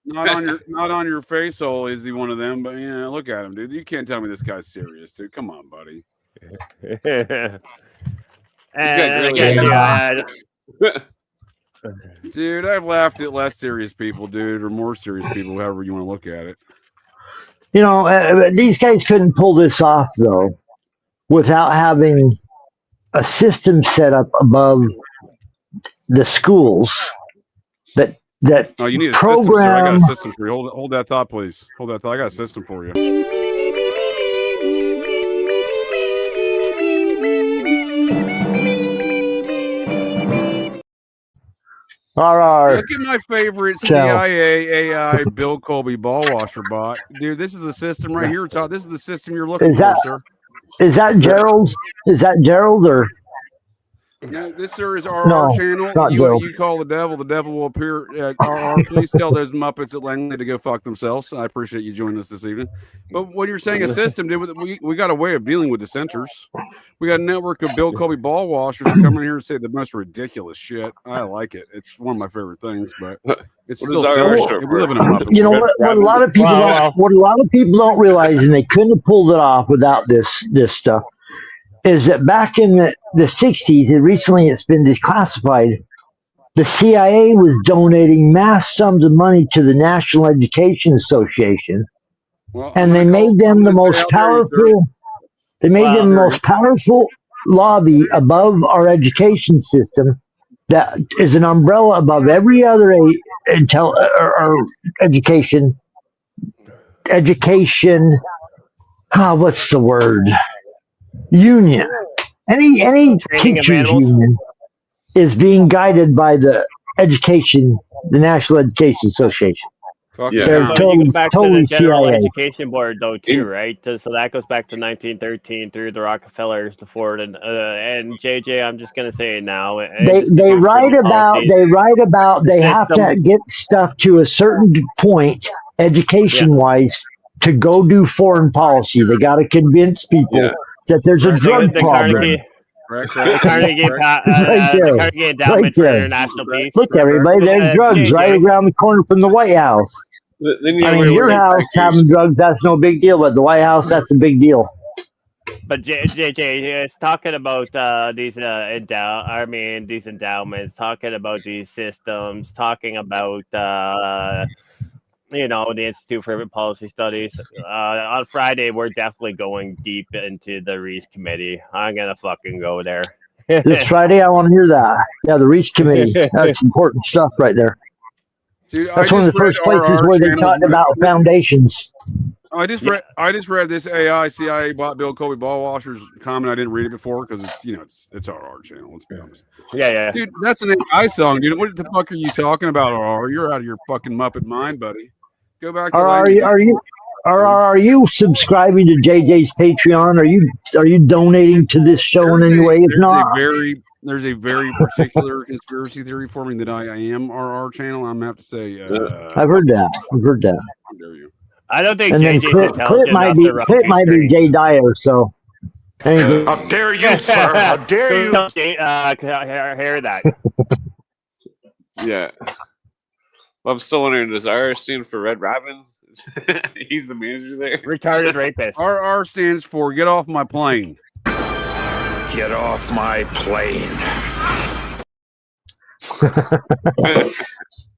Not on your face hole is he one of them, but yeah, look at him, dude. You can't tell me this guy's serious, dude. Come on, buddy. Dude, I've laughed at less serious people, dude, or more serious people, however you want to look at it. You know, these guys couldn't pull this off though, without having a system set up above the schools that you need a program. System, sir. I got a system for you. Hold that thought, please. Hold that thought. I got a system for you. All right. Look at my favorite CIA AI Bill Colby ball washer bot, dude. This is the system right here. This is the system you're looking for, sir. Is that Gerald's? Is that Gerald or? No, this sir is RR channel. You call the devil will appear at RR. Please tell those Muppets at Langley to go fuck themselves. I appreciate you joining us this evening. But when you're saying a system, dude, we got a way of dealing with dissenters. We got a network of Bill Colby ball washers that come in here and say the most ridiculous shit. I like it. It's one of my favorite things, but it's still silly. We live in a Muppet. You know what a lot of people don't realize, and they couldn't have pulled it off without this stuff, is that back in the 60s, and recently it's been declassified, the CIA was donating mass sums of money to the National Education Association, and they made them the most powerful. They made them the most powerful lobby above our education system. That is an umbrella above every other education. What's the word? Union. Any teachers union is being guided by the National Education Association. They're you go back totally to the General CIA. Education Board, though, too, right? So that goes back to 1913 through the Rockefellers, the Ford, and JJ. I'm just gonna say it now. They write about. They have to get stuff to a certain point, education-wise, to go do foreign policy. They got to convince people that there's a drug problem. The Carnegie Endowment for International Peace. Look, everybody, there's drugs right around the corner from the White House. Your house having drugs, that's no big deal, but the White House, that's a big deal. But JJ is talking about these endowments, talking about these systems, talking about the Institute for Policy Studies. On Friday, we're definitely going deep into the Reese Committee. I'm gonna fucking go there. This Friday, I want to hear that. Yeah, the Reese Committee. That's important stuff right there. Dude, that's one of the first places where they talked about foundations. I just read this AI CIA bot Bill Colby ball washers comment. I didn't read it before because it's our channel. Let's be honest. Yeah. Dude, that's an AI song, dude. What the fuck are you talking about, RR? You're out of your fucking Muppet mind, buddy. Go back to are you subscribing to JJ's Patreon? Are you donating to this show in any way? If not, there's a very particular conspiracy theory forming that I am RR channel. I'm gonna have to say I've heard that. How dare you? I don't think and then Clip might be Jay Dyer. So how dare you, sir? How dare you? Hear that? Yeah. Well, I'm still wondering, does R stand for Red Robin? He's the manager there. Retarded rapist. RR stands for get off my plane. Get off my plane.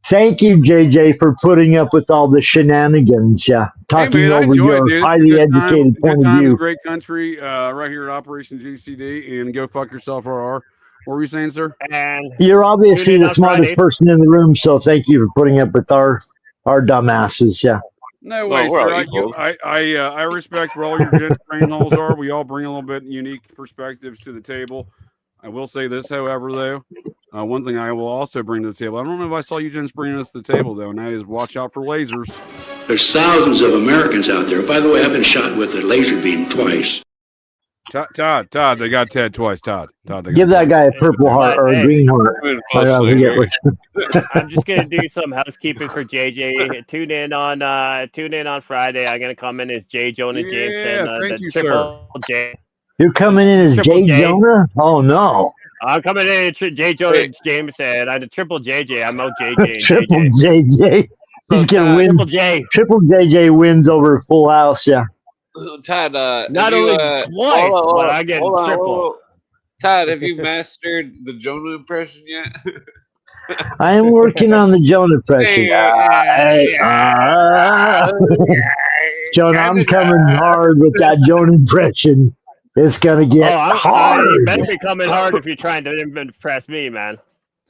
Thank you, JJ, for putting up with all the shenanigans. Yeah, talking I over enjoy your it, dude. It's a highly good educated time, point good of times, view. great country, right here at Operation GCD, and go fuck yourself, RR. What were you saying, sir? And You're obviously tune in the on smartest Friday. person in the room, so thank you for putting up with our dumbasses. Yeah. No Well, way, we're sir. all I equals. respect where all your gents' brain holes are. We all bring a little bit unique perspectives to the table. I will say this, however, though. One thing I will also bring to the table. I don't know if I saw you gents bringing this to the table, though, and that is watch out for lasers. There's thousands of Americans out there. By the way, I've been shot with a laser beam twice. Todd, they got Ted twice. Todd, Give that guy a purple heart or a green heart. I'm just gonna do some housekeeping for JJ. Tune in on Friday. I'm gonna come in as J. Jonah Jameson. Thank The you, triple J. You're coming in as Triple Jay J. Jonah? Oh, no. I'm coming in as J. Jonah Jameson. I'm the triple JJ. I'm out JJ and Triple JJ. JJ. He's going to win. Triple J. Triple JJ wins over Full House, yeah. Todd, not only twice, but I get triple. Todd, have you mastered the Jonah impression yet? I am working on the Jonah impression. Jonah, I'm coming hard with that Jonah impression. It's going to get hard. You better be coming hard if you're trying to impress me, man.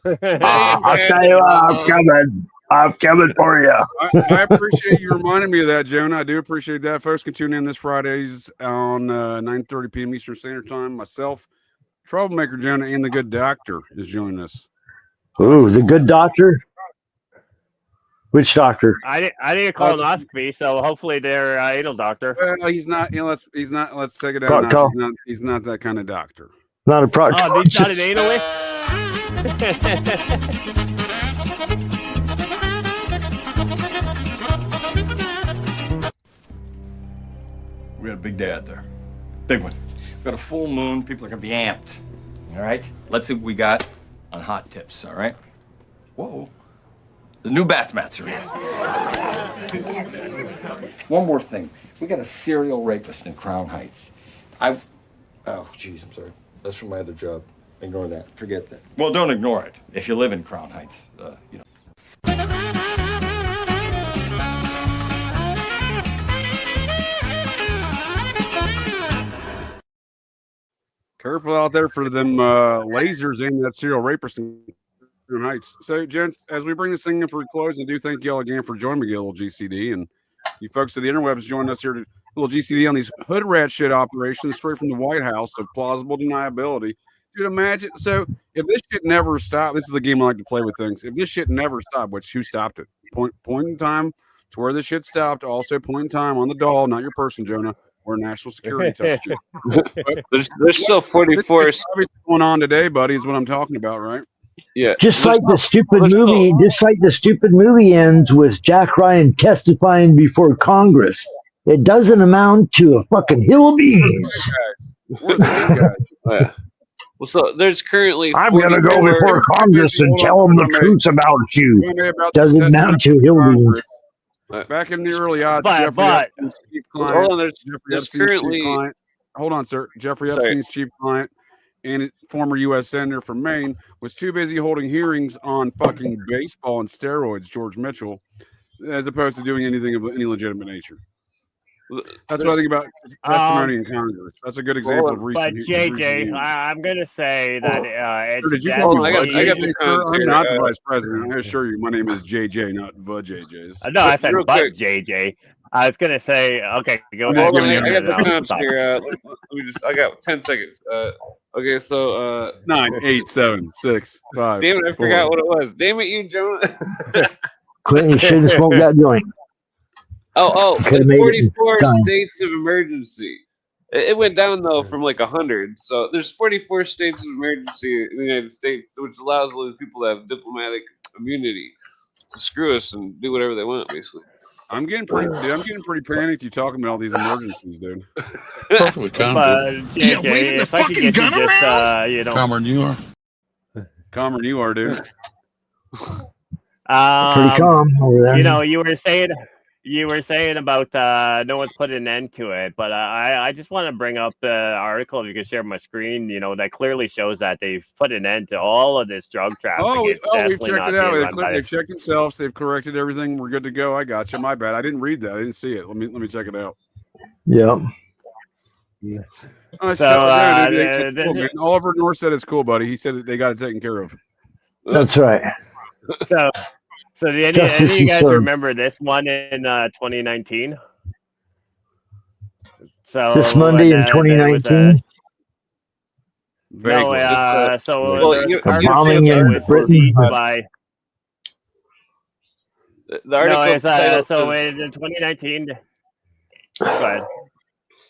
I'll tell you what, I'm coming. I'm coming for you. I appreciate you reminding me of that, Jonah. I do appreciate that. Folks can tune in this Fridays on 9:30 p.m. Eastern Standard Time. Myself, Troublemaker Jonah, and the Good Doctor is joining us. Ooh, the Good Doctor? Which doctor? I did a colonoscopy, so hopefully they're anal doctor. Well, he's not. You know, let's take it down. He's not that kind of doctor. Not a proctologist. Oh, he's not an analist. We got a big day out there. Big one. We got a full moon. People are going to be amped. All right? Let's see what we got on hot tips, all right? Whoa. The new bath mats are in. One more thing. We got a serial rapist in Crown Heights. Oh, geez, I'm sorry. That's from my other job. Ignore that. Forget that. Well, don't ignore it. If you live in Crown Heights, you know. Careful out there for them lasers in that serial rapist in Heights. So, gents, as we bring this thing in for a close, I do thank y'all again for joining me, a little GCD, and you folks at the interwebs joining us here to little GCD on these hood rat shit operations straight from the White House of plausible deniability. Dude, imagine. So, if this shit never stopped, this is the game I like to play with things. If this shit never stopped, who stopped it? Point in time to where this shit stopped. Also, point in time on the doll, not your person, Jonah. Or national security touched you. There's still 44. What's going on today, buddy, is what I'm talking about, right? Yeah. Just like the stupid movie ends with Jack Ryan testifying before Congress. It doesn't amount to a fucking hill of beans. Well, so there's currently. I'm going to go before Congress and tell them the truth about you. Doesn't amount to hill of beans. Back in the early odds, Jeffrey Epstein's chief client. Hold on, sir. Jeffrey Epstein's chief client and former U.S. senator from Maine was too busy holding hearings on fucking baseball and steroids, George Mitchell, as opposed to doing anything of any legitimate nature. That's what I think about testimony in Congress. That's a good example of recent. But JJ, I'm going to say that. Did you call me JJ? I'm not the vice president. I assure you, my name is JJ, not the JJs. No, I said but JJ. I was going to say, okay, go ahead. I got the comps here. I got 10 seconds. Okay, so 9, 8, 7, 6, 5. Damn it, I forgot what it was. Damn it, you Jonah. Clinton, you shouldn't smoke that joint. 44 states of emergency. It went down though from like 100. So there's 44 states of emergency in the United States, which allows all these people to have diplomatic immunity to screw us and do whatever they want, basically. I'm getting pretty panicked. You talking about all these emergencies, dude. Perfectly calm. Yeah, waving the fucking gun around. Calmer than you are. Calmer than you are, dude. Pretty calm over there. You were saying about no one's put an end to it, but I just want to bring up the article. If you can share my screen, that clearly shows that they've put an end to all of this drug trafficking. We've checked it out. They've checked themselves. They've corrected everything. We're good to go. I got you. My bad. I didn't read that. I didn't see it. Let me check it out. Yep. Oliver North said it's cool, buddy. He said that they got it taken care of. That's right. So do any of you guys remember this one in 2019? So this Monday in 2019? No, so a bombing in Britain. The article so in 2019. Go ahead.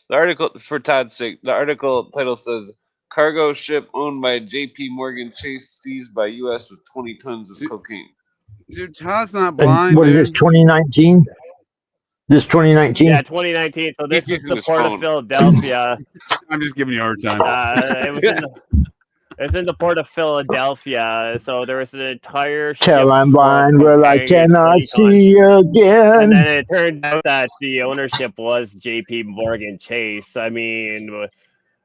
The article, for Todd's sake, the article title says, "Cargo ship owned by J.P. Morgan Chase seized by U.S. with 20 tons of cocaine." Dude, Todd's not blind. And what is this, 2019? This 2019? Yeah, 2019. So this is the port of Philadelphia. I'm just giving you a hard time. It's in the port of Philadelphia. So there was an entire ship. Till I'm blind, well, I cannot see again. And then it turned out that the ownership was J.P. Morgan Chase. I mean,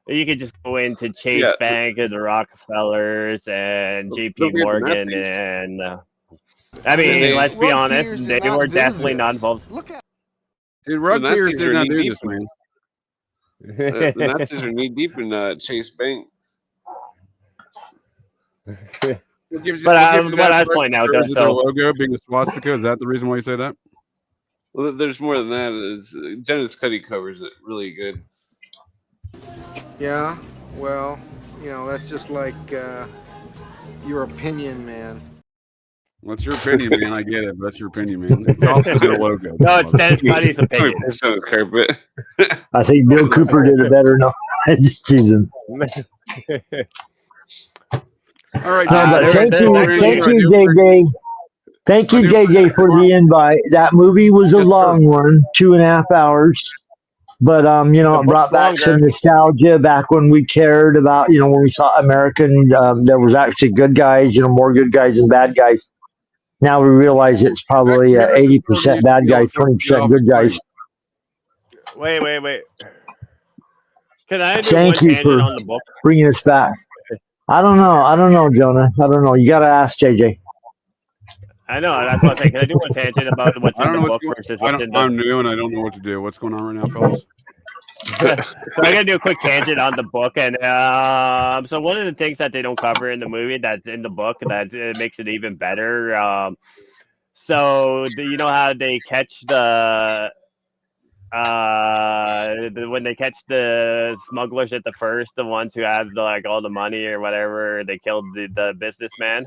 you could just go into Chase Bank and the Rockefellers and J.P. Morgan and. I mean, let's be honest, they were definitely not involved. Dude, rug peers did not do this, man. The Nazis are knee deep in Chase Bank. But what I point out, is it their logo being a swastika? Is that the reason why you say that? Well, there's more than that. Dennis Cuddy covers it really good. Yeah, well, that's just like your opinion, man. What's your opinion, man? I get it, but that's your opinion, man. It's also their logo. No, it's Dennis Cuddy's opinion. So is carpet. I think Bill Cooper did it better this season. All right, thank you, JJ. Thank you, JJ, for the invite. That movie was a long one, 2.5 hours. But it brought back some nostalgia back when we cared about, when we saw American, there was actually good guys, more good guys than bad guys. Now we realize it's probably 80% bad guys, 20% good guys. Wait. Can I do Thank one you tangent for on the book? bringing us back. I don't know, Jonah. I don't know. You got to ask JJ. I know. That's what I'm saying. Can I do one tangent about what's in the book versus what's in the... I'm new and I don't know what to do. What's going on right now, fellas? So I'm gonna do a quick tangent on the book, and so one of the things that they don't cover in the movie that's in the book that makes it even better. So you know how they catch when they catch the smugglers at the first, the ones who have all the money or whatever, they killed the businessman.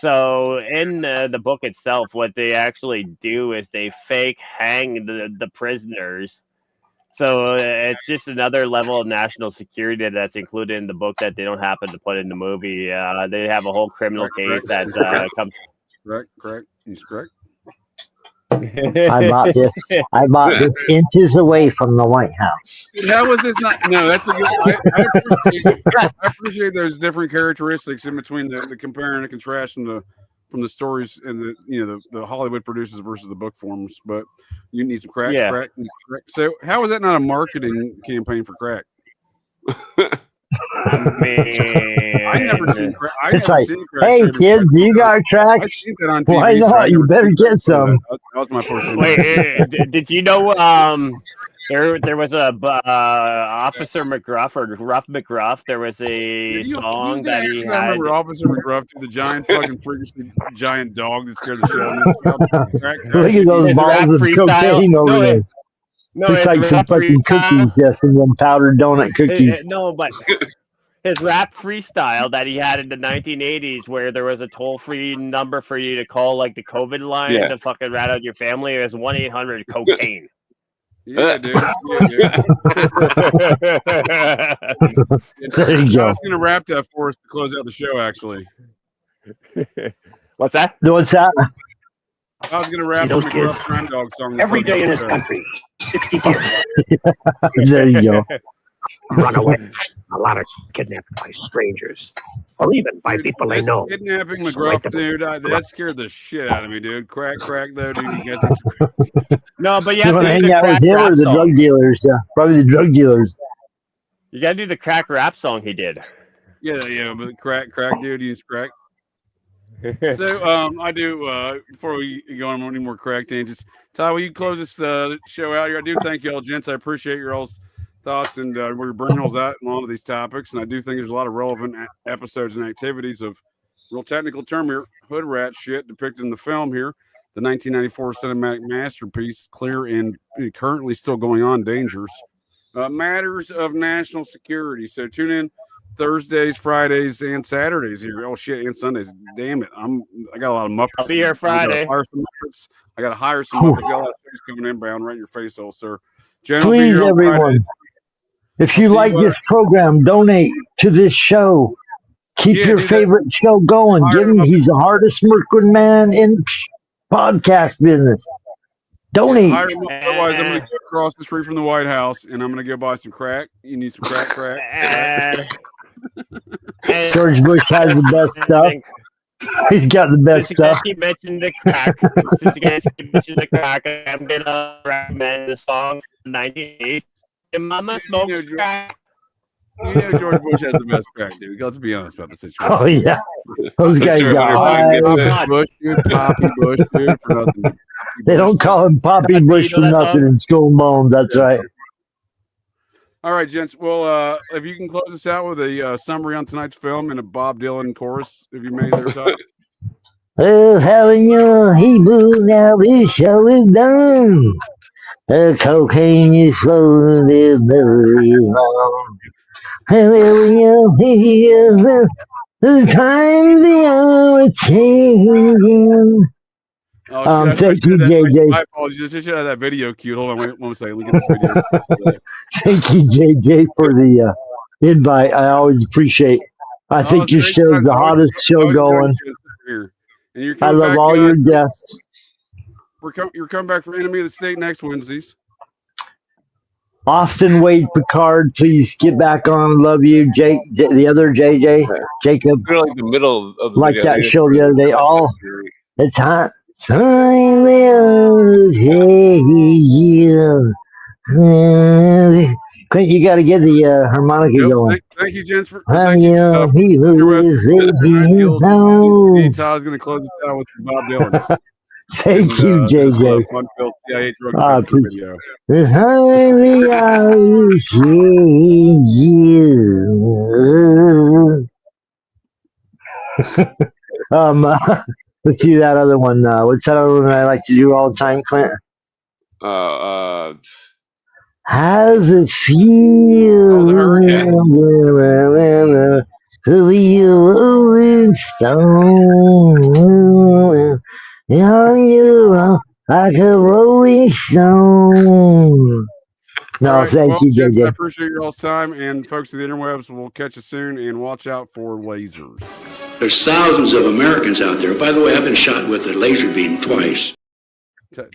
So in the book itself, what they actually do is they fake hang the prisoners. So it's just another level of national security that's included in the book that they don't happen to put in the movie. They have a whole criminal case that comes. Correct. He's correct. I bought this inches away from the White House. How was this not? No, that's a good. I appreciate those different characteristics in between the compare and the contrast from the stories and the Hollywood producers versus the book forms. But you need some crack. Yeah. Crack. So how is that not a marketing campaign for crack? I never seen crack. Hey kids, you got crack? I've seen that on TV. Why not? You better get some. That was my first. Wait, did you know there was a Officer McGruff or Rough McGruff? There was a song that he had. I remember Officer McGruff, the giant fucking freakishly giant dog that scared the shit out of me. Look at those balls of cocaine over there. No, looks like some fucking cookies, yes, and them powdered donut cookies. No, but his rap freestyle that he had in the 1980s, where there was a toll-free number for you to call, like the COVID line to fucking rat out your family, it was 1-800-COCAINE. Yeah, dude. There you go. I was going to wrap that for us to close out the show, actually. What's that? What's that? I was going to wrap the McGruff Crime Dog song. Every day in this country, 60 There you go. run away. A lot are kidnapped by strangers, or even by people they know. Kidnapping McGruff, dude, that scared the shit out of me, dude. Crack, though, dude. You guys No, but you You have want to to do hang the out with crack him rap or the song. drug dealers? Yeah, probably the drug dealers. You gotta do the crack rap song he did. Yeah, but crack, dude, he's crack. So, I do, before we go on any more crack tangents, Ty, will you close this show out here? I do thank y'all, gents. I appreciate your all's thoughts and where your brain holes at in a lot of these topics. And I do think there's a lot of relevant episodes and activities of real technical term here, hood rat shit depicted in the film here. The 1994 cinematic masterpiece, clear and currently still going on dangers. Matters of national security. So tune in Thursdays, Fridays, and Saturdays here. Oh shit, and Sundays. Damn it. I got a lot of Muppets. I'll be here Friday. I gotta hire some Muppets. Got a lot of things coming inbound right in your face hole, sir. Jen will be Please, here on everyone, Friday. if you like this program, donate to this show. Keep your favorite show going. Give him. He's the hardest working man in podcast business. Donate. Hire him up. Otherwise, I'm going to go across the street from the White House, and I'm going to go buy some crack. You need some crack. And George Bush has the best stuff. He's got the best stuff. He mentioned the crack. I'm going to recommend the song 1980. Mama smokes crack. You know George Bush has the best crack, dude. Let's be honest about the situation. Oh, yeah. Those guys got Bush, dude. Poppy Bush, dude, for nothing. They don't call him Poppy Bush for nothing in Skull and Bones. That's right. All right, gents. Well, if you can close us out with a summary on tonight's film and a Bob Dylan chorus, if you may, there, Todd. Well, having your Hebrew, now this show is done. The cocaine is flowing, the melody is on. The time the hour changing. Thank you, JJ. My apologies. I should have that video queued. Hold on, wait 1 second. Look at this video. Thank you, JJ, for the invite. I always appreciate. I think your show is the hottest show going. I love all your guests. You're coming back for Enemy of the State next Wednesdays. Austin Wade Picard, please get back on. Love you, Jake. The other JJ, Jacob. Like the middle of the like video. that show the other day. All it's hot. Clint, you got to get the harmonica going. Thank you, gents. For Todd's going to close us out with Bob Dylan. Thank you, JJ. Fun-filled CIA drug video. Let's do that other one. What's that other one I like to do all the time, Clint? How's it feel? To be a rolling stone. You're like a rolling stone. No, right, thank you, gents, JJ. I appreciate your all's time, and folks of the interwebs, we'll catch you soon, and watch out for lasers. There's thousands of Americans out there. By the way, I've been shot with a laser beam twice.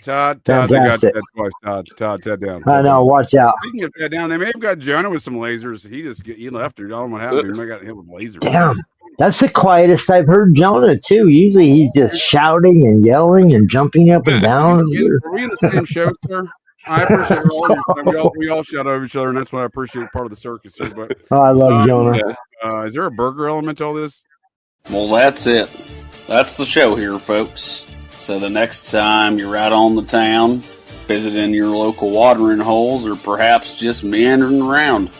Todd, they got Ted twice. Todd, Ted down. I know, watch out. Speaking of Ted down, they may have got Jonah with some lasers. He left her. I don't know what happened. He may have got hit with lasers. Damn. That's the quietest I've heard Jonah, too. Usually he's just shouting and yelling and jumping up and down. Are we in the same show, sir? I appreciate all your time. We all shout over each other, and that's what I appreciate, part of the circus here. But I love Jonah. Is there a burger element to all this? Well, that's it. That's the show here, folks. So the next time you're out on the town, visiting your local watering holes, or perhaps just meandering around,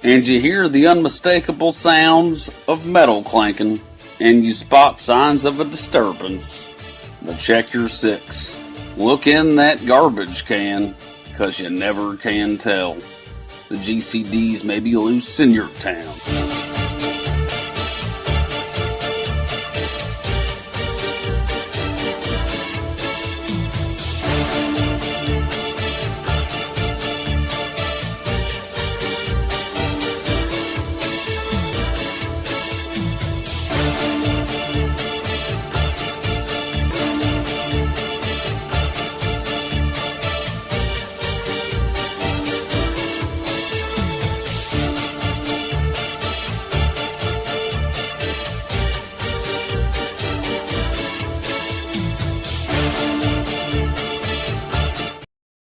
and you hear the unmistakable sounds of metal clanking, and you spot signs of a disturbance, well, check your six. Look in that garbage can, because you never can tell. The GCDs may be loose in your town.